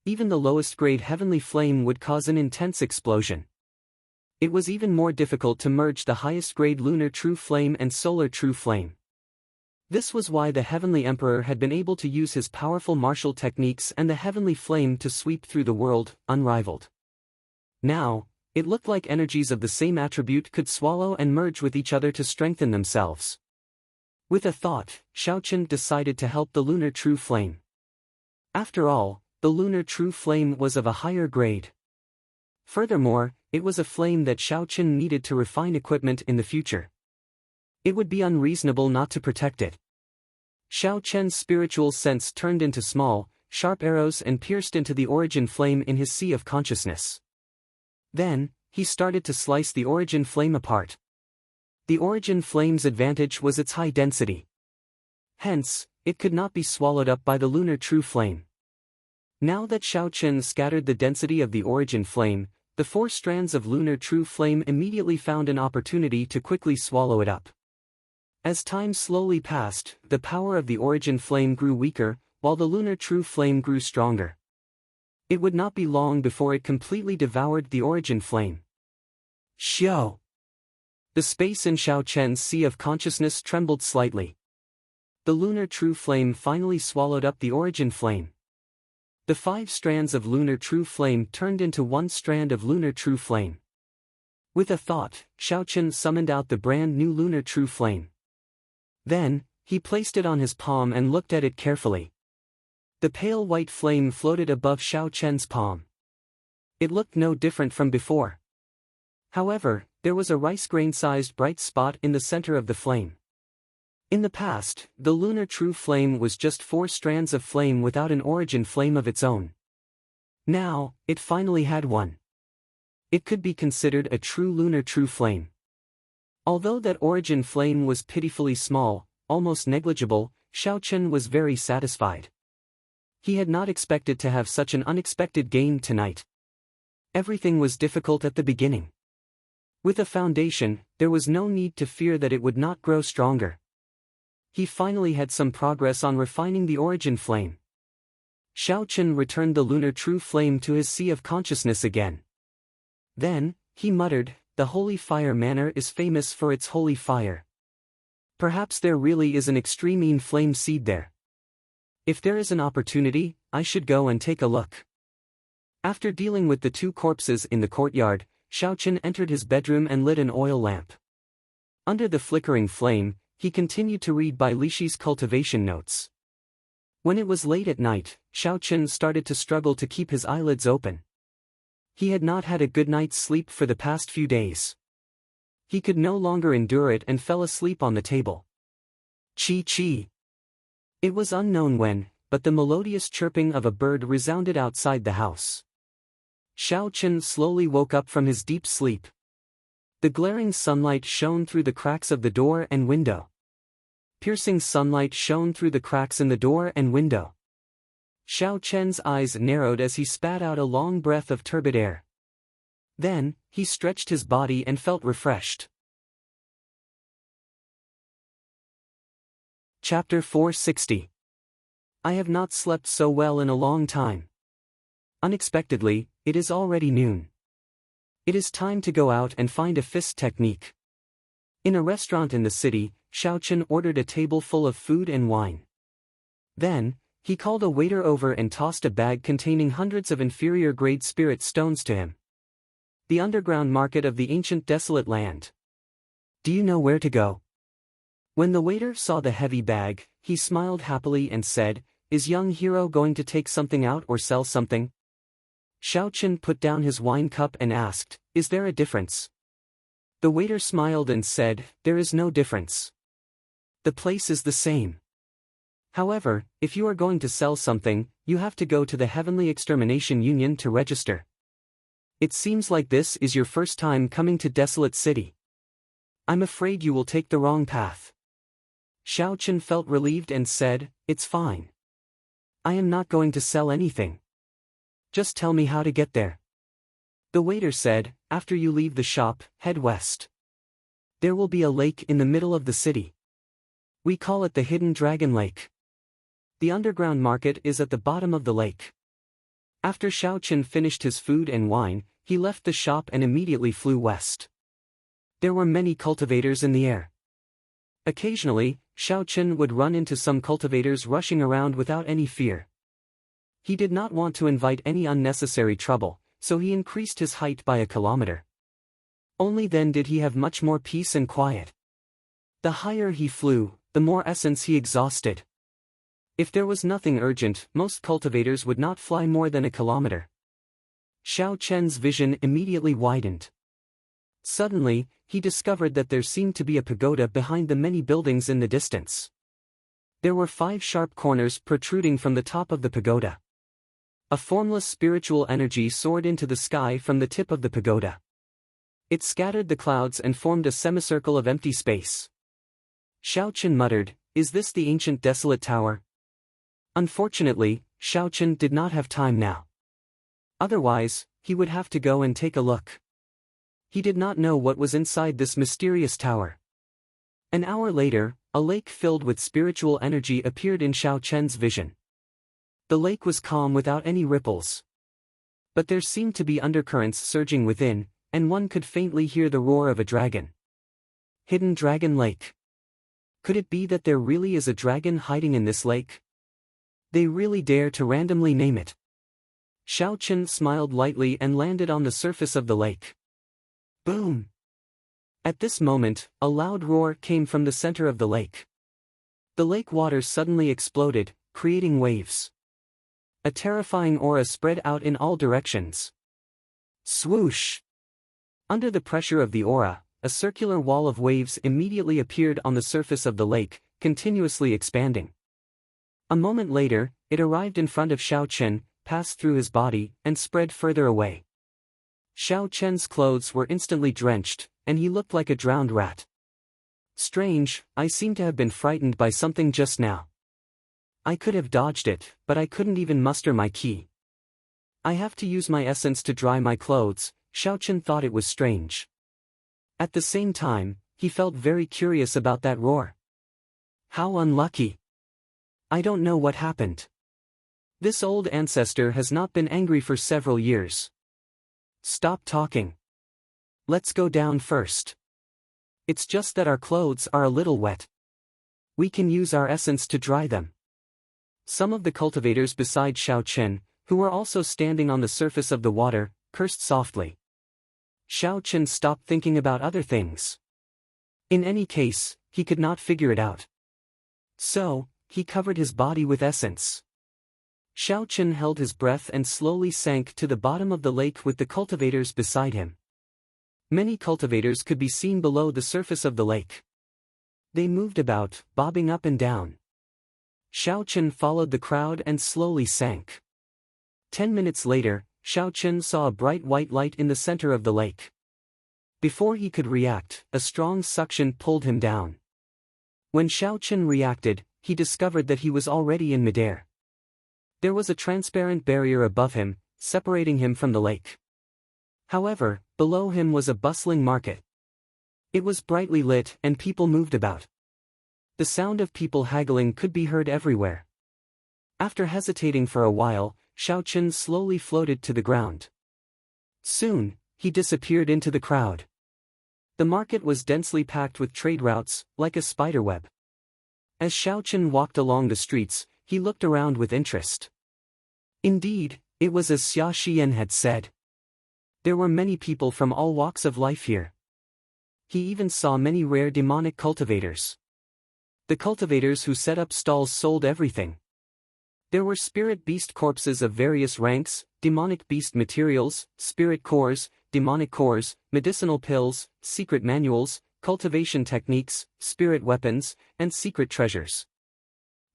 Even the lowest grade heavenly flame would cause an intense explosion. It was even more difficult to merge the highest grade lunar true flame and solar true flame. This was why the Heavenly Emperor had been able to use his powerful martial techniques and the heavenly flame to sweep through the world, unrivaled. Now, it looked like energies of the same attribute could swallow and merge with each other to strengthen themselves. With a thought, Xiaochen decided to help the lunar true flame. After all, the lunar true flame was of a higher grade. Furthermore, it was a flame that Xiaochen needed to refine equipment in the future. It would be unreasonable not to protect it. Xiaochen's spiritual sense turned into small, sharp arrows and pierced into the origin flame in his sea of consciousness. Then, he started to slice the origin flame apart. The origin flame's advantage was its high density. Hence, it could not be swallowed up by the lunar true flame. Now that Xiaochen scattered the density of the origin flame, the 4 strands of lunar true flame immediately found an opportunity to quickly swallow it up. As time slowly passed, the power of the origin flame grew weaker, while the lunar true flame grew stronger. It would not be long before it completely devoured the origin flame. Xiao! The space in Xiaochen's sea of consciousness trembled slightly. The lunar true flame finally swallowed up the origin flame. The 5 strands of lunar true flame turned into 1 strand of lunar true flame. With a thought, Xiaochen summoned out the brand new lunar true flame. Then, he placed it on his palm and looked at it carefully. The pale white flame floated above Xiaochen's palm. It looked no different from before. However, there was a rice grain-sized bright spot in the center of the flame. In the past, the lunar true flame was just 4 strands of flame without an origin flame of its own. Now, it finally had one. It could be considered a true lunar true flame. Although that origin flame was pitifully small, almost negligible, Xiaochen was very satisfied. He had not expected to have such an unexpected gain tonight. Everything was difficult at the beginning. With a foundation, there was no need to fear that it would not grow stronger. He finally had some progress on refining the origin flame. Xiaochen returned the lunar true flame to his sea of consciousness again. Then, he muttered, "The holy fire manor is famous for its holy fire. Perhaps there really is an extreme flame seed there. If there is an opportunity, I should go and take a look." After dealing with the 2 corpses in the courtyard, Xiaochen entered his bedroom and lit an oil lamp. Under the flickering flame, he continued to read Bai Lishi's cultivation notes. When it was late at night, Xiaochen started to struggle to keep his eyelids open. He had not had a good night's sleep for the past few days. He could no longer endure it and fell asleep on the table. Chi-chi. It was unknown when, but the melodious chirping of a bird resounded outside the house. Xiaochen slowly woke up from his deep sleep. The glaring sunlight shone through the cracks of the door and window. Piercing sunlight shone through the cracks in the door and window. Xiaochen's eyes narrowed as he spat out a long breath of turbid air. Then, he stretched his body and felt refreshed. Chapter 460. I have not slept so well in a long time. Unexpectedly, it is already noon. It is time to go out and find a fist technique. In a restaurant in the city, Xiaochen ordered a table full of food and wine. Then, he called a waiter over and tossed a bag containing hundreds of inferior-grade spirit stones to him. The underground market of the ancient desolate land. Do you know where to go? When the waiter saw the heavy bag, he smiled happily and said, "Is young hero going to take something out or sell something?" Xiaochen put down his wine cup and asked, "Is there a difference?" The waiter smiled and said, "There is no difference. The place is the same. However, if you are going to sell something, you have to go to the Heavenly Extermination Union to register. It seems like this is your first time coming to Desolate City. I'm afraid you will take the wrong path." Xiaochen felt relieved and said, "It's fine. I am not going to sell anything. Just tell me how to get there." The waiter said, "After you leave the shop, head west. There will be a lake in the middle of the city. We call it the Hidden Dragon Lake. The underground market is at the bottom of the lake." After Xiao Chen finished his food and wine, he left the shop and immediately flew west. There were many cultivators in the air. Occasionally, Xiao Chen would run into some cultivators rushing around without any fear. He did not want to invite any unnecessary trouble, so he increased his height by a kilometer. Only then did he have much more peace and quiet. The higher he flew, the more essence he exhausted. If there was nothing urgent, most cultivators would not fly more than a kilometer. Xiao Chen's vision immediately widened. Suddenly, he discovered that there seemed to be a pagoda behind the many buildings in the distance. There were 5 sharp corners protruding from the top of the pagoda. A formless spiritual energy soared into the sky from the tip of the pagoda. It scattered the clouds and formed a semicircle of empty space. Xiao Chen muttered, "Is this the ancient desolate tower?" Unfortunately, Xiao Chen did not have time now. Otherwise, he would have to go and take a look. He did not know what was inside this mysterious tower. An hour later, a lake filled with spiritual energy appeared in Xiao Chen's vision. The lake was calm without any ripples. But there seemed to be undercurrents surging within, and one could faintly hear the roar of a dragon. Hidden Dragon Lake. Could it be that there really is a dragon hiding in this lake? They really dare to randomly name it. Xiao Chen smiled lightly and landed on the surface of the lake. Boom! At this moment, a loud roar came from the center of the lake. The lake water suddenly exploded, creating waves. A terrifying aura spread out in all directions. Swoosh! Under the pressure of the aura, a circular wall of waves immediately appeared on the surface of the lake, continuously expanding. A moment later, it arrived in front of Xiao Chen, passed through his body, and spread further away. Xiao Chen's clothes were instantly drenched, and he looked like a drowned rat. Strange, I seem to have been frightened by something just now. I could have dodged it, but I couldn't even muster my ki. I have to use my essence to dry my clothes. Xiao Chen thought it was strange. At the same time, he felt very curious about that roar. How unlucky. I don't know what happened. This old ancestor has not been angry for several years. Stop talking. Let's go down first. It's just that our clothes are a little wet. We can use our essence to dry them. Some of the cultivators beside Xiao Chen, who were also standing on the surface of the water, cursed softly. Xiao Chen stopped thinking about other things. In any case, he could not figure it out. So, he covered his body with essence. Xiao Chen held his breath and slowly sank to the bottom of the lake with the cultivators beside him. Many cultivators could be seen below the surface of the lake. They moved about, bobbing up and down. Xiao Chen followed the crowd and slowly sank. 10 minutes later, Xiao Chen saw a bright white light in the center of the lake. Before he could react, a strong suction pulled him down. When Xiao Chen reacted, he discovered that he was already in midair. There was a transparent barrier above him, separating him from the lake. However, below him was a bustling market. It was brightly lit and people moved about. The sound of people haggling could be heard everywhere. After hesitating for a while, Xiao Chen slowly floated to the ground. Soon, he disappeared into the crowd. The market was densely packed with trade routes, like a spiderweb. As Xiao Chen walked along the streets, he looked around with interest. Indeed, it was as Xia Xian had said. There were many people from all walks of life here. He even saw many rare demonic cultivators. The cultivators who set up stalls sold everything. There were spirit beast corpses of various ranks, demonic beast materials, spirit cores, demonic cores, medicinal pills, secret manuals, cultivation techniques, spirit weapons, and secret treasures.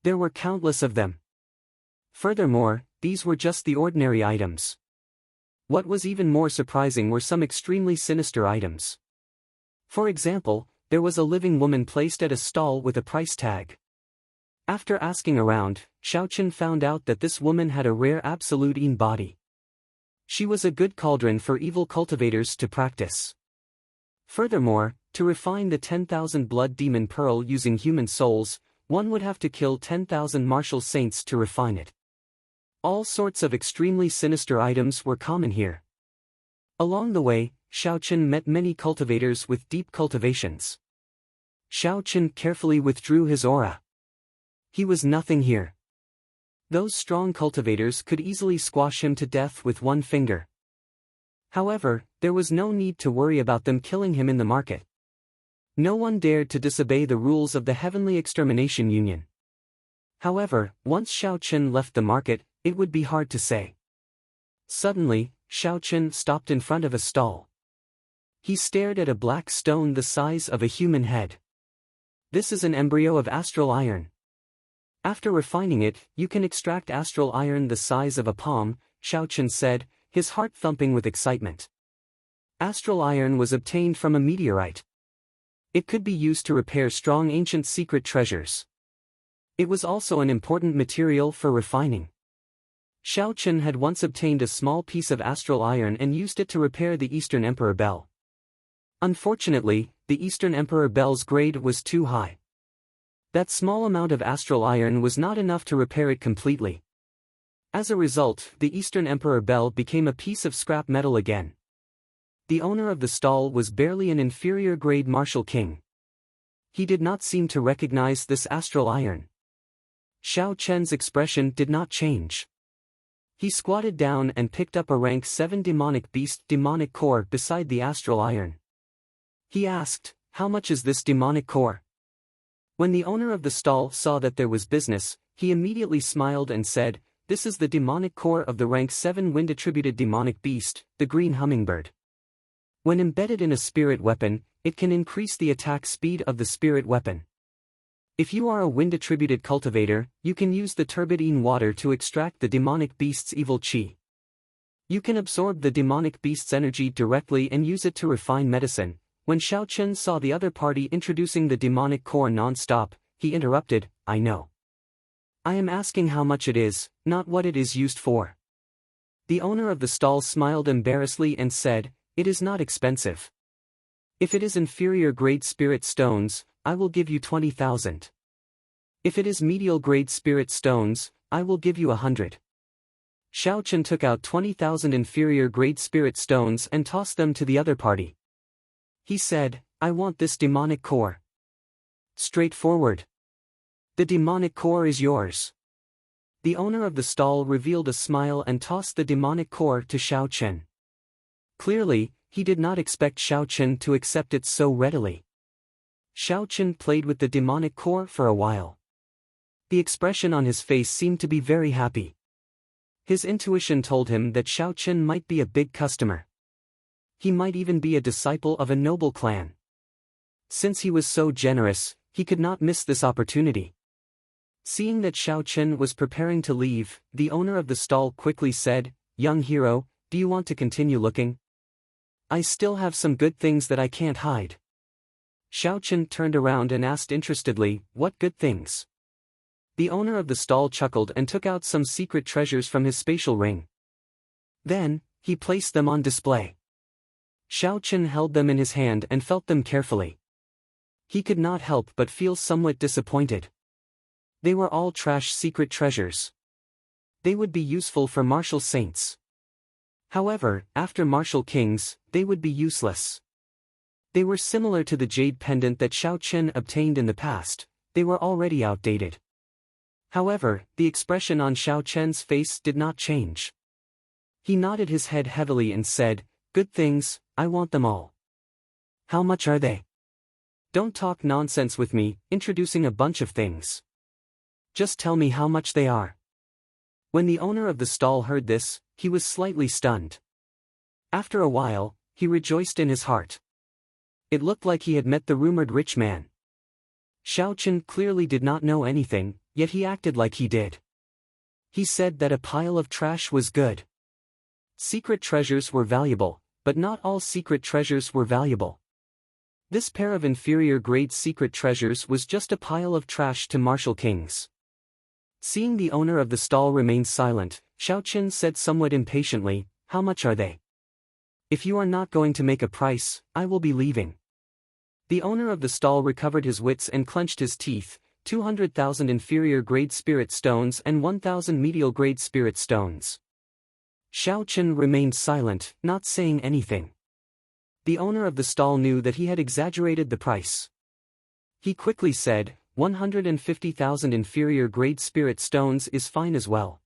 There were countless of them. Furthermore, these were just the ordinary items. What was even more surprising were some extremely sinister items. For example, there was a living woman placed at a stall with a price tag. After asking around, Xiao Chen found out that this woman had a rare absolute Yin body. She was a good cauldron for evil cultivators to practice. Furthermore, to refine the 10,000 blood demon pearl using human souls, one would have to kill 10,000 martial saints to refine it. All sorts of extremely sinister items were common here. Along the way, Xiaoqin met many cultivators with deep cultivations. Xiaoqin carefully withdrew his aura. He was nothing here. Those strong cultivators could easily squash him to death with one finger. However, there was no need to worry about them killing him in the market. No one dared to disobey the rules of the Heavenly Extermination Union. However, once Xiaoqin left the market, it would be hard to say. Suddenly, Xiaoqin stopped in front of a stall. He stared at a black stone the size of a human head. This is an embryo of astral iron. After refining it, you can extract astral iron the size of a palm, Xiaoqin said, his heart thumping with excitement. Astral iron was obtained from a meteorite. It could be used to repair strong ancient secret treasures. It was also an important material for refining. Xiaoqin had once obtained a small piece of astral iron and used it to repair the Eastern Emperor bell. Unfortunately, the Eastern Emperor bell's grade was too high. That small amount of astral iron was not enough to repair it completely. As a result, the Eastern Emperor bell became a piece of scrap metal again. The owner of the stall was barely an inferior grade martial king. He did not seem to recognize this astral iron. Xiaoqian's expression did not change. He squatted down and picked up a rank 7 demonic beast demonic core beside the astral iron. He asked, "How much is this demonic core?" When the owner of the stall saw that there was business, he immediately smiled and said, "This is the demonic core of the rank 7 wind-attributed demonic beast, the green hummingbird. When embedded in a spirit weapon, it can increase the attack speed of the spirit weapon. If you are a wind-attributed cultivator, you can use the turbidine water to extract the demonic beast's evil chi. You can absorb the demonic beast's energy directly and use it to refine medicine." When Xiaoqin saw the other party introducing the demonic core non-stop, he interrupted, "I know. I am asking how much it is, not what it is used for." The owner of the stall smiled embarrassedly and said, "It is not expensive. If it is inferior grade spirit stones, I will give you 20,000. If it is medial grade spirit stones, I will give you 100. Xiaoqin took out 20,000 inferior grade spirit stones and tossed them to the other party. He said, "I want this demonic core." Straightforward. The demonic core is yours. The owner of the stall revealed a smile and tossed the demonic core to Xiaoqin. Clearly, he did not expect Xiaoqin to accept it so readily. Xiaoqin played with the demonic core for a while. The expression on his face seemed to be very happy. His intuition told him that Xiaoqin might be a big customer. He might even be a disciple of a noble clan. Since he was so generous, he could not miss this opportunity. Seeing that Xiaoqin was preparing to leave, the owner of the stall quickly said, "Young hero, do you want to continue looking? I still have some good things that I can't hide." Xiaoqin turned around and asked interestedly, "What good things?" The owner of the stall chuckled and took out some secret treasures from his spatial ring. Then, he placed them on display. Xiaoqin held them in his hand and felt them carefully. He could not help but feel somewhat disappointed. They were all trash secret treasures. They would be useful for martial saints. However, after martial kings, they would be useless. They were similar to the jade pendant that Xiaoqin obtained in the past. They were already outdated. However, the expression on Xiaoqin's face did not change. He nodded his head heavily and said, "Good things, I want them all." "How much are they?" "Don't talk nonsense with me, introducing a bunch of things. Just tell me how much they are." When the owner of the stall heard this, he was slightly stunned. After a while, he rejoiced in his heart. It looked like he had met the rumored rich man. Xiaoqin clearly did not know anything, yet he acted like he did. He said that a pile of trash was good. Secret treasures were valuable, but not all secret treasures were valuable. This pair of inferior grade secret treasures was just a pile of trash to martial kings. Seeing the owner of the stall remain silent, Xiaoqin said somewhat impatiently, how much are they? If you are not going to make a price, I will be leaving. The owner of the stall recovered his wits and clenched his teeth. 200,000 inferior grade spirit stones and 1,000 medial grade spirit stones. Xiao Chen remained silent, not saying anything. The owner of the stall knew that he had exaggerated the price. He quickly said, 150,000 inferior grade spirit stones is fine as well.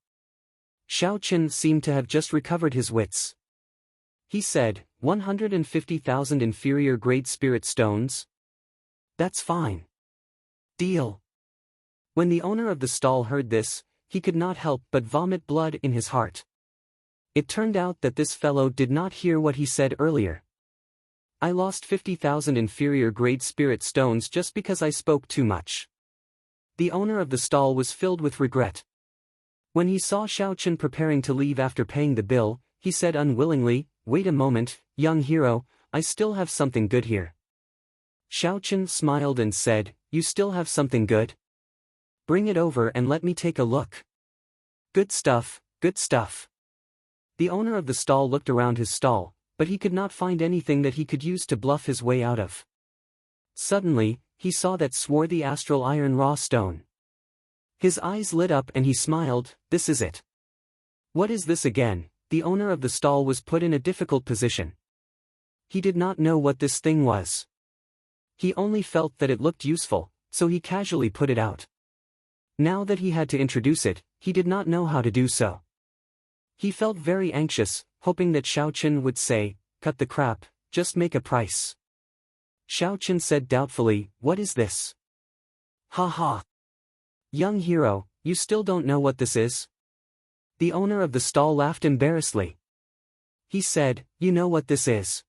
Xiao Chen seemed to have just recovered his wits. He said, 150,000 inferior grade spirit stones? That's fine. Deal. When the owner of the stall heard this, he could not help but vomit blood in his heart. It turned out that this fellow did not hear what he said earlier. I lost 50,000 inferior grade spirit stones just because I spoke too much. The owner of the stall was filled with regret. When he saw Xiao Chen preparing to leave after paying the bill, he said unwillingly, "Wait a moment, young hero, I still have something good here." Xiao Chen smiled and said, "You still have something good? Bring it over and let me take a look." Good stuff, good stuff. The owner of the stall looked around his stall, but he could not find anything that he could use to bluff his way out of. Suddenly, he saw that swarthy astral iron raw stone. His eyes lit up and he smiled, "This is it." "What is this again?" The owner of the stall was put in a difficult position. He did not know what this thing was. He only felt that it looked useful, so he casually put it out. Now that he had to introduce it, he did not know how to do so. He felt very anxious, hoping that Xiao Chen would say, "Cut the crap, just make a price." Xiao Chen said doubtfully, "What is this?" "Ha ha. Young hero, you still don't know what this is?" The owner of the stall laughed embarrassedly. He said, "You know what this is.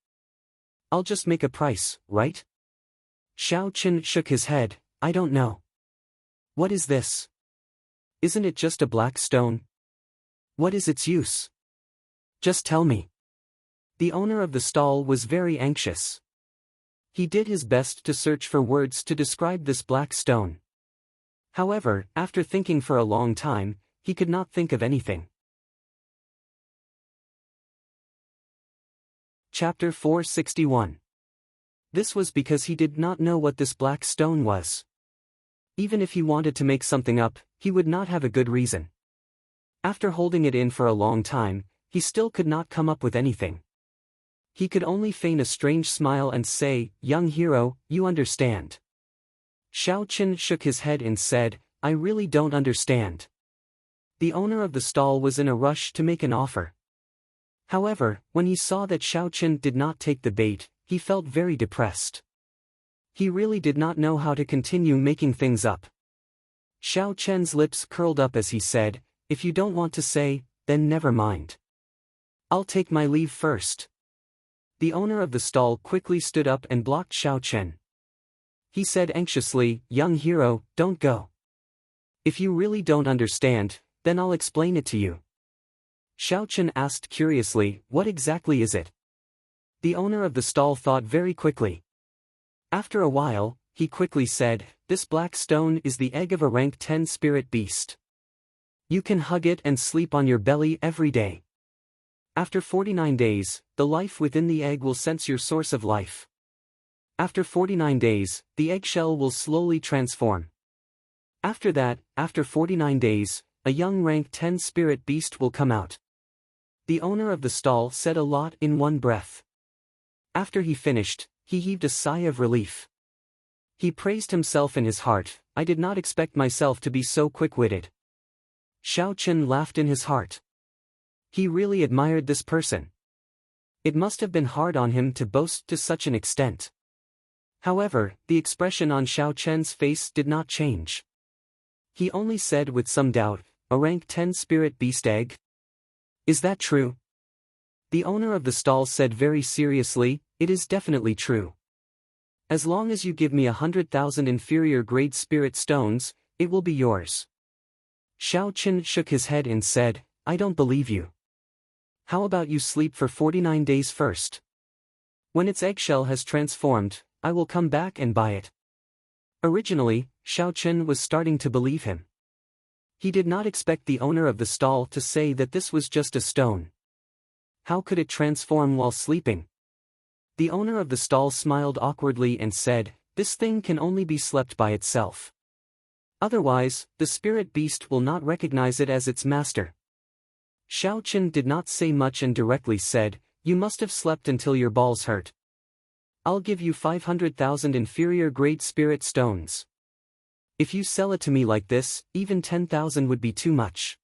I'll just make a price, right?" Xiao Chen shook his head, "I don't know. What is this? Isn't it just a black stone? What is its use? Just tell me." The owner of the stall was very anxious. He did his best to search for words to describe this black stone. However, after thinking for a long time, he could not think of anything. Chapter 461. This was because he did not know what this black stone was. Even if he wanted to make something up, he would not have a good reason. After holding it in for a long time, he still could not come up with anything. He could only feign a strange smile and say, "Young hero, you understand." Xiao Chen shook his head and said, "I really don't understand." The owner of the stall was in a rush to make an offer. However, when he saw that Xiao Chen did not take the bait, he felt very depressed. He really did not know how to continue making things up. Xiao Chen's lips curled up as he said, "If you don't want to say, then never mind. I'll take my leave first." The owner of the stall quickly stood up and blocked Xiao Chen. He said anxiously, "Young hero, don't go. If you really don't understand, then I'll explain it to you." Xiao Chen asked curiously, "What exactly is it?" The owner of the stall thought very quickly. After a while, he quickly said, "This black stone is the egg of a rank 10 spirit beast. You can hug it and sleep on your belly every day. After 49 days, the life within the egg will sense your source of life. After 49 days, the eggshell will slowly transform. After that, after 49 days, a young rank 10 spirit beast will come out." The owner of the stall said a lot in one breath. After he finished, he heaved a sigh of relief. He praised himself in his heart, "I did not expect myself to be so quick-witted." Xiao Chen laughed in his heart. He really admired this person. It must have been hard on him to boast to such an extent. However, the expression on Xiao Chen's face did not change. He only said with some doubt, "A rank 10 spirit beast egg? Is that true?" The owner of the stall said very seriously, "It is definitely true. As long as you give me 100,000 inferior grade spirit stones, it will be yours." Xiao Chen shook his head and said, "I don't believe you. How about you sleep for 49 days first? When its eggshell has transformed, I will come back and buy it." Originally, Xiao Chen was starting to believe him. He did not expect the owner of the stall to say that this was just a stone. how could it transform while sleeping? The owner of the stall smiled awkwardly and said, "This thing can only be slept by itself. Otherwise, the spirit beast will not recognize it as its master." Xiao Chen did not say much and directly said, "You must have slept until your balls hurt. I'll give you 500,000 inferior grade spirit stones. If you sell it to me like this, even 10,000 would be too much.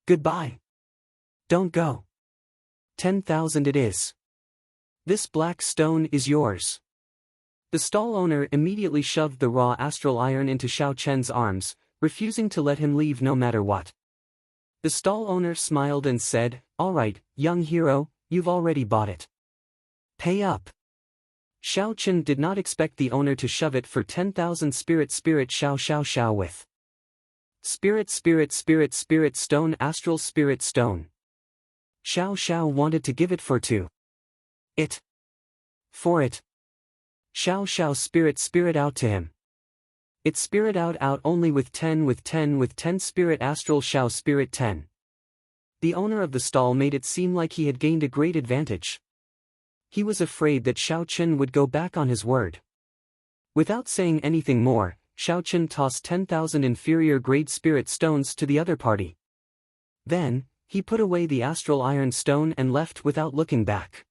Goodbye. Don't go. 10,000 it is. This black stone is yours." The stall owner immediately shoved the raw astral iron into Xiao Chen's arms, refusing to let him leave no matter what. The stall owner smiled and said, "All right, young hero, you've already bought it. Pay up." Xiao Chen did not expect the owner to shove it for 10,000 spirit xiao with. Spirit stone astral spirit stone. Xiao wanted to give it for two. It. For it. Xiao spirit out to him. It spirit out only with 10 spirit astral Xiao spirit 10. The owner of the stall made it seem like he had gained a great advantage. He was afraid that Xiao Chen would go back on his word. Without saying anything more, Xiao Chen tossed 10,000 inferior grade spirit stones to the other party. Then, he put away the astral iron stone and left without looking back.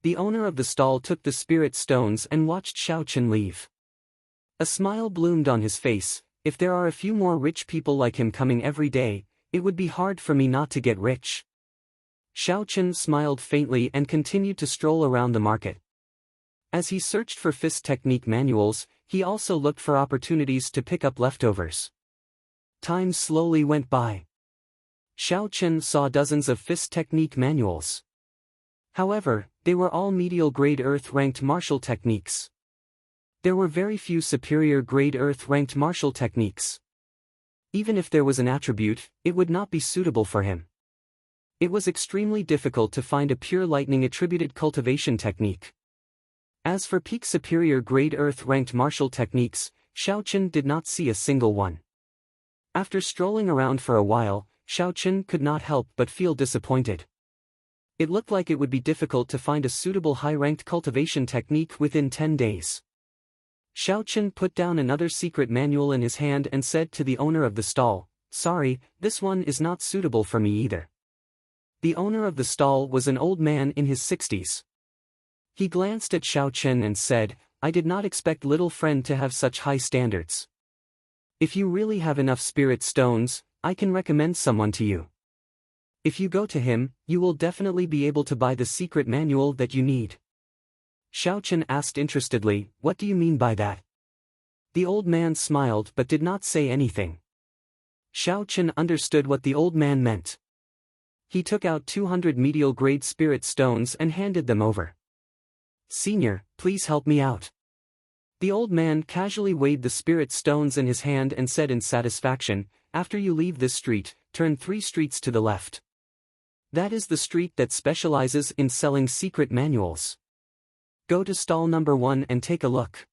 The owner of the stall took the spirit stones and watched Xiao Chen leave. A smile bloomed on his face. "If there are a few more rich people like him coming every day, it would be hard for me not to get rich." Xiao Chen smiled faintly and continued to stroll around the market. As he searched for fist technique manuals, he also looked for opportunities to pick up leftovers. Time slowly went by. Xiao Chen saw dozens of fist technique manuals. However, they were all medial grade earth-ranked martial techniques. There were very few superior grade earth-ranked martial techniques. Even if there was an attribute, it would not be suitable for him. It was extremely difficult to find a pure lightning attributed cultivation technique. As for peak superior grade earth-ranked martial techniques, Xiao Chen did not see a single one. After strolling around for a while, Xiao Chen could not help but feel disappointed. It looked like it would be difficult to find a suitable high-ranked cultivation technique within 10 days. Xiao Chen put down another secret manual in his hand and said to the owner of the stall, "Sorry, this one is not suitable for me either." The owner of the stall was an old man in his 60s. He glanced at Xiao Chen and said, "I did not expect little friend to have such high standards. If you really have enough spirit stones, I can recommend someone to you. If you go to him, you will definitely be able to buy the secret manual that you need." Xiao Chen asked interestedly, "What do you mean by that?" The old man smiled but did not say anything. Xiao Chen understood what the old man meant. He took out 200 medial grade spirit stones and handed them over. "Senior, please help me out." The old man casually weighed the spirit stones in his hand and said in satisfaction, "After you leave this street, turn 3 streets to the left. That is the street that specializes in selling secret manuals. Go to stall number 1 and take a look.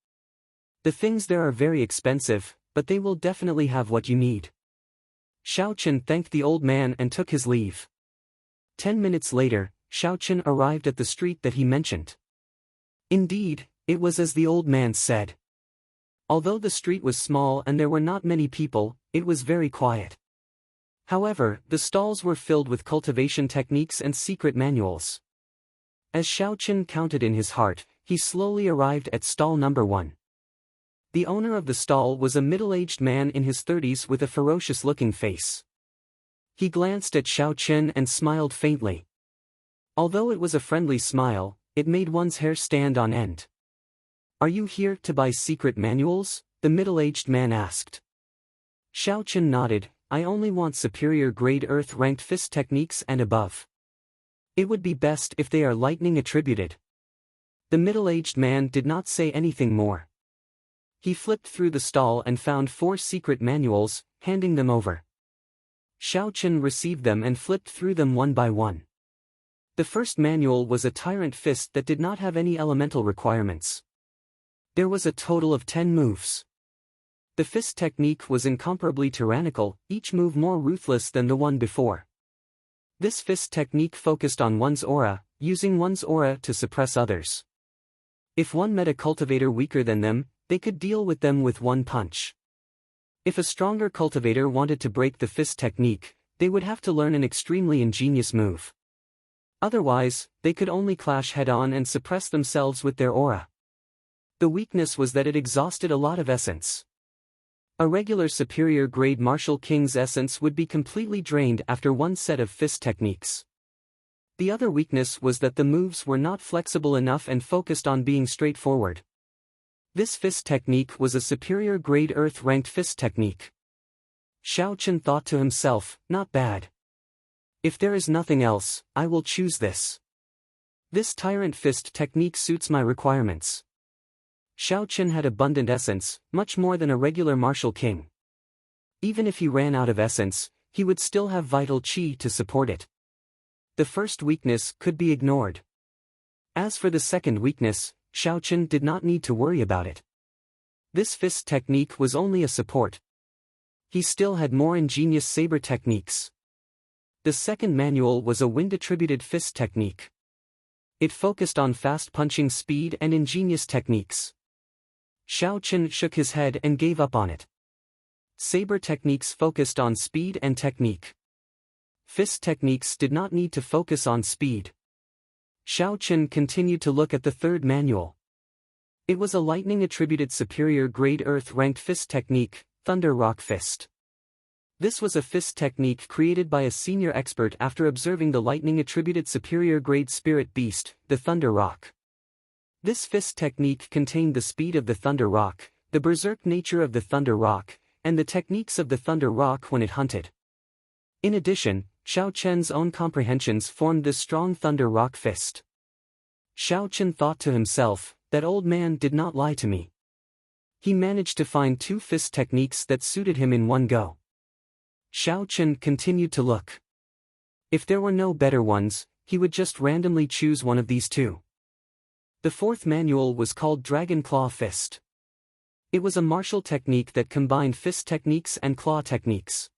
The things there are very expensive, but they will definitely have what you need." Xiao Chen thanked the old man and took his leave. 10 minutes later, Xiao Chen arrived at the street that he mentioned. Indeed, it was as the old man said. Although the street was small and there were not many people, it was very quiet. However, the stalls were filled with cultivation techniques and secret manuals. As Xiao Chen counted in his heart, he slowly arrived at stall number 1. The owner of the stall was a middle-aged man in his 30s with a ferocious-looking face. He glanced at Xiao Chen and smiled faintly. Although it was a friendly smile, it made one's hair stand on end. "Are you here to buy secret manuals?" the middle-aged man asked. Xiao Chen nodded. "I only want superior grade earth-ranked fist techniques and above. It would be best if they are lightning attributed." The middle-aged man did not say anything more. He flipped through the stall and found 4 secret manuals, handing them over. Xiao Chen received them and flipped through them one by one. The first manual was a tyrant fist that did not have any elemental requirements. There was a total of 10 moves. The fist technique was incomparably tyrannical, each move more ruthless than the one before. This fist technique focused on one's aura, using one's aura to suppress others. If one met a cultivator weaker than them, they could deal with them with one punch. If a stronger cultivator wanted to break the fist technique, they would have to learn an extremely ingenious move. Otherwise, they could only clash head-on and suppress themselves with their aura. The weakness was that it exhausted a lot of essence. A regular superior-grade martial king's essence would be completely drained after one set of fist techniques. The other weakness was that the moves were not flexible enough and focused on being straightforward. This fist technique was a superior-grade earth-ranked fist technique. Xiao Chen thought to himself, not bad. If there is nothing else, I will choose this. This tyrant fist technique suits my requirements. Xiao Chen had abundant essence, much more than a regular martial king. Even if he ran out of essence, he would still have vital qi to support it. The first weakness could be ignored. As for the second weakness, Xiao Chen did not need to worry about it. This fist technique was only a support. He still had more ingenious saber techniques. The second manual was a wind-attributed fist technique. It focused on fast punching speed and ingenious techniques. Xiao Chen shook his head and gave up on it. Saber techniques focused on speed and technique. Fist techniques did not need to focus on speed. Xiao Chen continued to look at the third manual. It was a lightning-attributed superior-grade earth-ranked fist technique, Thunder Rock Fist. This was a fist technique created by a senior expert after observing the lightning-attributed superior-grade spirit beast, the Thunder Rock. This fist technique contained the speed of the Thunder Rock, the berserk nature of the Thunder Rock, and the techniques of the Thunder Rock when it hunted. In addition, Xiao Chen's own comprehensions formed this strong Thunder Rock Fist. Xiao Chen thought to himself, that old man did not lie to me. He managed to find two fist techniques that suited him in one go. Xiao Chen continued to look. If there were no better ones, he would just randomly choose one of these two. The fourth manual was called Dragon Claw Fist. It was a martial technique that combined fist techniques and claw techniques.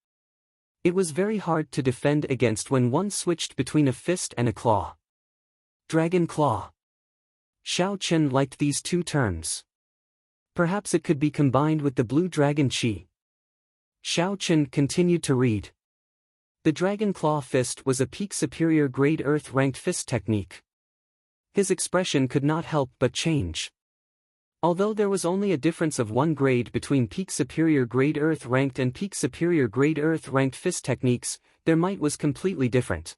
It was very hard to defend against when one switched between a fist and a claw. Dragon Claw. Xiao Chen liked these two terms. Perhaps it could be combined with the blue dragon qi. Xiao Chen continued to read. The Dragon Claw Fist was a peak superior grade earth-ranked fist technique. His expression could not help but change. Although there was only a difference of 1 grade between peak superior grade earth-ranked and peak superior grade earth-ranked fist techniques, their might was completely different.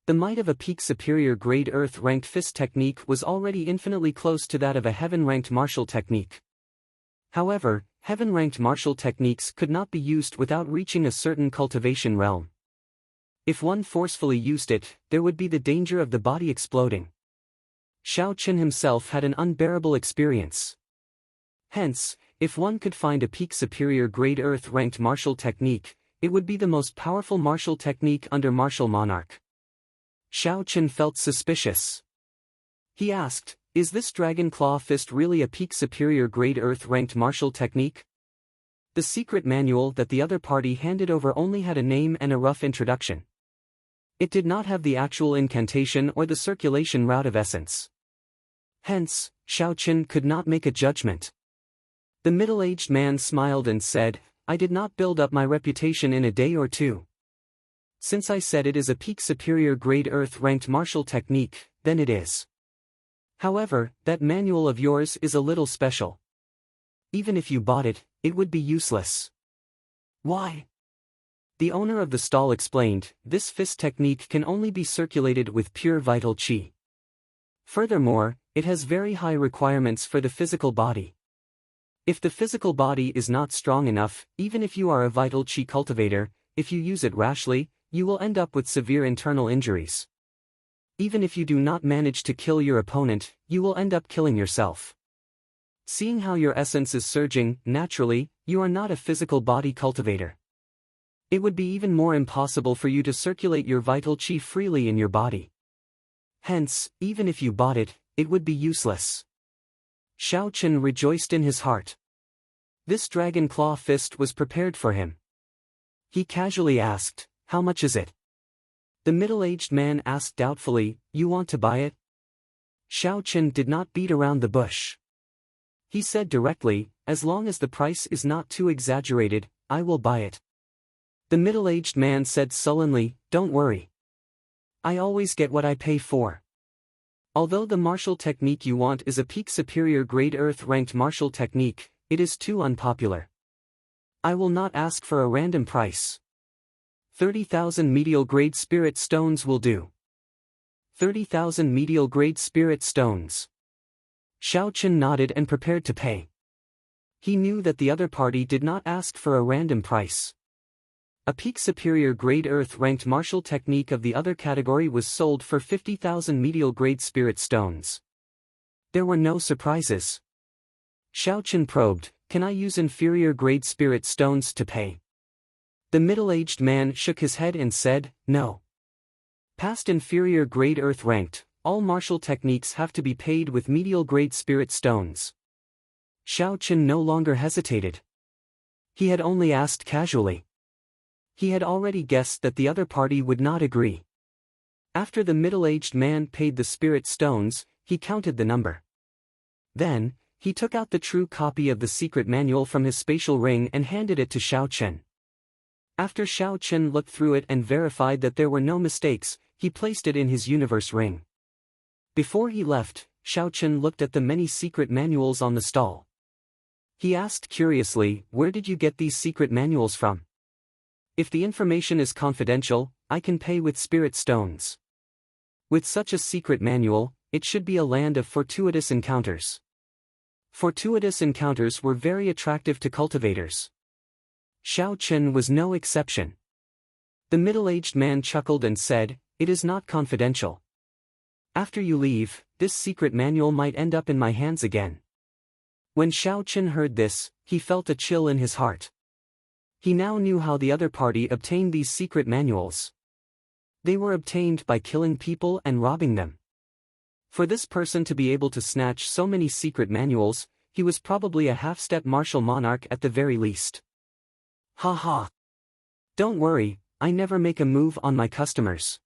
The might of a peak superior grade earth-ranked fist technique was already infinitely close to that of a heaven-ranked martial technique. However, heaven-ranked martial techniques could not be used without reaching a certain cultivation realm. If one forcefully used it, there would be the danger of the body exploding. Xiao Chen himself had an unbearable experience. Hence, if one could find a peak superior grade earth-ranked martial technique, it would be the most powerful martial technique under martial monarch. Xiao Chen felt suspicious. He asked, is this Dragon Claw Fist really a peak superior grade earth-ranked martial technique? The secret manual that the other party handed over only had a name and a rough introduction. It did not have the actual incantation or the circulation route of essence. Hence, Xiao Chen could not make a judgment. The middle-aged man smiled and said, I did not build up my reputation in a day or two. Since I said it is a peak superior grade earth-ranked martial technique, then it is. However, that manual of yours is a little special. Even if you bought it, it would be useless. Why? The owner of the stall explained, this fist technique can only be circulated with pure vital qi. Furthermore, it has very high requirements for the physical body. If the physical body is not strong enough, even if you are a vital qi cultivator, if you use it rashly, you will end up with severe internal injuries. Even if you do not manage to kill your opponent, you will end up killing yourself. Seeing how your essence is surging, naturally, you are not a physical body cultivator. It would be even more impossible for you to circulate your vital qi freely in your body. Hence, even if you bought it, it would be useless. Xiao Chen rejoiced in his heart. This Dragon Claw Fist was prepared for him. He casually asked, how much is it? The middle-aged man asked doubtfully, "You want to buy it?" Xiao Chen did not beat around the bush. He said directly, "As long as the price is not too exaggerated, I will buy it." The middle-aged man said sullenly, "Don't worry. I always get what I pay for. Although the martial technique you want is a peak superior grade earth-ranked martial technique, it is too unpopular. I will not ask for a random price. 30,000 medial grade spirit stones will do." 30,000 medial grade spirit stones. Xiao Chen nodded and prepared to pay. He knew that the other party did not ask for a random price. A peak superior grade earth-ranked martial technique of the other category was sold for 50,000 medial grade spirit stones. There were no surprises. Xiao Chen probed, "Can I use inferior grade spirit stones to pay?" The middle-aged man shook his head and said, "No. Past inferior grade earth-ranked, all martial techniques have to be paid with medial grade spirit stones." Xiao Chen no longer hesitated. He had only asked casually. He had already guessed that the other party would not agree. After the middle-aged man paid the spirit stones, he counted the number. Then, he took out the true copy of the secret manual from his spatial ring and handed it to Xiao Chen. After Xiao Chen looked through it and verified that there were no mistakes, he placed it in his universe ring. Before he left, Xiao Chen looked at the many secret manuals on the stall. He asked curiously, "Where did you get these secret manuals from? If the information is confidential, I can pay with spirit stones." With such a secret manual, it should be a land of fortuitous encounters. Fortuitous encounters were very attractive to cultivators. Xiao Chen was no exception. The middle-aged man chuckled and said, "It is not confidential. After you leave, this secret manual might end up in my hands again." When Xiao Chen heard this, he felt a chill in his heart. He now knew how the other party obtained these secret manuals. They were obtained by killing people and robbing them. For this person to be able to snatch so many secret manuals, he was probably a half-step martial monarch at the very least. "Ha ha. Don't worry, I never make a move on my customers."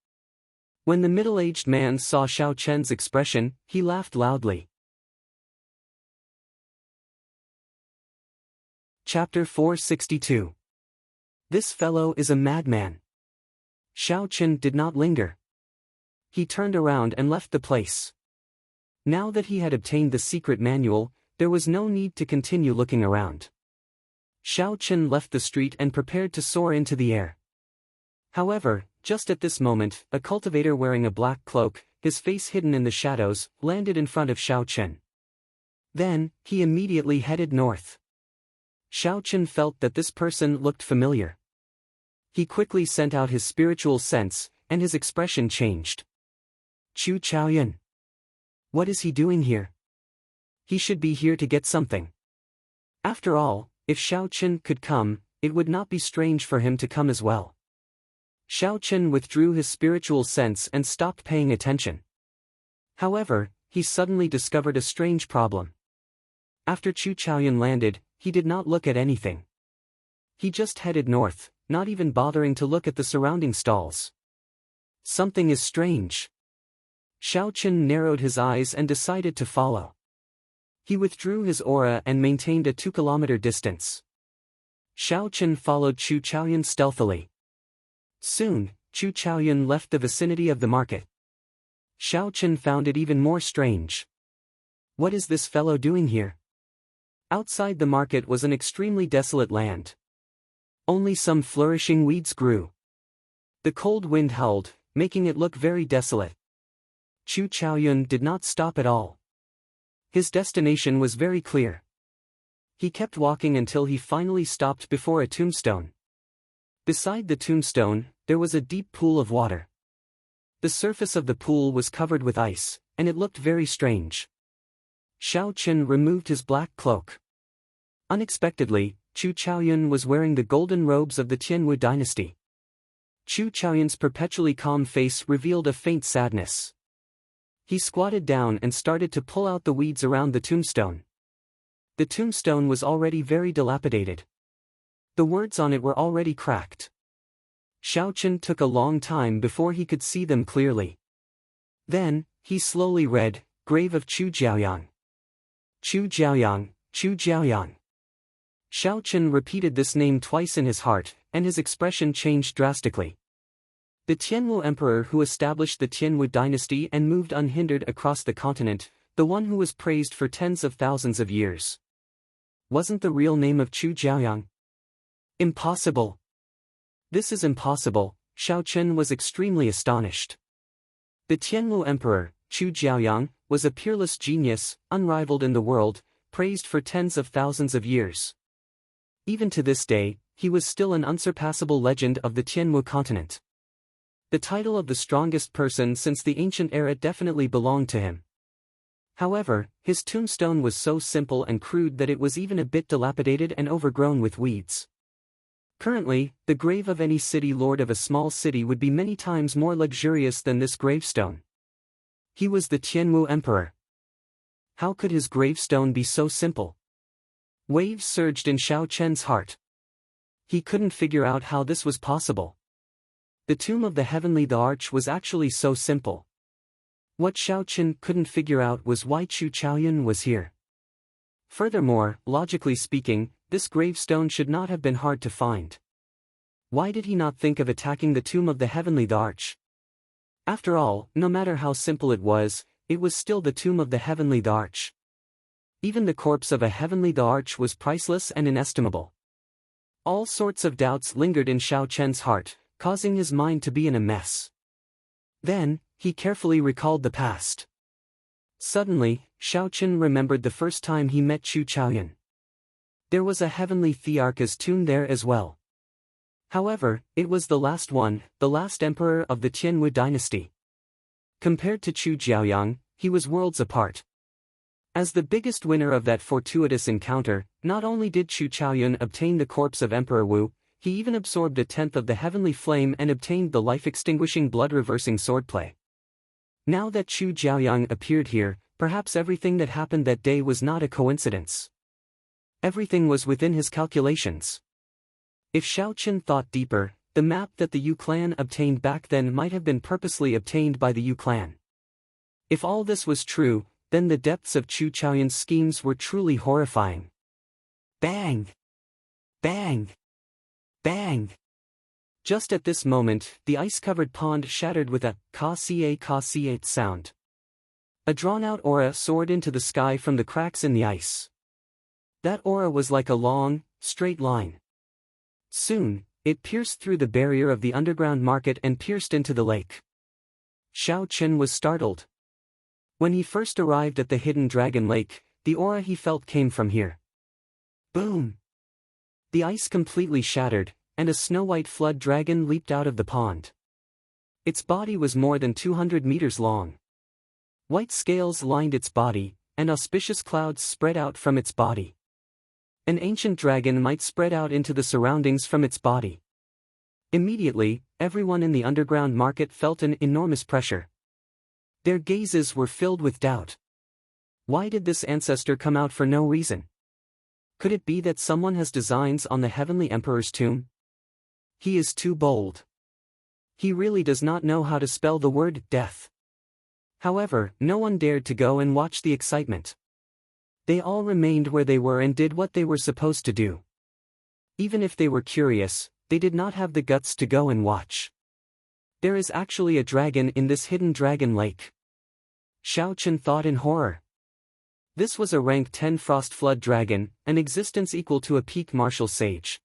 When the middle-aged man saw Xiao Chen's expression, he laughed loudly. Chapter 462. This fellow is a madman. Xiao Chen did not linger. He turned around and left the place. Now that he had obtained the secret manual, there was no need to continue looking around. Xiao Chen left the street and prepared to soar into the air. However, just at this moment, a cultivator wearing a black cloak, his face hidden in the shadows, landed in front of Xiao Chen. Then, he immediately headed north. Xiao Chen felt that this person looked familiar. He quickly sent out his spiritual sense, and his expression changed. "Chu Chaoyun. What is he doing here? He should be here to get something." After all, if Xiao Chen could come, it would not be strange for him to come as well. Xiao Chen withdrew his spiritual sense and stopped paying attention. However, he suddenly discovered a strange problem. After Chu Chaoyun landed, he did not look at anything. He just headed north, not even bothering to look at the surrounding stalls. Something is strange. Xiao Chen narrowed his eyes and decided to follow. He withdrew his aura and maintained a 2-kilometer distance. Xiao Chen followed Chu Chaoyun stealthily. Soon, Chu Chaoyun left the vicinity of the market. Xiao Chen found it even more strange. What is this fellow doing here? Outside the market was an extremely desolate land. Only some flourishing weeds grew. The cold wind howled, making it look very desolate. Chu Chaoyun did not stop at all. His destination was very clear. He kept walking until he finally stopped before a tombstone. Beside the tombstone, there was a deep pool of water. The surface of the pool was covered with ice, and it looked very strange. Xiao Chen removed his black cloak. Unexpectedly, Chu Chaoyun was wearing the golden robes of the Tianwu dynasty. Chu Chaoyun's perpetually calm face revealed a faint sadness. He squatted down and started to pull out the weeds around the tombstone. The tombstone was already very dilapidated. The words on it were already cracked. Xiao Chen took a long time before he could see them clearly. Then, he slowly read, Grave of Chu Jiaoyang. Chu Jiaoyang, Chu Jiaoyang. Xiao Chen repeated this name twice in his heart, and his expression changed drastically. The Tianwu emperor who established the Tianwu dynasty and moved unhindered across the continent, the one who was praised for tens of thousands of years. Wasn't the real name of Chu Jiaoyang? Impossible. This is impossible, Xiao Chen was extremely astonished. The Tianwu emperor, Chu Jiaoyang, was a peerless genius, unrivaled in the world, praised for tens of thousands of years. Even to this day, he was still an unsurpassable legend of the Tianwu continent. The title of the strongest person since the ancient era definitely belonged to him. However, his tombstone was so simple and crude that it was even a bit dilapidated and overgrown with weeds. Currently, the grave of any city lord of a small city would be many times more luxurious than this gravestone. He was the Tianwu emperor. How could his gravestone be so simple? Waves surged in Xiao Chen's heart. He couldn't figure out how this was possible. The tomb of the heavenly the arch was actually so simple. What Xiao Chen couldn't figure out was why Chu Chaoyun was here. Furthermore, logically speaking, this gravestone should not have been hard to find. Why did he not think of attacking the tomb of the heavenly the arch? After all, no matter how simple it was still the tomb of the heavenly the arch. Even the corpse of a heavenly the arch was priceless and inestimable. All sorts of doubts lingered in Xiao Chen's heart, causing his mind to be in a mess. Then, he carefully recalled the past. Suddenly, Xiao Chen remembered the first time he met Chu Chaoyun. There was a heavenly thearch's tomb there as well. However, it was the last one, the last emperor of the Tianwu dynasty. Compared to Chu Jiaoyang, he was worlds apart. As the biggest winner of that fortuitous encounter, not only did Chu Chaoyun obtain the corpse of Emperor Wu, he even absorbed a tenth of the heavenly flame and obtained the life-extinguishing blood-reversing swordplay. Now that Chu Jiaoyang appeared here, perhaps everything that happened that day was not a coincidence. Everything was within his calculations. If Xiao Chen thought deeper, the map that the Yu clan obtained back then might have been purposely obtained by the Yu clan. If all this was true, then the depths of Chu Chaoyun's schemes were truly horrifying. Bang! Bang! Bang! Just at this moment, the ice-covered pond shattered with a ka-ca sound. A drawn-out aura soared into the sky from the cracks in the ice. That aura was like a long, straight line. Soon, it pierced through the barrier of the underground market and pierced into the lake. Xiao Chen was startled. When he first arrived at the hidden dragon lake, the aura he felt came from here. Boom! The ice completely shattered, and a snow-white flood dragon leaped out of the pond. Its body was more than 200 meters long. White scales lined its body, and auspicious clouds spread out from its body. An ancient dragon might spread out into the surroundings from its body. Immediately, everyone in the underground market felt an enormous pressure. Their gazes were filled with doubt. Why did this ancestor come out for no reason? Could it be that someone has designs on the heavenly emperor's tomb? He is too bold. He really does not know how to spell the word death. However, no one dared to go and watch the excitement. They all remained where they were and did what they were supposed to do. Even if they were curious, they did not have the guts to go and watch. There is actually a dragon in this hidden dragon lake. Xiao Chen thought in horror. This was a rank 10 frost flood dragon, an existence equal to a peak martial sage.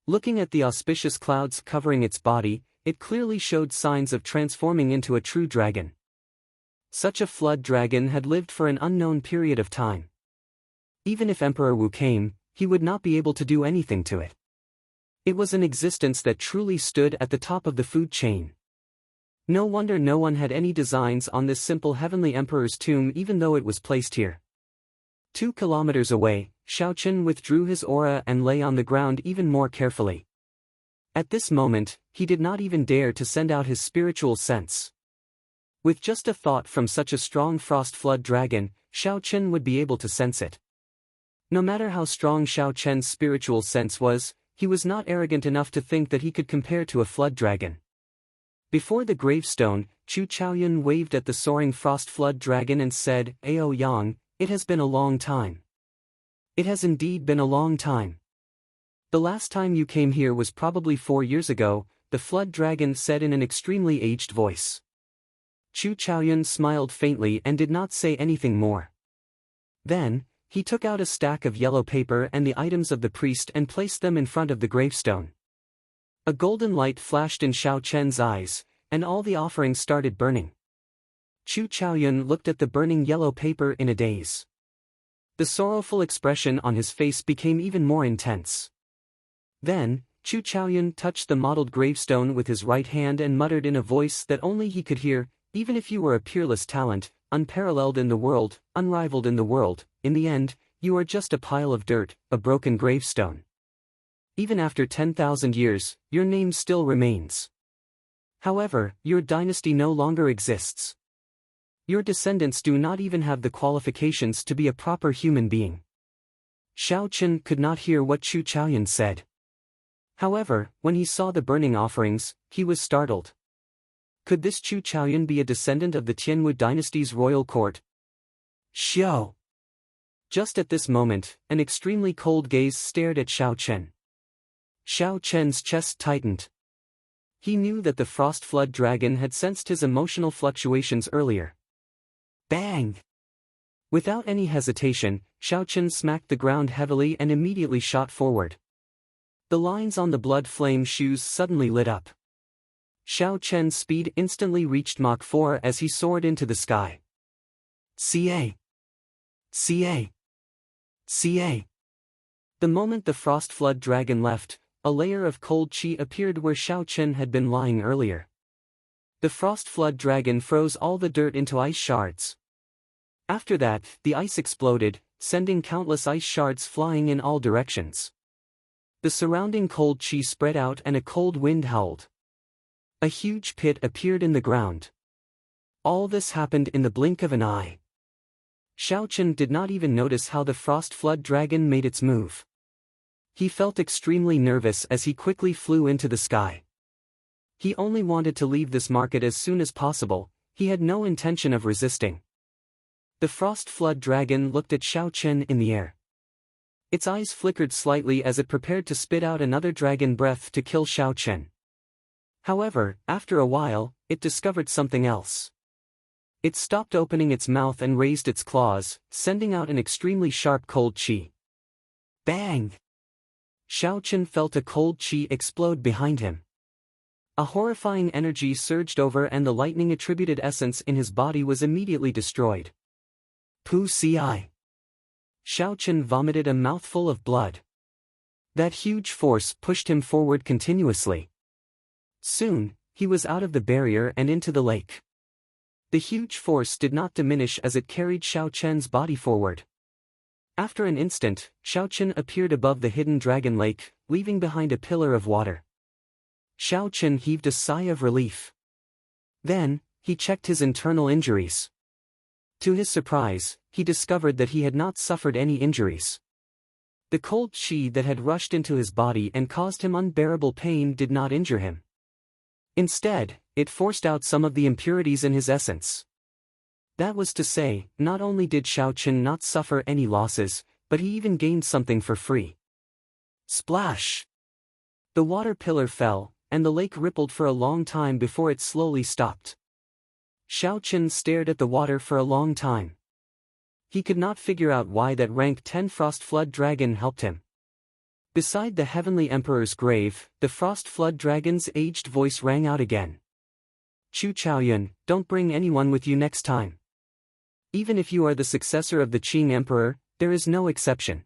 Looking at the auspicious clouds covering its body, it clearly showed signs of transforming into a true dragon. Such a flood dragon had lived for an unknown period of time. Even if Emperor Wu came, he would not be able to do anything to it. It was an existence that truly stood at the top of the food chain. No wonder no one had any designs on this simple heavenly emperor's tomb even though it was placed here. 2 kilometers away, Xiao Chen withdrew his aura and lay on the ground even more carefully. At this moment, he did not even dare to send out his spiritual sense. With just a thought from such a strong frost flood dragon, Xiao Chen would be able to sense it. No matter how strong Xiao Chen's spiritual sense was, he was not arrogant enough to think that he could compare to a flood dragon. Before the gravestone, Chu Chaoyun waved at the soaring frost flood dragon and said, "Ao Yang, it has been a long time. It has indeed been a long time. The last time you came here was probably 4 years ago," the flood dragon said in an extremely aged voice. Chu Chaoyun smiled faintly and did not say anything more. Then, he took out a stack of yellow paper and the items of the priest and placed them in front of the gravestone. A golden light flashed in Xiao Chen's eyes, and all the offerings started burning. Chu Chaoyun looked at the burning yellow paper in a daze. The sorrowful expression on his face became even more intense. Then, Chu Chaoyun touched the mottled gravestone with his right hand and muttered in a voice that only he could hear, "Even if you were a peerless talent, unparalleled in the world, unrivaled in the world, in the end, you are just a pile of dirt, a broken gravestone. Even after 10,000 years, your name still remains. However, your dynasty no longer exists. Your descendants do not even have the qualifications to be a proper human being." Xiao Chen could not hear what Chu Chaoyun said. However, when he saw the burning offerings, he was startled. Could this Chu Chaoyun be a descendant of the Tianwu dynasty's royal court? Xiao! Just at this moment, an extremely cold gaze stared at Xiao Chen. Xiao Chen's chest tightened. He knew that the frost flood dragon had sensed his emotional fluctuations earlier. Bang! Without any hesitation, Xiao Chen smacked the ground heavily and immediately shot forward. The lines on the blood-flame shoes suddenly lit up. Xiao Chen's speed instantly reached Mach 4 as he soared into the sky. Ca! Ca! Ca! The moment the frost flood dragon left, a layer of cold chi appeared where Xiao Chen had been lying earlier. The frost flood dragon froze all the dirt into ice shards. After that, the ice exploded, sending countless ice shards flying in all directions. The surrounding cold chi spread out and a cold wind howled. A huge pit appeared in the ground. All this happened in the blink of an eye. Xiao Chen did not even notice how the frost flood dragon made its move. He felt extremely nervous as he quickly flew into the sky. He only wanted to leave this market as soon as possible, he had no intention of resisting. The frost flood dragon looked at Xiao Chen in the air. Its eyes flickered slightly as it prepared to spit out another dragon breath to kill Xiao Chen. However, after a while, it discovered something else. It stopped opening its mouth and raised its claws, sending out an extremely sharp cold chi. Bang! Xiao Chen felt a cold chi explode behind him. A horrifying energy surged over and the lightning-attributed essence in his body was immediately destroyed. Pu Ci. Xiao Chen vomited a mouthful of blood. That huge force pushed him forward continuously. Soon, he was out of the barrier and into the lake. The huge force did not diminish as it carried Xiao Chen's body forward. After an instant, Xiao Chen appeared above the hidden dragon lake, leaving behind a pillar of water. Xiao Chen heaved a sigh of relief. Then, he checked his internal injuries. To his surprise, he discovered that he had not suffered any injuries. The cold chi that had rushed into his body and caused him unbearable pain did not injure him. Instead, it forced out some of the impurities in his essence. That was to say, not only did Xiao Chen not suffer any losses, but he even gained something for free. Splash! The water pillar fell, and the lake rippled for a long time before it slowly stopped. Xiao Chen stared at the water for a long time. He could not figure out why that rank 10 frost flood dragon helped him. Beside the heavenly emperor's grave, the frost flood dragon's aged voice rang out again. Chu Chaoyun, don't bring anyone with you next time. Even if you are the successor of the Qing emperor, there is no exception.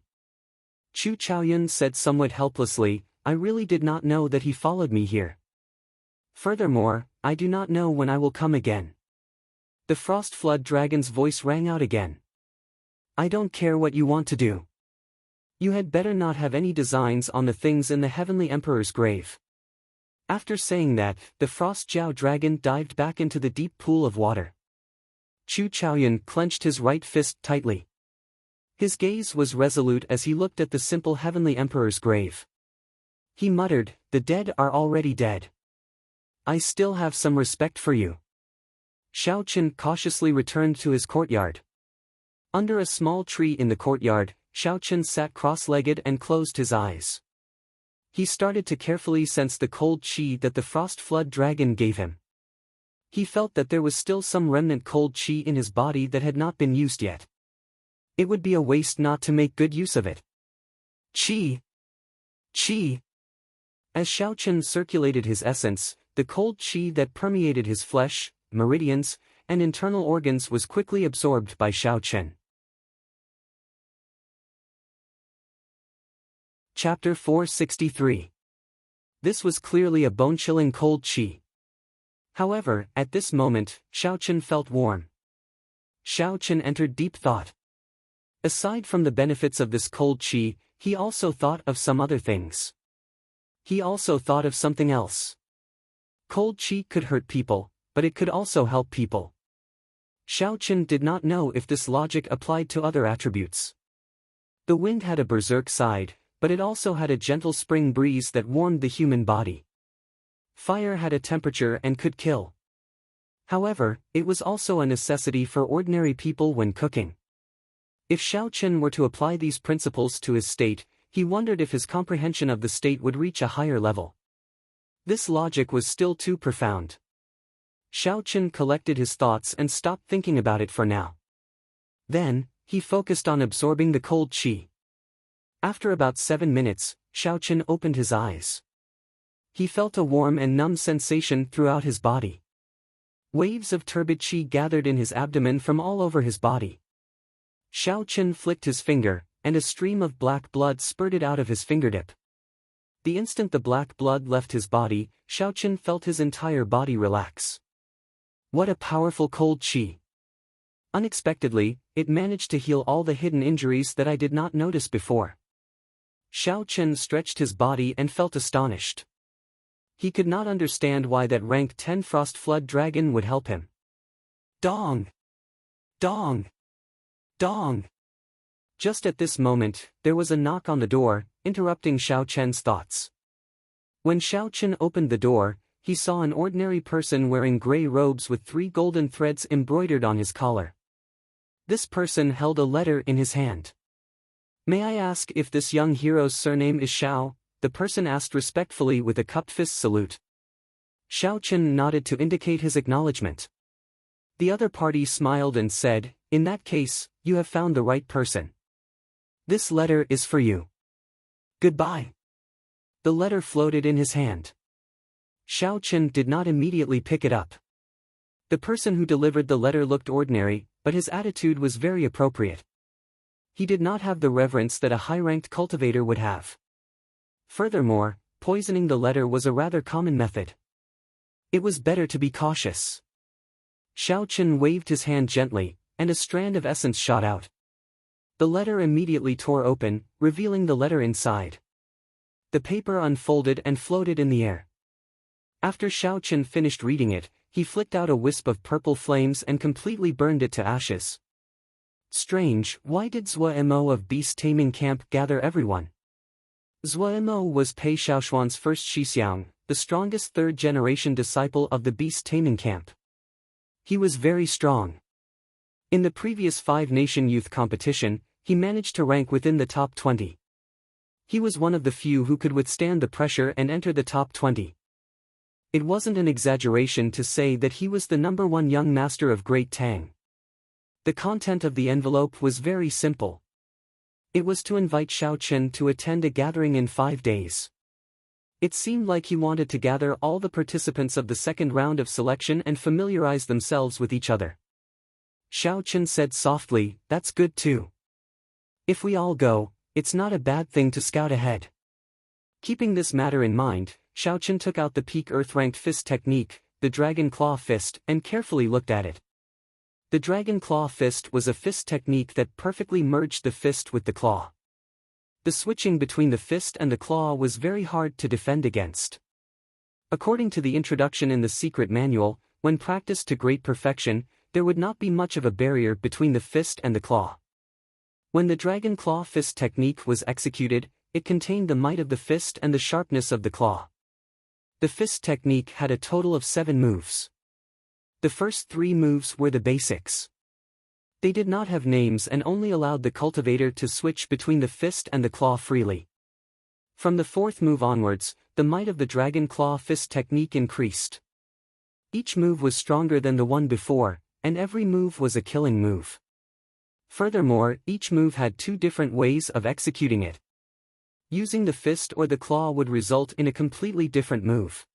Chu Chaoyun said somewhat helplessly, I really did not know that he followed me here. Furthermore, I do not know when I will come again. The frost flood dragon's voice rang out again. I don't care what you want to do. You had better not have any designs on the things in the heavenly emperor's grave. After saying that, the frost Jiao dragon dived back into the deep pool of water. Chu Chaoyun clenched his right fist tightly. His gaze was resolute as he looked at the simple heavenly emperor's grave. He muttered, "The dead are already dead. I still have some respect for you." Xiao Chen cautiously returned to his courtyard. Under a small tree in the courtyard, Xiao Chen sat cross-legged and closed his eyes. He started to carefully sense the cold qi that the frost flood dragon gave him. He felt that there was still some remnant cold qi in his body that had not been used yet. It would be a waste not to make good use of it. Qi! Qi! As Xiao Chen circulated his essence, the cold qi that permeated his flesh, meridians, and internal organs was quickly absorbed by Xiao Chen. Chapter 463. This was clearly a bone-chilling cold qi. However, at this moment, Xiao Chen felt warm. Xiao Chen entered deep thought. Aside from the benefits of this cold qi, he also thought of some other things. He also thought of something else. Cold qi could hurt people, but it could also help people. Xiao Chen did not know if this logic applied to other attributes. The wind had a berserk side, but it also had a gentle spring breeze that warmed the human body. Fire had a temperature and could kill. However, it was also a necessity for ordinary people when cooking. If Xiao Chen were to apply these principles to his state, he wondered if his comprehension of the state would reach a higher level. This logic was still too profound. Xiao Chen collected his thoughts and stopped thinking about it for now. Then, he focused on absorbing the cold qi. After about 7 minutes, Xiao Chen opened his eyes. He felt a warm and numb sensation throughout his body. Waves of turbid qi gathered in his abdomen from all over his body. Xiao Chen flicked his finger, and a stream of black blood spurted out of his fingertip. The instant the black blood left his body, Xiao Chen felt his entire body relax. What a powerful cold qi! Unexpectedly, it managed to heal all the hidden injuries that I did not notice before. Xiao Chen stretched his body and felt astonished. He could not understand why that rank 10 frost flood dragon would help him. Dong! Dong! Dong! Just at this moment, there was a knock on the door, interrupting Xiao Chen's thoughts. When Xiao Chen opened the door, he saw an ordinary person wearing gray robes with 3 golden threads embroidered on his collar. This person held a letter in his hand. "May I ask if this young hero's surname is Xiao?" the person asked respectfully with a cupped fist salute. Xiao Chen nodded to indicate his acknowledgement. The other party smiled and said, "In that case, you have found the right person. This letter is for you. Goodbye." The letter floated in his hand. Xiao Chen did not immediately pick it up. The person who delivered the letter looked ordinary, but his attitude was very appropriate. He did not have the reverence that a high-ranked cultivator would have. Furthermore, poisoning the letter was a rather common method. It was better to be cautious. Xiao Chen waved his hand gently, and a strand of essence shot out. The letter immediately tore open, revealing the letter inside. The paper unfolded and floated in the air. After Xiao Chen finished reading it, he flicked out a wisp of purple flames and completely burned it to ashes. Strange, why did Zuo of Beast Taming Camp gather everyone? Zuo was Pei Xiaoshuan's first Shixiang, the strongest third-generation disciple of the Beast Taming Camp. He was very strong. In the previous 5-nation youth competition, he managed to rank within the top 20. He was one of the few who could withstand the pressure and enter the top 20. It wasn't an exaggeration to say that he was the #1 young master of Great Tang. The content of the envelope was very simple. It was to invite Xiao Chen to attend a gathering in 5 days. It seemed like he wanted to gather all the participants of the second round of selection and familiarize themselves with each other. Xiao Chen said softly, "That's good too. If we all go, it's not a bad thing to scout ahead." Keeping this matter in mind, Xiao Chen took out the peak earth-ranked fist technique, the Dragon Claw Fist, and carefully looked at it. The Dragon Claw Fist was a fist technique that perfectly merged the fist with the claw. The switching between the fist and the claw was very hard to defend against. According to the introduction in the secret manual, when practiced to great perfection, there would not be much of a barrier between the fist and the claw. When the Dragon Claw Fist technique was executed, it contained the might of the fist and the sharpness of the claw. The fist technique had a total of 7 moves. The first 3 moves were the basics. They did not have names and only allowed the cultivator to switch between the fist and the claw freely. From the 4th move onwards, the might of the dragon claw fist technique increased. Each move was stronger than the one before, and every move was a killing move. Furthermore, each move had 2 different ways of executing it. Using the fist or the claw would result in a completely different move.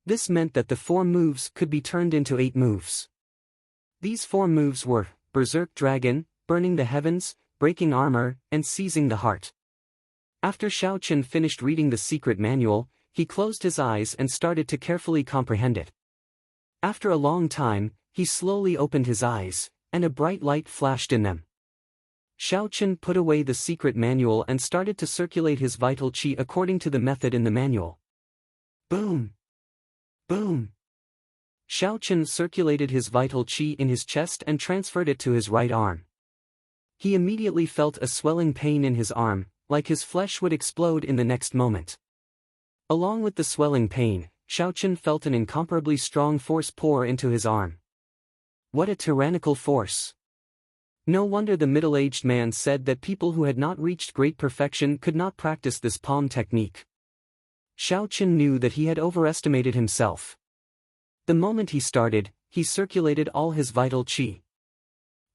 This meant that the 4 moves could be turned into 8 moves. These 4 moves were Berserk Dragon, Burning the Heavens, Breaking Armor, and Seizing the Heart. After Xiao Chen finished reading the secret manual, he closed his eyes and started to carefully comprehend it. After a long time, he slowly opened his eyes, and a bright light flashed in them. Xiao Chen put away the secret manual and started to circulate his vital qi according to the method in the manual. Boom! Boom! Xiao Chen circulated his vital qi in his chest and transferred it to his right arm. He immediately felt a swelling pain in his arm, like his flesh would explode in the next moment. Along with the swelling pain, Xiao Chen felt an incomparably strong force pour into his arm. What a tyrannical force! No wonder the middle-aged man said that people who had not reached great perfection could not practice this palm technique. Xiao Chen knew that he had overestimated himself. The moment he started, he circulated all his vital qi.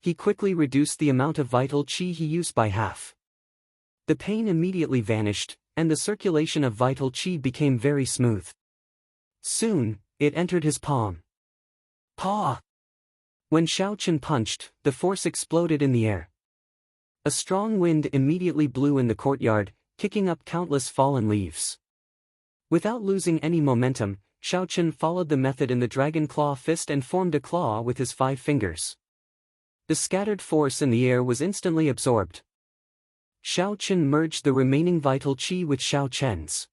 He quickly reduced the amount of vital qi he used by half. The pain immediately vanished, and the circulation of vital qi became very smooth. Soon, it entered his palm. Paw! When Xiao Chen punched, the force exploded in the air. A strong wind immediately blew in the courtyard, kicking up countless fallen leaves. Without losing any momentum, Xiao Chen followed the method in the dragon claw fist and formed a claw with his 5 fingers. The scattered force in the air was instantly absorbed. Xiao Chen merged the remaining vital qi with Xiao Chen's.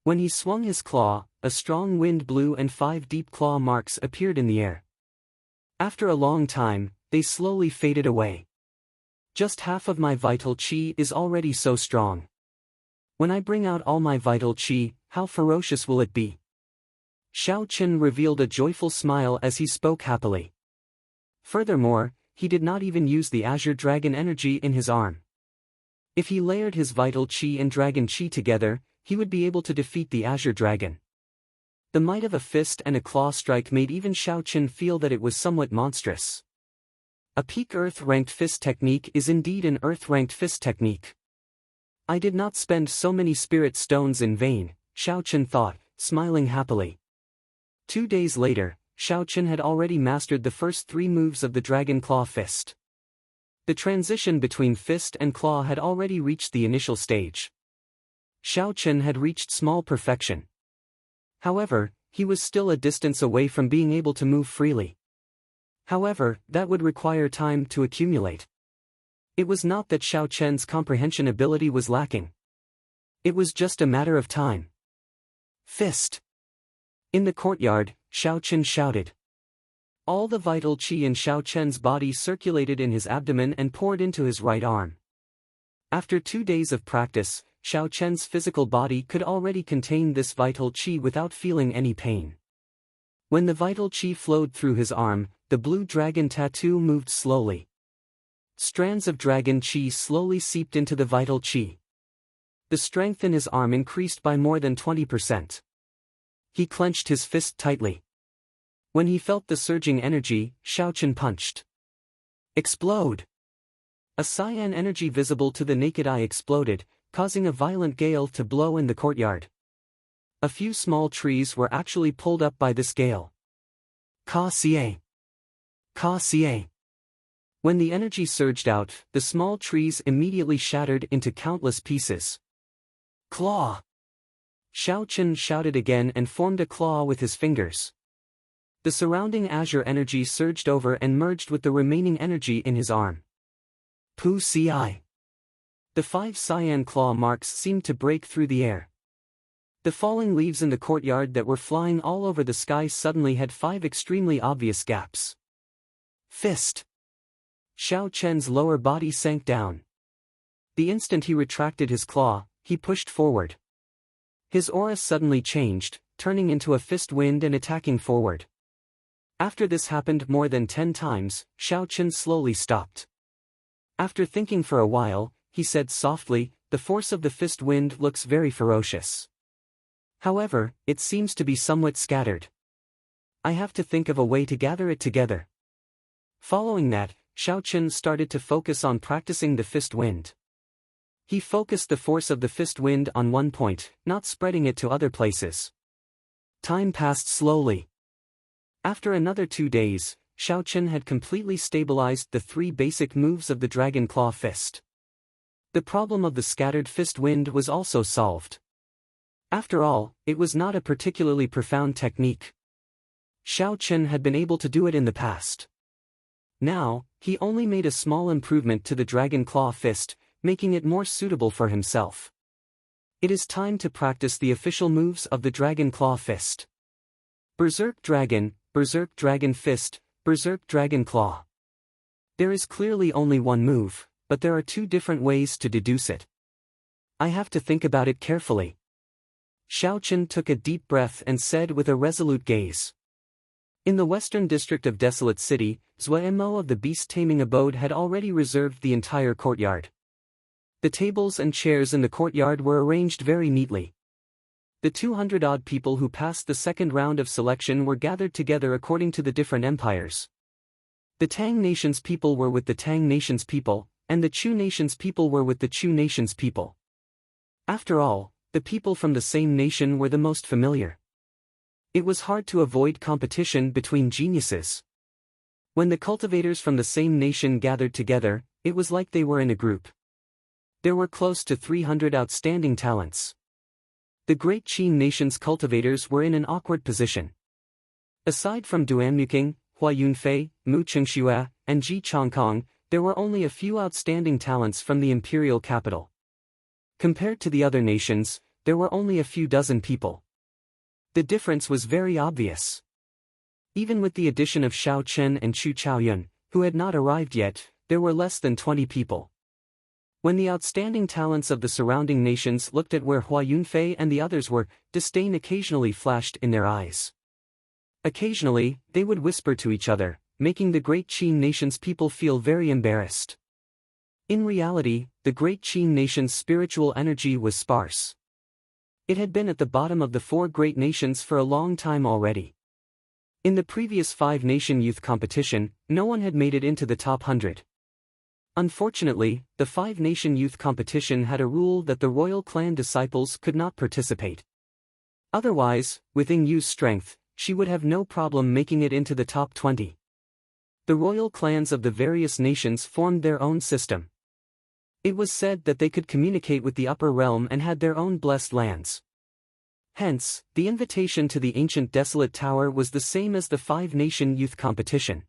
When he swung his claw, a strong wind blew and 5 deep claw marks appeared in the air. After a long time, they slowly faded away. Just half of my vital qi is already so strong. When I bring out all my vital qi, how ferocious will it be? Xiao Chen revealed a joyful smile as he spoke happily. Furthermore, he did not even use the Azure Dragon energy in his arm. If he layered his vital qi and dragon qi together, he would be able to defeat the Azure Dragon. The might of a fist and a claw strike made even Xiao Chen feel that it was somewhat monstrous. A peak Earth-ranked fist technique is indeed an Earth-ranked fist technique. I did not spend so many spirit stones in vain, Xiao Chen thought, smiling happily. 2 days later, Xiao Chen had already mastered the first 3 moves of the dragon claw fist. The transition between fist and claw had already reached the initial stage. Xiao Chen had reached small perfection. However, he was still a distance away from being able to move freely. However, that would require time to accumulate. It was not that Xiao Chen's comprehension ability was lacking. It was just a matter of time. Fist! In the courtyard, Xiao Chen shouted. All the vital qi in Xiao Chen's body circulated in his abdomen and poured into his right arm. After 2 days of practice, Xiao Chen's physical body could already contain this vital qi without feeling any pain. When the vital qi flowed through his arm, the blue dragon tattoo moved slowly. Strands of dragon qi slowly seeped into the vital qi. The strength in his arm increased by more than 20%. He clenched his fist tightly. When he felt the surging energy, Xiao Chen punched. Explode! A cyan energy visible to the naked eye exploded, causing a violent gale to blow in the courtyard. A few small trees were actually pulled up by this gale. Ka xie! Ka xie! When the energy surged out, the small trees immediately shattered into countless pieces. Claw! Xiao Chen shouted again and formed a claw with his fingers. The surrounding azure energy surged over and merged with the remaining energy in his arm. Pu Ci. The 5 cyan claw marks seemed to break through the air. The falling leaves in the courtyard that were flying all over the sky suddenly had 5 extremely obvious gaps. Fist! Xiao Chen's lower body sank down. The instant he retracted his claw, he pushed forward. His aura suddenly changed, turning into a fist wind and attacking forward. After this happened more than 10 times, Xiao Chen slowly stopped. After thinking for a while, he said softly, "The force of the fist wind looks very ferocious. However, it seems to be somewhat scattered. I have to think of a way to gather it together." Following that, Xiao Chen started to focus on practicing the fist wind. He focused the force of the fist wind on one point, not spreading it to other places. Time passed slowly. After another 2 days, Xiao Chen had completely stabilized the 3 basic moves of the Dragon Claw Fist. The problem of the scattered fist wind was also solved. After all, it was not a particularly profound technique. Xiao Chen had been able to do it in the past. Now, he only made a small improvement to the Dragon Claw Fist, making it more suitable for himself. It is time to practice the official moves of the Dragon Claw Fist. Berserk Dragon Fist, Berserk Dragon Claw. There is clearly only one move, but there are 2 different ways to deduce it. I have to think about it carefully. Xiao Chen took a deep breath and said with a resolute gaze. In the western district of Desolate City, Zuemo of the beast-taming abode had already reserved the entire courtyard. The tables and chairs in the courtyard were arranged very neatly. The 200-odd people who passed the second round of selection were gathered together according to the different empires. The Tang Nation's people were with the Tang Nation's people, and the Chu Nation's people were with the Chu Nation's people. After all, the people from the same nation were the most familiar. It was hard to avoid competition between geniuses. When the cultivators from the same nation gathered together, it was like they were in a group. There were close to 300 outstanding talents. The Great Qin Nation's cultivators were in an awkward position. Aside from Duan Muqing, Hua Yunfei, Mu Chengxue, and Ji Chongkong, there were only a few outstanding talents from the imperial capital. Compared to the other nations, there were only a few dozen people. The difference was very obvious. Even with the addition of Xiao Chen and Chu Chaoyun, who had not arrived yet, there were less than 20 people. When the outstanding talents of the surrounding nations looked at where Hua Yunfei and the others were, disdain occasionally flashed in their eyes. Occasionally, they would whisper to each other, making the Great Qin Nation's people feel very embarrassed. In reality, the Great Qin Nation's spiritual energy was sparse. It had been at the bottom of the 4 great nations for a long time already. In the previous 5-nation youth competition, no one had made it into the top 100. Unfortunately, the 5-nation youth competition had a rule that the royal clan disciples could not participate. Otherwise, with Ying Yu's strength, she would have no problem making it into the top 20. The royal clans of the various nations formed their own system. It was said that they could communicate with the upper realm and had their own blessed lands. Hence, the invitation to the ancient desolate tower was the same as the 5-nation youth competition.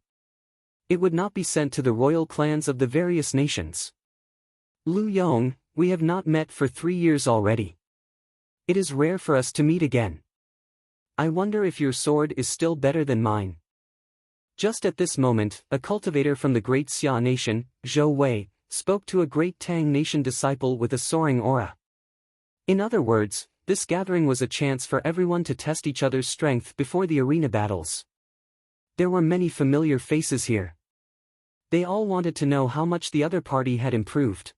It would not be sent to the royal clans of the various nations. Lu Yong, we have not met for 3 years already. It is rare for us to meet again. I wonder if your sword is still better than mine. Just at this moment, a cultivator from the great Xia nation, Zhou Wei, spoke to a great Tang nation disciple with a soaring aura. In other words, this gathering was a chance for everyone to test each other's strength before the arena battles. There were many familiar faces here. They all wanted to know how much the other party had improved.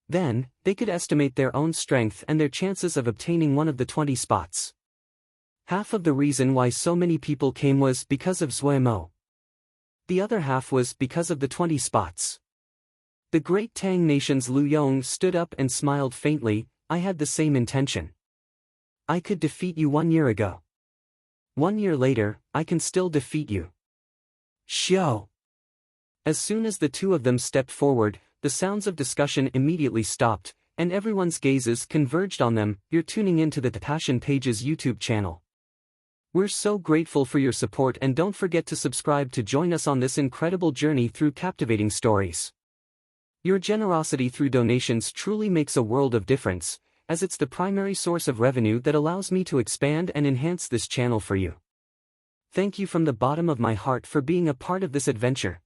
Then, they could estimate their own strength and their chances of obtaining one of the 20 spots. Half of the reason why so many people came was because of Zuemo. The other half was because of the 20 spots. The great Tang nation's Lu Yong stood up and smiled faintly. I had the same intention. I could defeat you 1 year ago. 1 year later, I can still defeat you. Xiao. As soon as the 2 of them stepped forward, the sounds of discussion immediately stopped, and everyone's gazes converged on them. You're tuning into the Passion Pages YouTube channel. We're so grateful for your support, and don't forget to subscribe to join us on this incredible journey through captivating stories. Your generosity through donations truly makes a world of difference, as it's the primary source of revenue that allows me to expand and enhance this channel for you. Thank you from the bottom of my heart for being a part of this adventure.